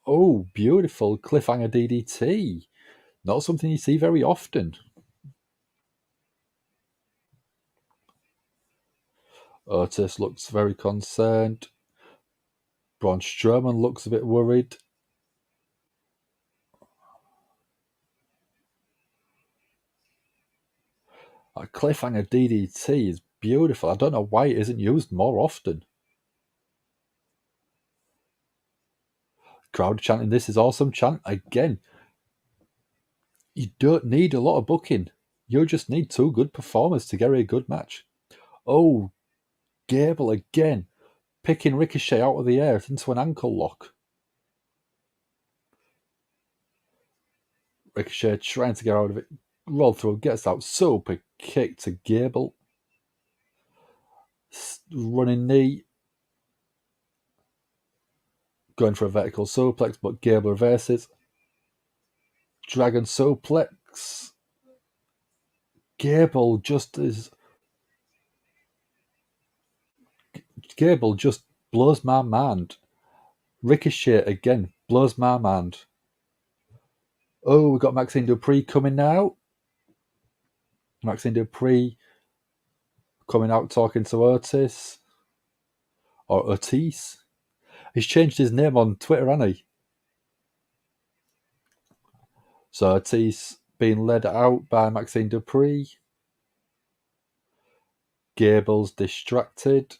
Oh, beautiful cliffhanger DDT. Not something you see very often. Otis looks very concerned. Braun Strowman looks a bit worried. A cliffhanger DDT is beautiful. I don't know why it isn't used more often. Crowd chanting, "This is awesome" chant again. You don't need a lot of booking. You just need two good performers to get a good match. Oh, Gable again, picking Ricochet out of the air into an ankle lock. Ricochet trying to get out of it. Roll through, gets out. Super kick to Gable. Running knee. Going for a vertical suplex, but Gable reverses. Dragon suplex. Gable just blows my mind. Ricochet again blows my mind. Oh, we've got Maxine Dupree coming now. Maxine Dupree coming out talking to Otis. Or Otis. He's changed his name on Twitter, hasn't he? So Otis being led out by Maxine Dupree. Gable's distracted.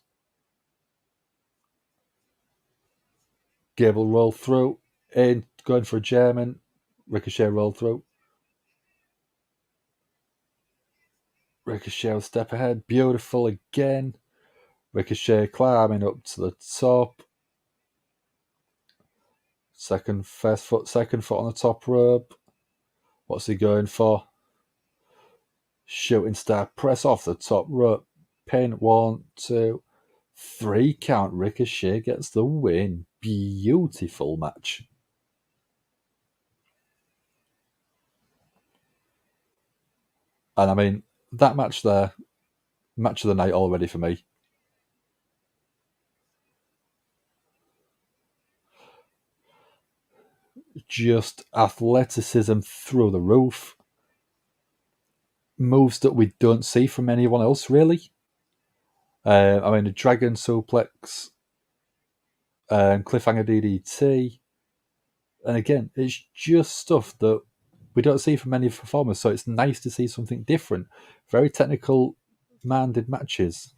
Gable roll through. In, going for a German. Ricochet roll through. Ricochet will step ahead. Beautiful again. Ricochet climbing up to the top. Second foot on the top rope. What's he going for? Shooting star press off the top rope. Pin 1, 2, 3 count. Ricochet gets the win. Beautiful match. And I mean, that match there, match of the night already for me. Just athleticism through the roof. Moves that we don't see from anyone else, really. I mean, a dragon suplex, cliffhanger DDT. And again, it's just stuff that we don't see from many performers, so it's nice to see something different. Very technical minded matches.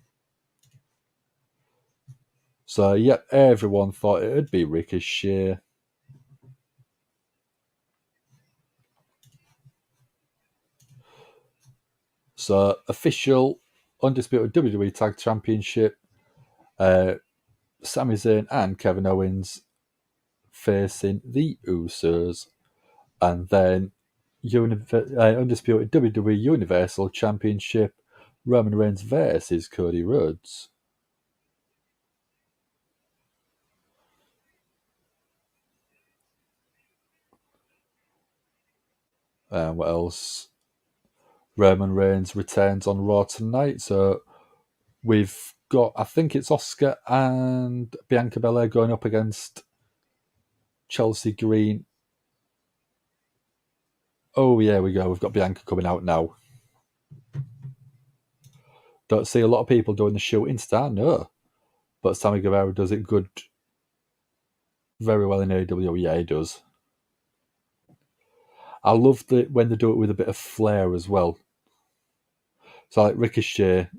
So, yep, everyone thought it would be Ricochet. So, official undisputed WWE Tag Championship. Sami Zayn and Kevin Owens facing the Usos. And then undisputed WWE Universal Championship. Roman Reigns versus Cody Rhodes. What else? Roman Reigns returns on Raw tonight. So we've got, I think it's Asuka and Bianca Belair going up against Chelsea Green. Oh, yeah, we go. We've got Bianca coming out now. Don't see a lot of people doing the shooting star, no. But Sammy Guevara does it good, very well in AEW. Yeah, he does. I love when they do it with a bit of flair as well. So like Ricochet,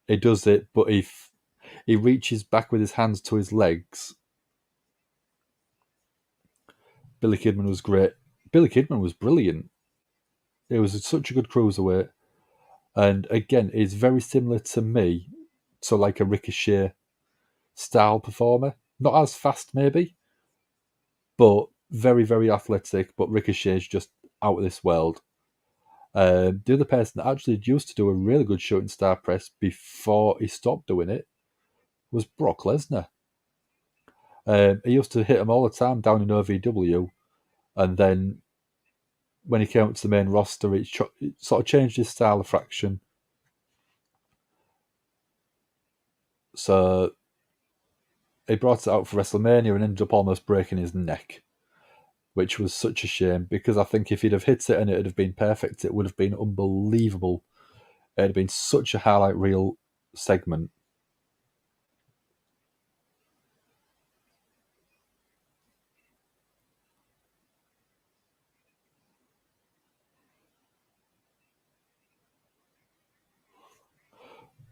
he does it, but he reaches back with his hands to his legs. Billy Kidman was great. Billy Kidman was brilliant. It was such a good cruiserweight. And again, it's very similar to me to like a Ricochet style performer. Not as fast, maybe, but very, very athletic. But Ricochet's just out of this world. The other person that actually used to do a really good shooting star press before he stopped doing it was Brock Lesnar. He used to hit him all the time down in OVW, and then when he came up to the main roster, it sort of changed his style a fraction. So he brought it out for WrestleMania and ended up almost breaking his neck, which was such a shame because I think if he'd have hit it and it would have been perfect, it would have been unbelievable. It would have been such a highlight reel segment.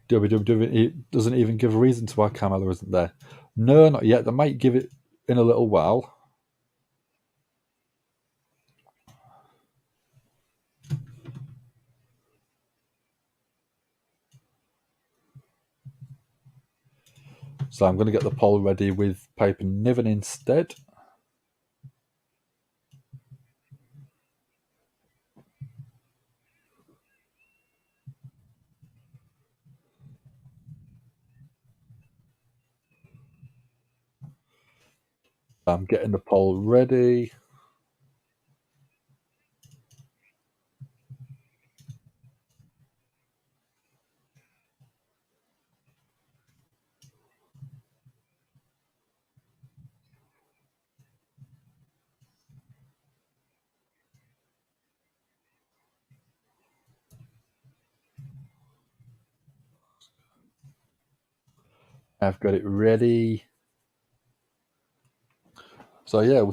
WWE doesn't even give a reason to why Carmella isn't there. No, not yet. They might give it in a little while. So I'm going to get the poll ready with Piper Niven instead. I'm getting the poll ready. I've got it ready. So yeah,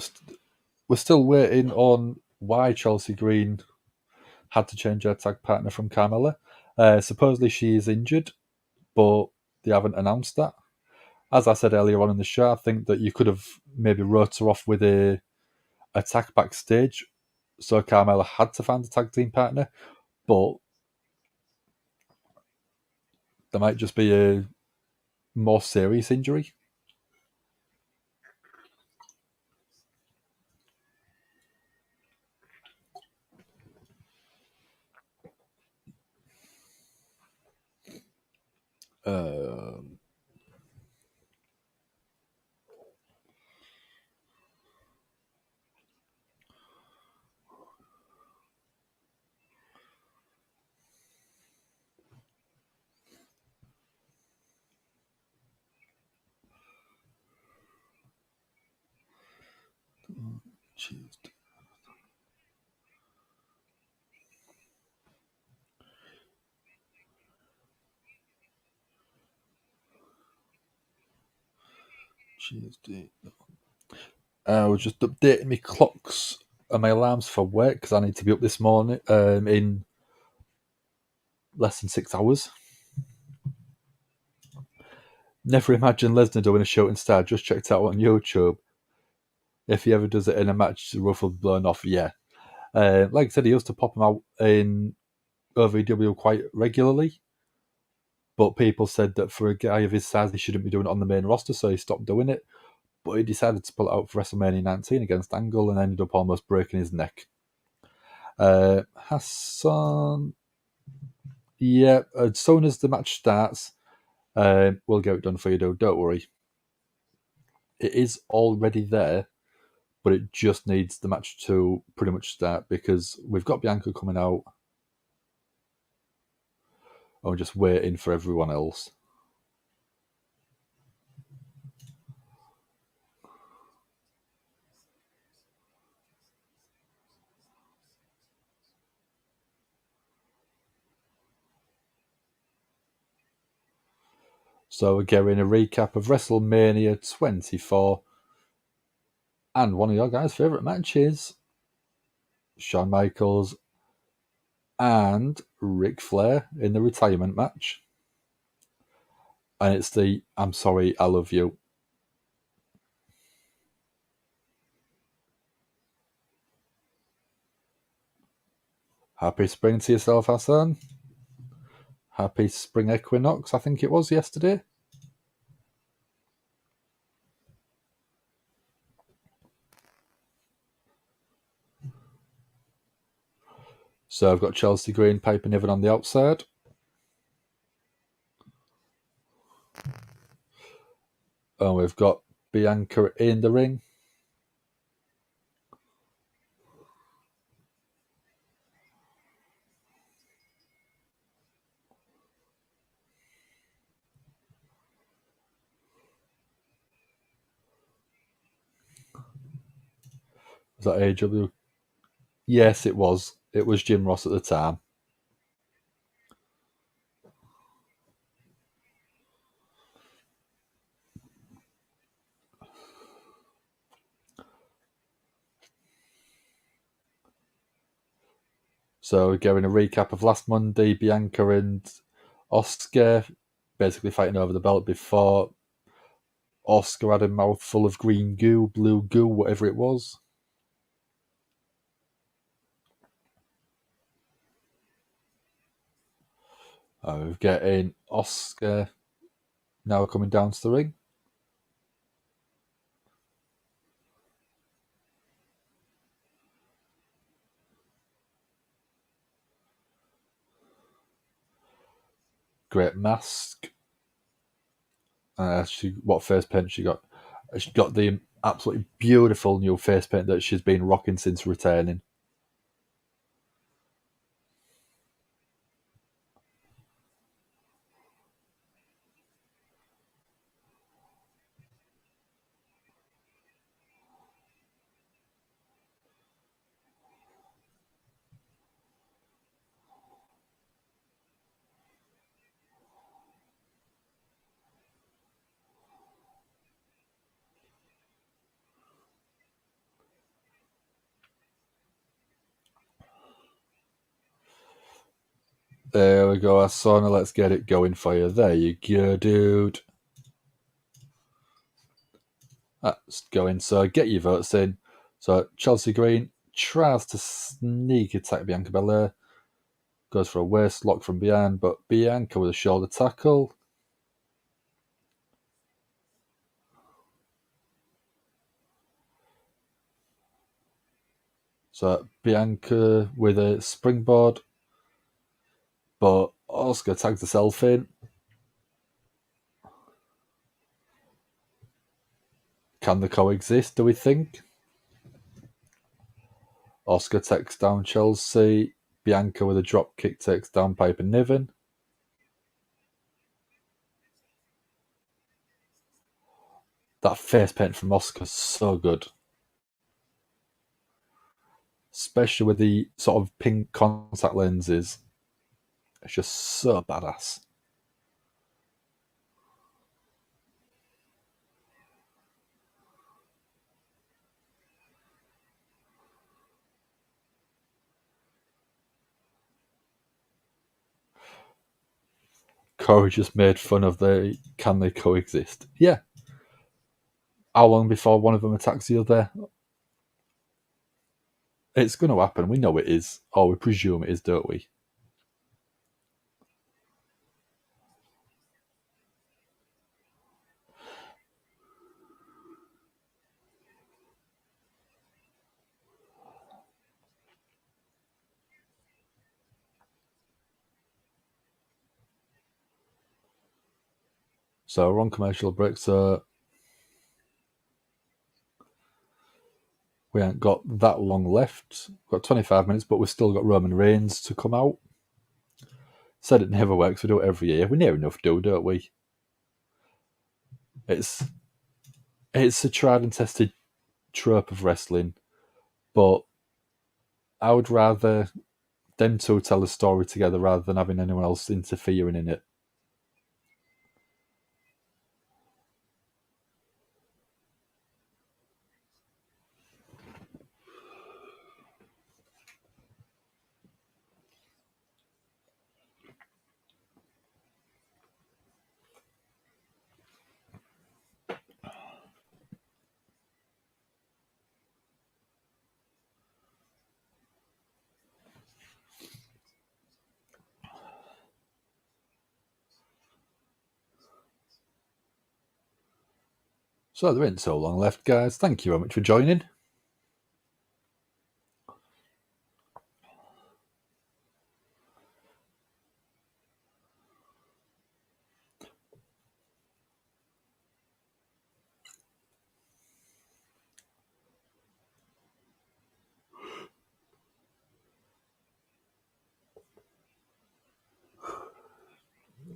we're still waiting on why Chelsea Green had to change her tag partner from Carmella. Supposedly she is injured, but they haven't announced that. As I said earlier on in the show, I think that you could have maybe wrote her off with a attack backstage, so Carmella had to find a tag team partner, but there might just be a more serious injury. Tuesday. I was just updating my clocks and my alarms for work because I need to be up this morning in less than 6 hours. Never imagined Lesnar doing a shooting star. Just checked out on YouTube. If he ever does it in a match, the roof will be blown off. Yeah. Like I said, he used to pop them out in OVW quite regularly. But people said that for a guy of his size, he shouldn't be doing it on the main roster, so he stopped doing it. But he decided to pull it out for WrestleMania 19 against Angle and ended up almost breaking his neck. Hassan, yeah, as soon as the match starts, we'll get it done for you, though. Don't worry. It is already there, but it just needs the match to pretty much start because we've got Bianca coming out and we're just waiting for everyone else. So we're getting a recap of WrestleMania 24 and one of your guys' favourite matches, Shawn Michaels and Ric Flair in the retirement match. And it's the I'm sorry, I love you. Happy spring to yourself, Hassan. Happy spring equinox, I think it was yesterday. So I've got Chelsea Green, Piper Niven on the outside. And we've got Bianca in the ring. Was that AW? Yes, it was. It was Jim Ross at the time. So we're getting a recap of last Monday. Bianca and Asuka basically fighting over the belt before Asuka had a mouthful of green goo, blue goo, whatever it was. We're getting Asuka now coming down to the ring. Great mask. What face paint she got? She got the absolutely beautiful new face paint that she's been rocking since returning. There we go, Asana. Let's get it going for you. There you go, dude. That's going. So get your votes in. So Chelsea Green tries to sneak attack Bianca Belair. Goes for a waist lock from behind, but Bianca with a shoulder tackle. So Bianca with a springboard, but Asuka tags herself in. Can they coexist, do we think? Asuka takes down Chelsea. Bianca with a drop kick takes down Piper Niven. That face paint from Asuka's so good. Especially with the sort of pink contact lenses. It's just so badass. Corey just made fun of the can they coexist? Yeah. How long before one of them attacks the other? It's going to happen. We know it is. Or we presume it is, don't we? So we're on commercial break, so we ain't got that long left. We've got 25 minutes, but we've still got Roman Reigns to come out. Said it never works. We do it every year. We near enough do, don't we? It's a tried and tested trope of wrestling, but I would rather them two tell a story together rather than having anyone else interfering in it. So there ain't so long left, guys. Thank you very much for joining.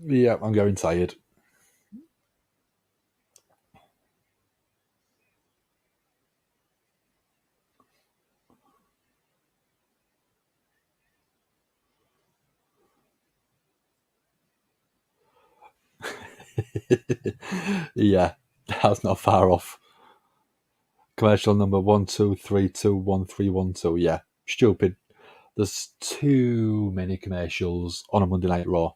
Yeah, I'm getting tired. Yeah, that's not far off. Commercial number 12321312. Yeah, stupid. There's too many commercials on a Monday Night Raw.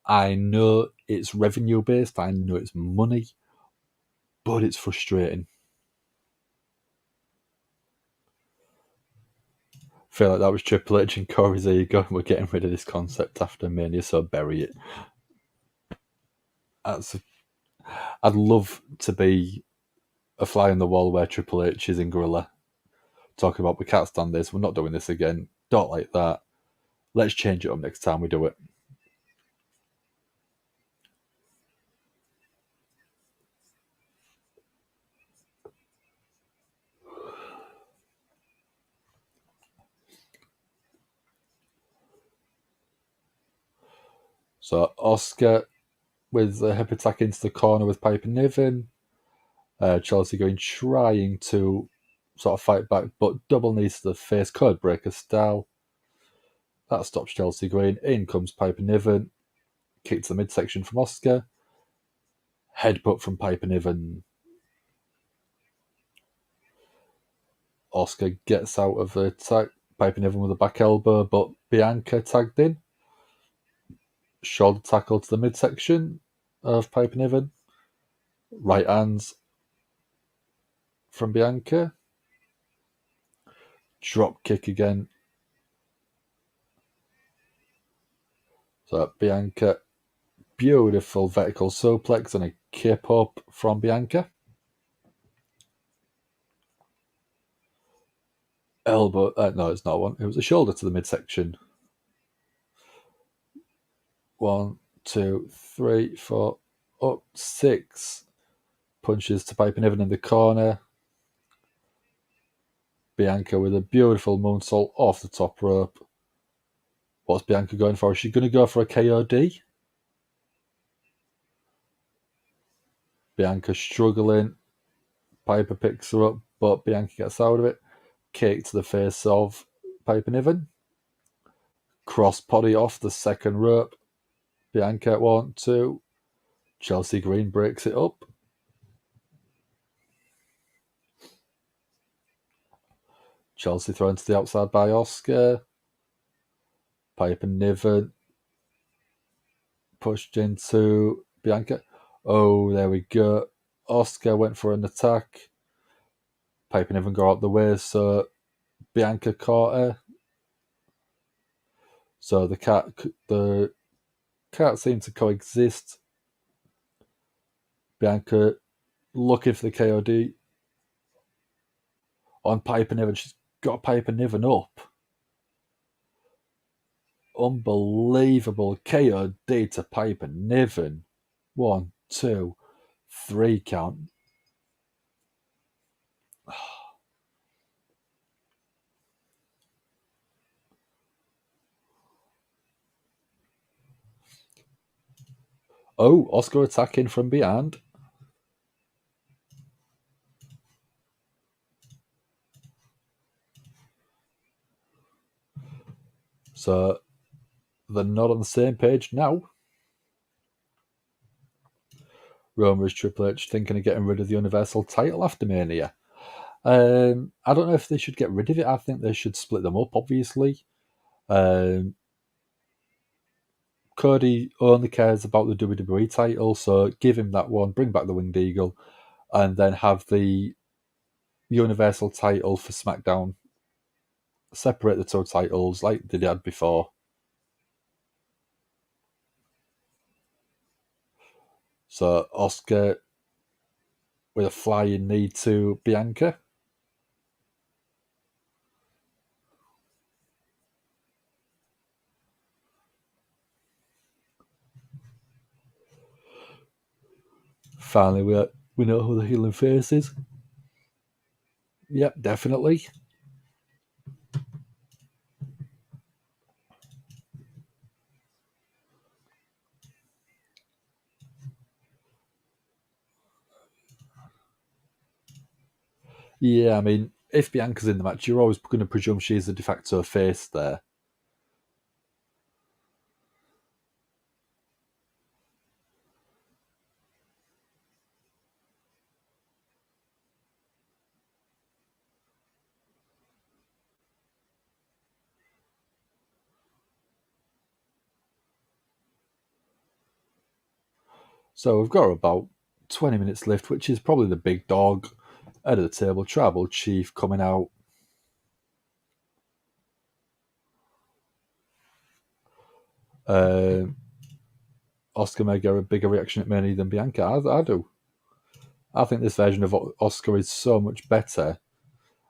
I know it's revenue based, I know it's money, but it's frustrating. Feel like that was Triple H and Corey's ego. We're getting rid of this concept after Mania, so bury it. I'd love to be a fly on the wall where Triple H is in Gorilla, talking about we can't stand this, we're not doing this again, don't like that. Let's change it up next time we do it. So Asuka with a hip attack into the corner with Piper Niven. Chelsea Green trying to sort of fight back, but double knees to the face, code breaker style. That stops Chelsea Green. In comes Piper Niven. Kick to the midsection from Asuka. Headbutt from Piper Niven. Asuka gets out of the attack. Piper Niven with a back elbow, but Bianca tagged in. Shoulder tackle to the midsection of Piper Niven. Right hands from Bianca. Drop kick again. So Bianca, beautiful vertical suplex and a kip up from Bianca. Elbow, no, it's not one. It was a shoulder to the midsection. 1, 2, 3, 4, up 6 punches to Piper Niven in the corner. Bianca with a beautiful moonsault off the top rope. What's Bianca going for? Is she going to go for a KOD? Bianca struggling. Piper picks her up, but Bianca gets out of it. Kick to the face of Piper Niven. Cross body off the second rope. Bianca at 1, 2. Chelsea Green breaks it up. Chelsea thrown to the outside by Asuka. Piper Niven pushed into Bianca. Oh, there we go. Asuka went for an attack. Piper Niven got out the way, so Bianca caught her. So the cat seemed to coexist. Bianca looking for the KOD on Piper Niven. She's got Piper Niven up. Unbelievable KOD to Piper Niven. 1, 2, 3 count. Oh, Asuka attacking from behind. So they're not on the same page now. Roman vs. Triple H thinking of getting rid of the Universal title after Mania. I don't know if they should get rid of it. I think they should split them up, obviously. Cody only cares about the WWE title, so give him that one, bring back the Winged Eagle, and then have the Universal title for SmackDown. Separate the two titles like they did before. So Asuka with a flying knee to Bianca. Finally, we know who the heel and face is. Yep, definitely. Yeah, I mean, if Bianca's in the match, you're always going to presume she's the de facto face there. So we've got about 20 minutes left, which is probably the big dog out of the table. Tribal Chief coming out. Oscar may get a bigger reaction at Mania than Bianca. I do. I think this version of Oscar is so much better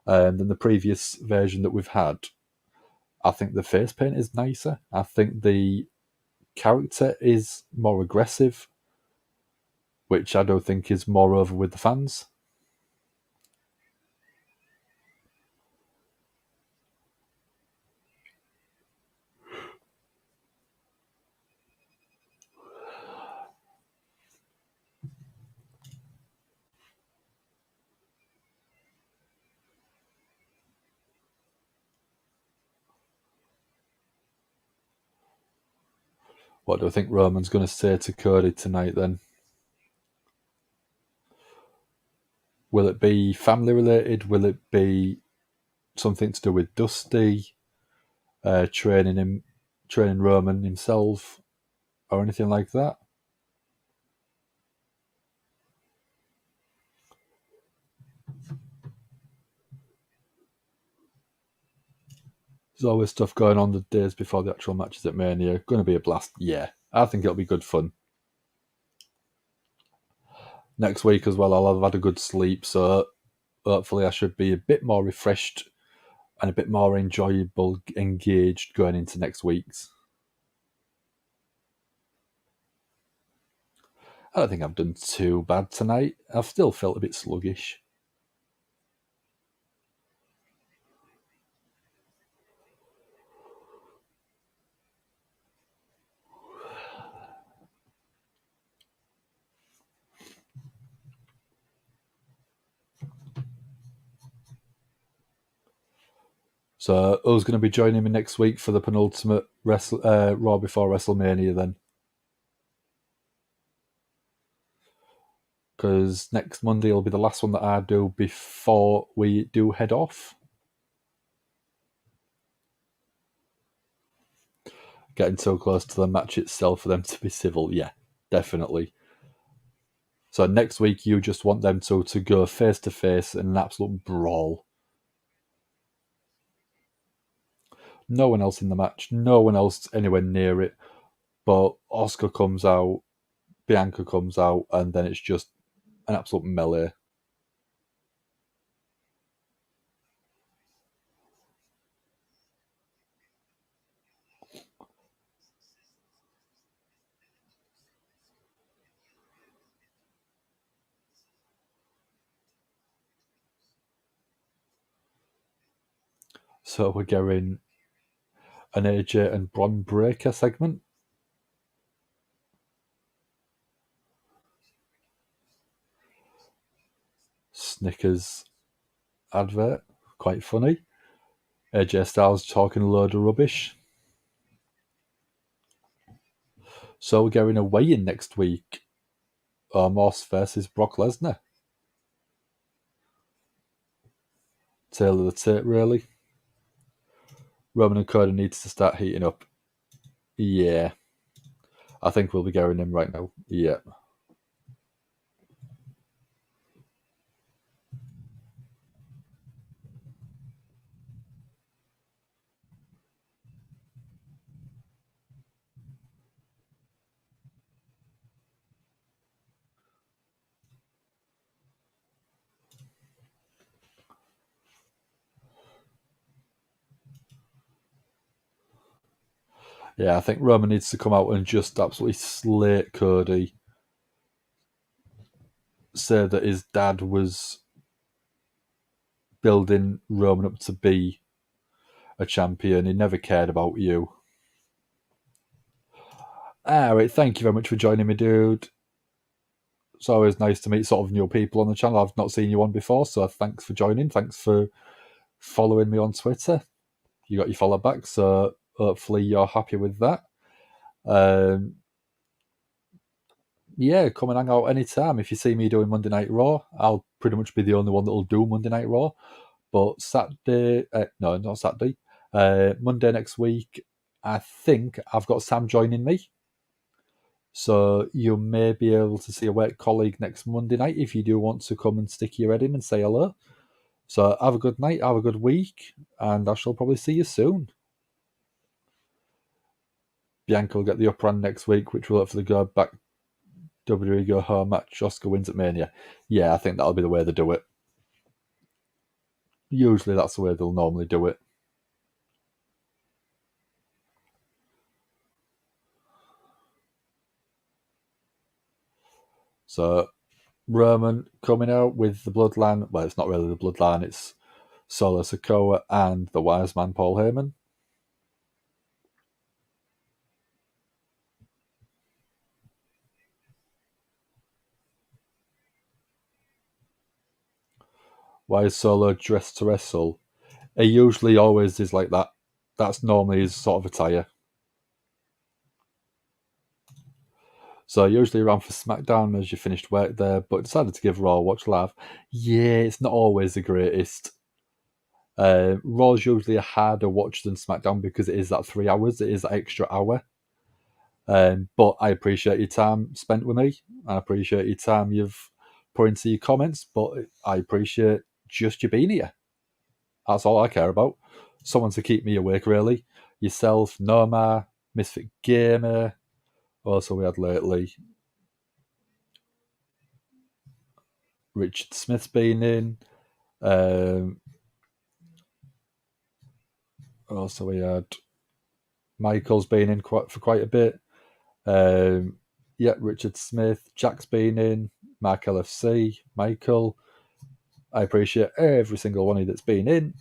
than the previous version that we've had. I think the face paint is nicer. I think the character is more aggressive, which I don't think is more over with the fans. What do I think Roman's going to say to Cody tonight then? Will it be family related? Will it be something to do with Dusty training Roman himself, or anything like that? There's always stuff going on the days before the actual matches at Mania. Going to be a blast. Yeah, I think it'll be good fun. Next week as well, I'll have had a good sleep, so hopefully I should be a bit more refreshed and a bit more enjoyable, engaged going into next week's. I don't think I've done too bad tonight. I've still felt a bit sluggish. So who's going to be joining me next week for the penultimate Raw before WrestleMania then? Because next Monday will be the last one that I do before we do head off. Getting so close to the match itself for them to be civil, yeah, definitely. So next week you just want them to go face to face in an absolute brawl. No one else in the match, no one else anywhere near it. But Oscar comes out, Bianca comes out, and then it's just an absolute melee. So we're getting an AJ and Bron Breakker segment. Snickers advert, quite funny. AJ Styles talking a load of rubbish. So we're going away in next week. Omos versus Brock Lesnar. Tail of the tape, really. Roman and Cody needs to start heating up. Yeah. I think we'll be going in right now. Yeah. Yeah, I think Roman needs to come out and just absolutely slate Cody. Say that his dad was building Roman up to be a champion. He never cared about you. Alright, thank you very much for joining me, dude. It's always nice to meet sort of new people on the channel. I've not seen you on before, so thanks for joining. Thanks for following me on Twitter. You got your follow back, so hopefully you're happy with that. Yeah, come and hang out anytime. If you see me doing Monday Night Raw, I'll pretty much be the only one that'll do Monday Night Raw. But Saturday, no, not Saturday, Monday next week, I think I've got Sam joining me. So you may be able to see a work colleague next Monday night if you do want to come and stick your head in and say hello. So have a good night, have a good week, and I shall probably see you soon. Bianca will get the upper hand next week, which will hopefully go back WWE go home match. Asuka wins at Mania. Yeah, I think that'll be the way they do it. Usually that's the way they'll normally do it. So Roman coming out with the Bloodline. Well, it's not really the Bloodline, it's Solo Sikoa and the Wise Man Paul Heyman. Why is Solo dressed to wrestle? He usually always is like that. That's normally his sort of attire. So usually around for SmackDown as you finished work there, but decided to give Raw a watch live. Yeah, it's not always the greatest. Raw's usually a harder watch than SmackDown because it is that 3 hours. It is that extra hour. But I appreciate your time spent with me. I appreciate your time you've put into your comments, but I appreciate just you being here. That's all I care about. Someone to keep me awake, really. Yourself, Noma, Misfit Gamer. Also, we had lately Richard Smith's been in. Also, we had Michael's been in for quite a bit. Yeah, Richard Smith, Jack's been in, Mark LFC, Michael. I appreciate every single one of you that's been in.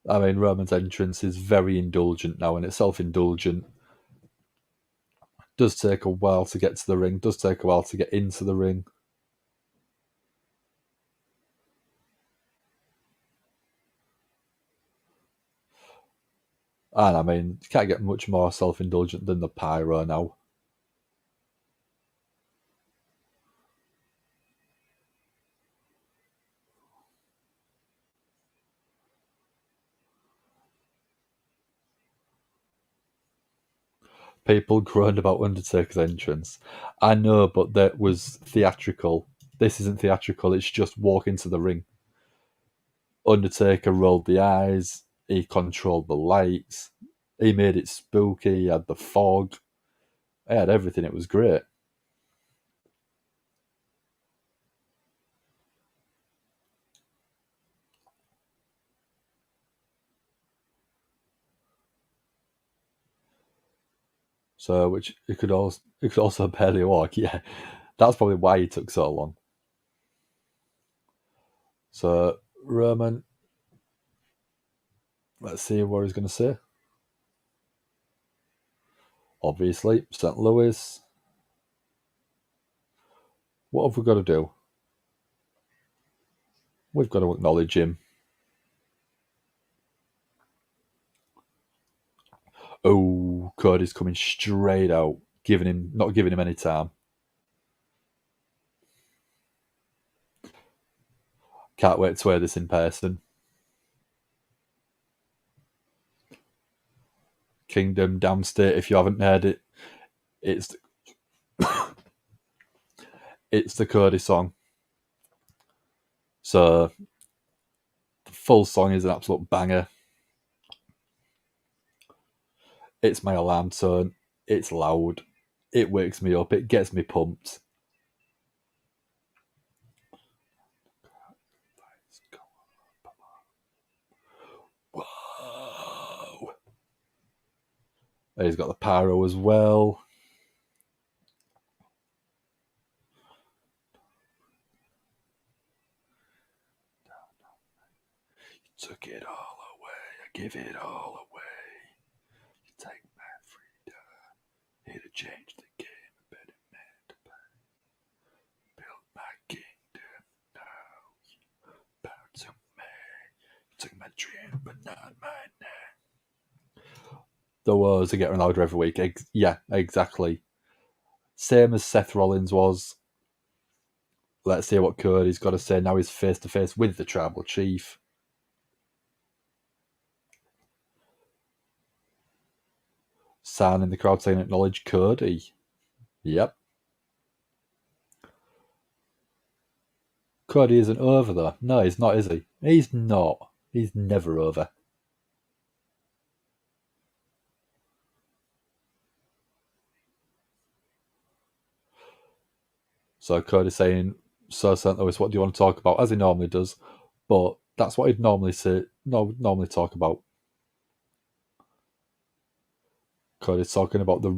I mean, Roman's entrance is very indulgent now, and it's self-indulgent. Does take a while to get to the ring, does take a while to get into the ring. And I mean, you can't get much more self-indulgent than the pyro now. People groaned about Undertaker's entrance. I know, but that was theatrical. This isn't theatrical, it's just walk into the ring. Undertaker rolled the eyes, he controlled the lights, he made it spooky, he had the fog, he had everything, it was great. So, which it could also barely walk, yeah. That's probably why he took so long. So, Roman, let's see what he's going to say. Obviously, St. Louis. What have we got to do? We've got to acknowledge him. Oh, Cody's coming straight out, not giving him any time. Can't wait to wear this in person. Kingdom Downstate, if you haven't heard it, it's the Cody song. So the full song is an absolute banger. It's my alarm tone. It's loud. It wakes me up. It gets me pumped. Whoa. He's got the pyro as well. You took it all away. I give it all away. You take my freedom. Here to change the game. A better man to play. The woes are getting louder every week. Yeah, exactly. Same as Seth Rollins was. Let's see what Cody's got to say. Now he's face to face with the Tribal Chief. San in the crowd saying acknowledge Cody. Yep. Cody isn't over though. No, he's not, is he? He's not. He's never over. So Cody's saying, "So St. Louis, what do you want to talk about?" As he normally does, but that's what he'd normally say. Normally talk about. Cody's talking about the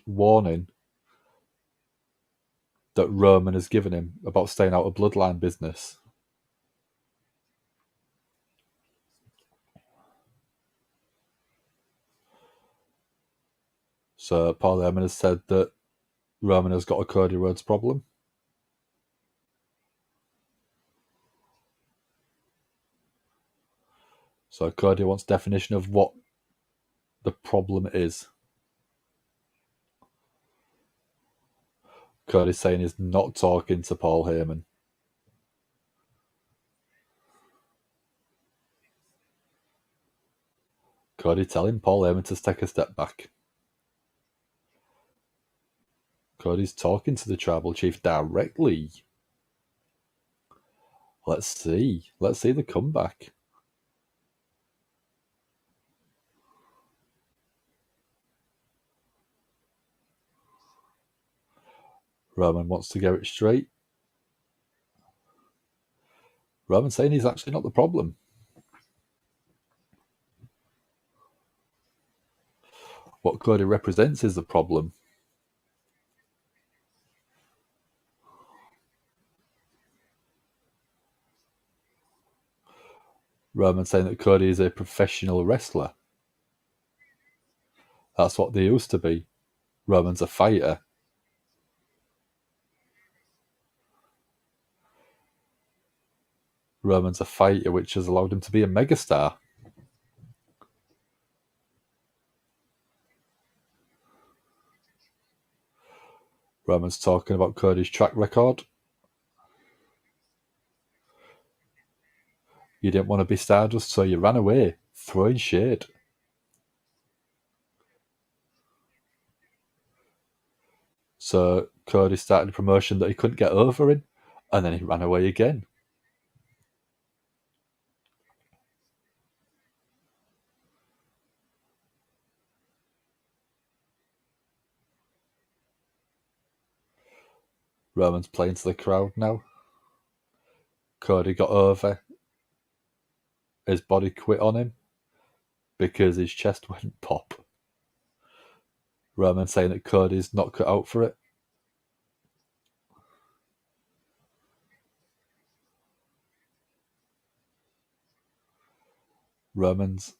warning that Roman has given him about staying out of bloodline business. So Paul Heyman has said that Roman has got a Cody Rhodes problem. So Cody wants definition of what the problem is. Cody's saying he's not talking to Paul Heyman. Cody telling Paul Heyman to take a step back. Cody's talking to the Tribal Chief directly. Let's see. Let's see the comeback. Roman wants to get it straight. Roman saying he's actually not the problem. What Cody represents is the problem. Roman saying that Cody is a professional wrestler. That's what they used to be. Roman's a fighter. Roman's a fighter, which has allowed him to be a megastar. Roman's talking about Cody's track record. You didn't want to be Stardust, so you ran away, throwing shade. So Cody started a promotion that he couldn't get over in, and then he ran away again. Roman's playing to the crowd now. Cody got over. His body quit on him because his chest went pop. Roman saying that Cody's not cut out for it. Roman's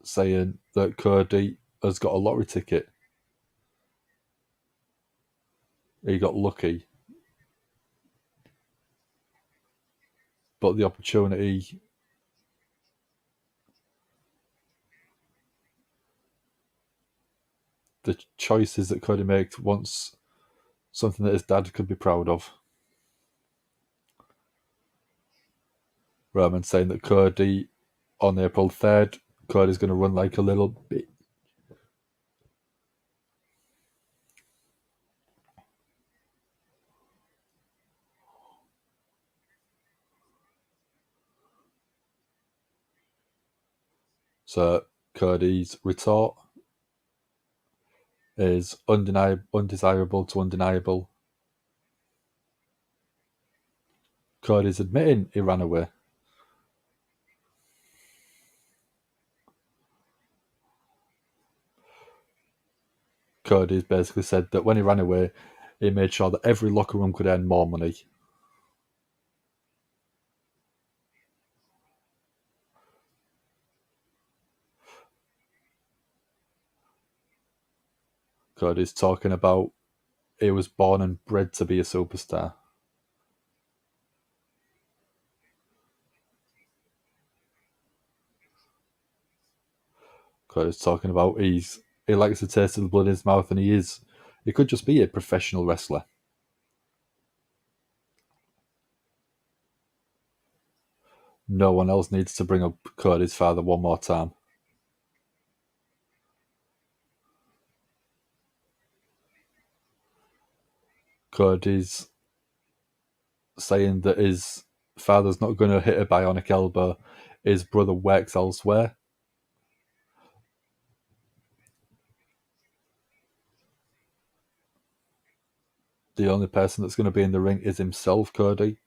saying that Cody has got a lottery ticket. He got lucky. But the opportunity the choices that Cody makes wants something that his dad could be proud of. Roman saying that Cody, on April 3rd, Cody's going to run like a little bit. So Cody's retort is undesirable to undeniable. Cody's admitting he ran away. Cody's basically said that when he ran away, he made sure that every locker room could earn more money. Cody's talking about he was born and bred to be a superstar. Cody's talking about he likes the taste of the blood in his mouth, and he could just be a professional wrestler. No one else needs to bring up Cody's father one more time. Cody's saying that his father's not going to hit a bionic elbow. His brother works elsewhere. The only person that's going to be in the ring is himself, Cody.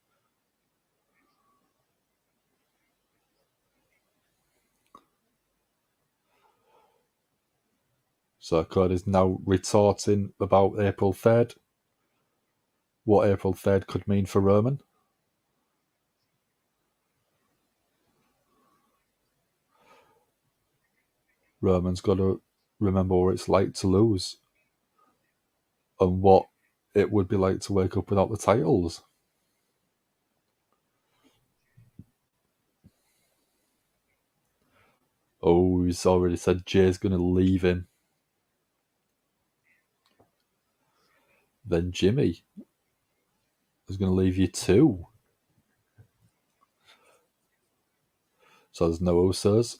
So Cody's now retorting about April 3rd. What April 3rd could mean for Roman. Roman's got to remember what it's like to lose. And what it would be like to wake up without the titles. Oh, he's already said Jay's going to leave him. Then Jimmy is going to leave you too. So there's no Usos.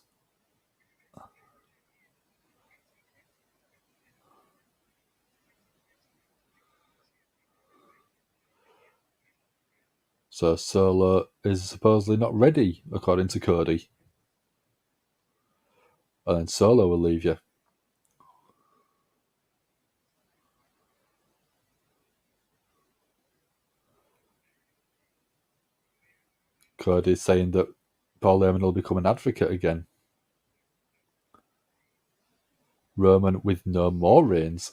So Solo is supposedly not ready, according to Cody. And then Solo will leave you. Cody's saying that Paul Heyman will become an advocate again. Roman with no more reigns.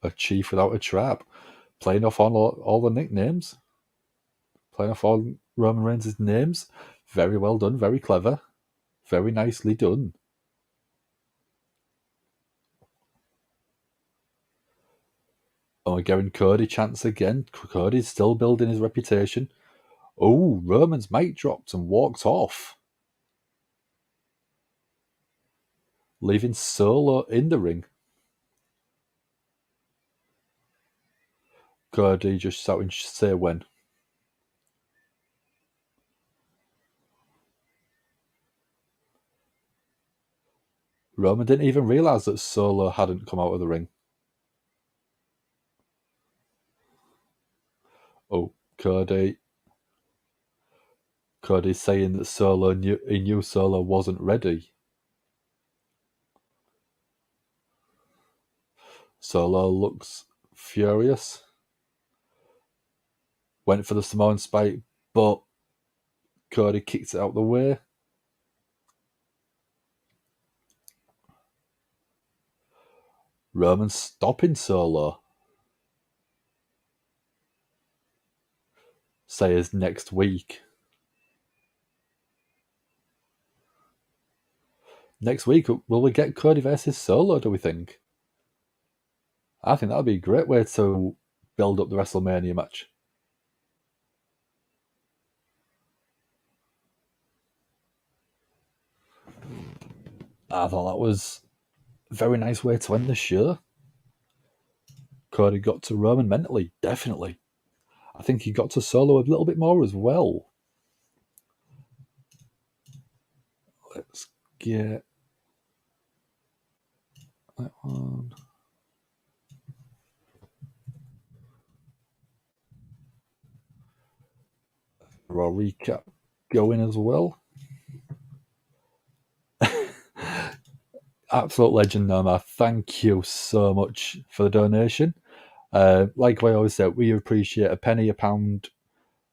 A chief without a trap. Playing off all the nicknames. Playing off all Roman Reigns' names. Very well done, very clever. Very nicely done. Oh, we're giving Cody chance again. Cody's still building his reputation. Oh, Roman's mic dropped and walked off. Leaving Solo in the ring. Cody just shouting, say when. Roman didn't even realise that Solo hadn't come out of the ring. Oh, Cody's saying that he knew Solo wasn't ready. Solo looks furious. Went for the Samoan spike, but Cody kicked it out the way. Roman stopping Solo. Says next week. Next week, will we get Cody versus Solo, do we think? I think that would be a great way to build up the WrestleMania match. I thought that was a very nice way to end the show. Cody got to Roman mentally, definitely. I think he got to Solo a little bit more as well. Let's get that one. Raw recap going as well. Absolute legend, Norma. Thank you so much for the donation. Like I always say, we appreciate a penny, a pound,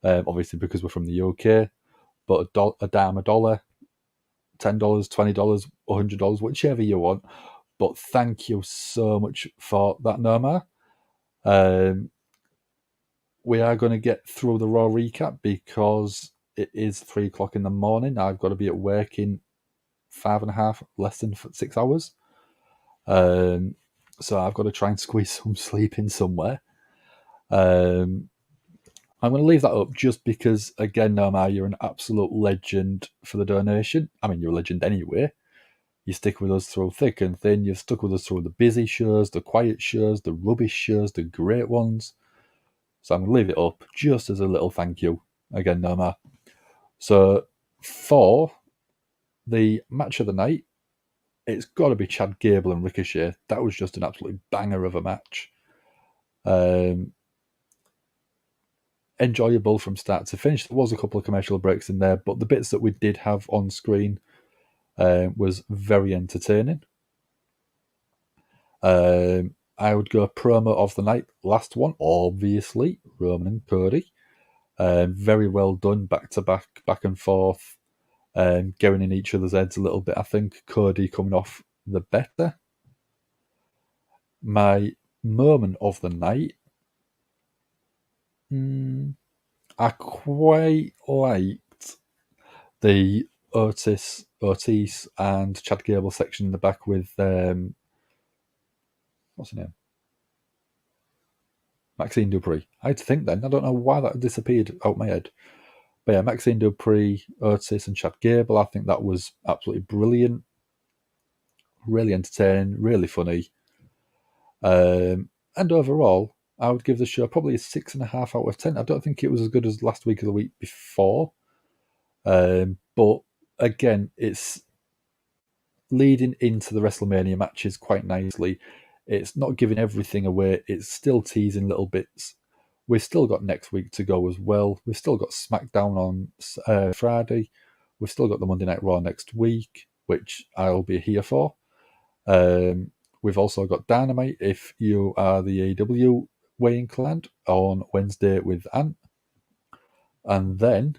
obviously because we're from the UK, but a dime, a dollar, $10, $20, $100, whichever you want. But thank you so much for that, Norma. We are going to get through the Raw recap because it is 3 o'clock in the morning. I've got to be at work in 5.5, less than 6 hours. So I've got to try and squeeze some sleep in somewhere. I'm going to leave that up just because, again, Nomar, you're an absolute legend for the donation. I mean, you're a legend anyway. You stick with us through thick and thin. You've stuck with us through the busy shows, the quiet shows, the rubbish shows, the great ones. So I'm going to leave it up just as a little thank you. Again, Norma. So for the match of the night, it's got to be Chad Gable and Ricochet. That was just an absolute banger of a match. Enjoyable from start to finish. There was a couple of commercial breaks in there, but the bits that we did have on screen was very entertaining. I would go promo of the night. Last one, obviously, Roman and Cody. Very well done, back to back, back and forth, going in each other's heads a little bit. I think Cody coming off the better. My moment of the night, I quite liked the Otis and Chad Gable section in the back with what's her name? Maxine Dupree. I had to think then. I don't know why that disappeared out my head. But yeah, Maxine Dupree, Otis, and Chad Gable. I think that was absolutely brilliant. Really entertaining, really funny. And overall, I would give the show probably a 6.5 out of 10. I don't think it was as good as last week or the week before. But again, it's leading into the WrestleMania matches quite nicely. It's not giving everything away. It's still teasing little bits. We've still got next week to go as well. We've still got SmackDown on Friday. We've still got the Monday Night Raw next week, which I'll be here for. We've also got Dynamite, if you are the AEW way inclined, on Wednesday with Ant. And then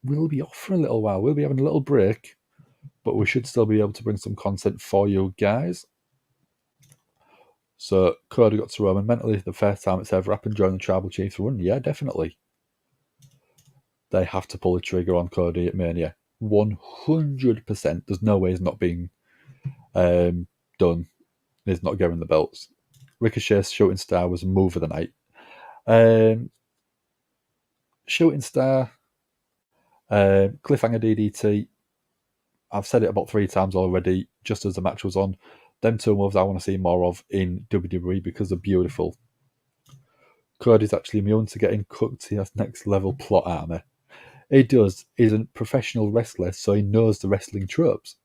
we'll be off for a little while. We'll be having a little break, but we should still be able to bring some content for you guys. So Cody got to Roman mentally the first time it's ever happened during the Tribal Chiefs run. Yeah, definitely. They have to pull the trigger on Cody at Mania. 100%. There's no way he's not being done. He's not getting the belts. Ricochet's Shooting Star was a move of the night. Shooting Star, cliffhanger DDT. I've said it about 3 times already, just as the match was on. Them 2 moves I want to see more of in WWE because they're beautiful. Cody's actually immune to getting cooked. He has next level plot armor. He does. He's a professional wrestler, so he knows the wrestling tropes.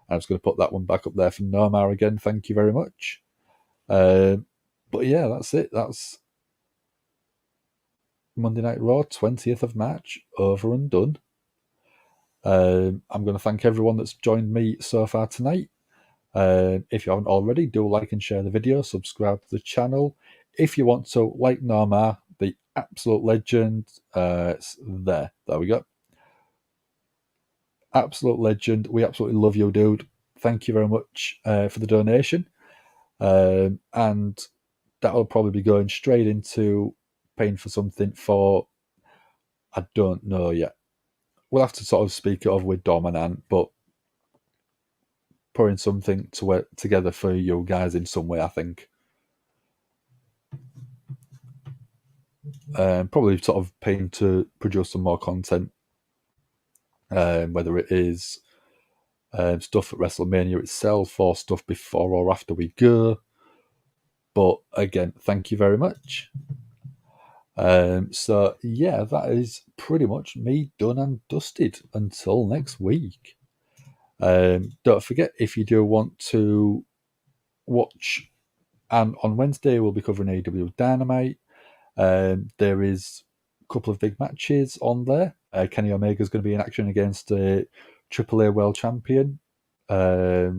I'm just going to put that one back up there for Nomar again. Thank you very much. But yeah, that's it. That's Monday Night Raw, 20th of March, over and done. I'm going to thank everyone that's joined me so far tonight. If you haven't already, do like and share the video, subscribe to the channel. If you want to, like Nomar, the absolute legend, it's there. There we go. Absolute legend. We absolutely love you, dude. Thank you very much for the donation. And that'll probably be going straight into paying for something for, I don't know yet. We'll have to sort of speak it over with Dom and Ant, but putting something together for you guys in some way, I think. Probably sort of paying to produce some more content, whether it is stuff at WrestleMania itself or stuff before or after we go. But again, thank you very much. So yeah, that is pretty much me done and dusted until next week. Don't forget, if you do want to watch, and on Wednesday we'll be covering AEW Dynamite. There is a couple of big matches on there. Kenny Omega's going to be in action against a AAA World Champion. There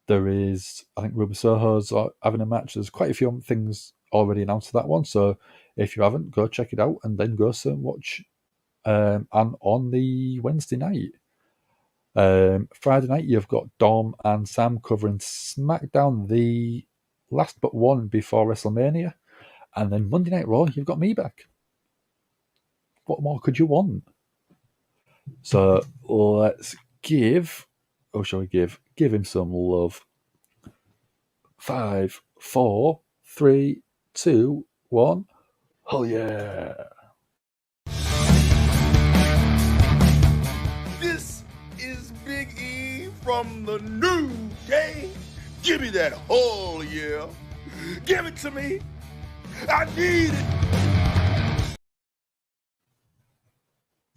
is, I think, Ruby Soho's having a match. There's quite a few things already announced for that one. So if you haven't, go check it out and then go and watch and on the Wednesday night. Friday night, you've got Dom and Sam covering SmackDown, the last but one before WrestleMania. And then Monday Night Raw, you've got me back. What more could you want? So let's give him some love. 5, 4, 3, 2, 1. Oh yeah. This is Big Eve from the new day. Give me that whole, yeah. Give it to me. I need it.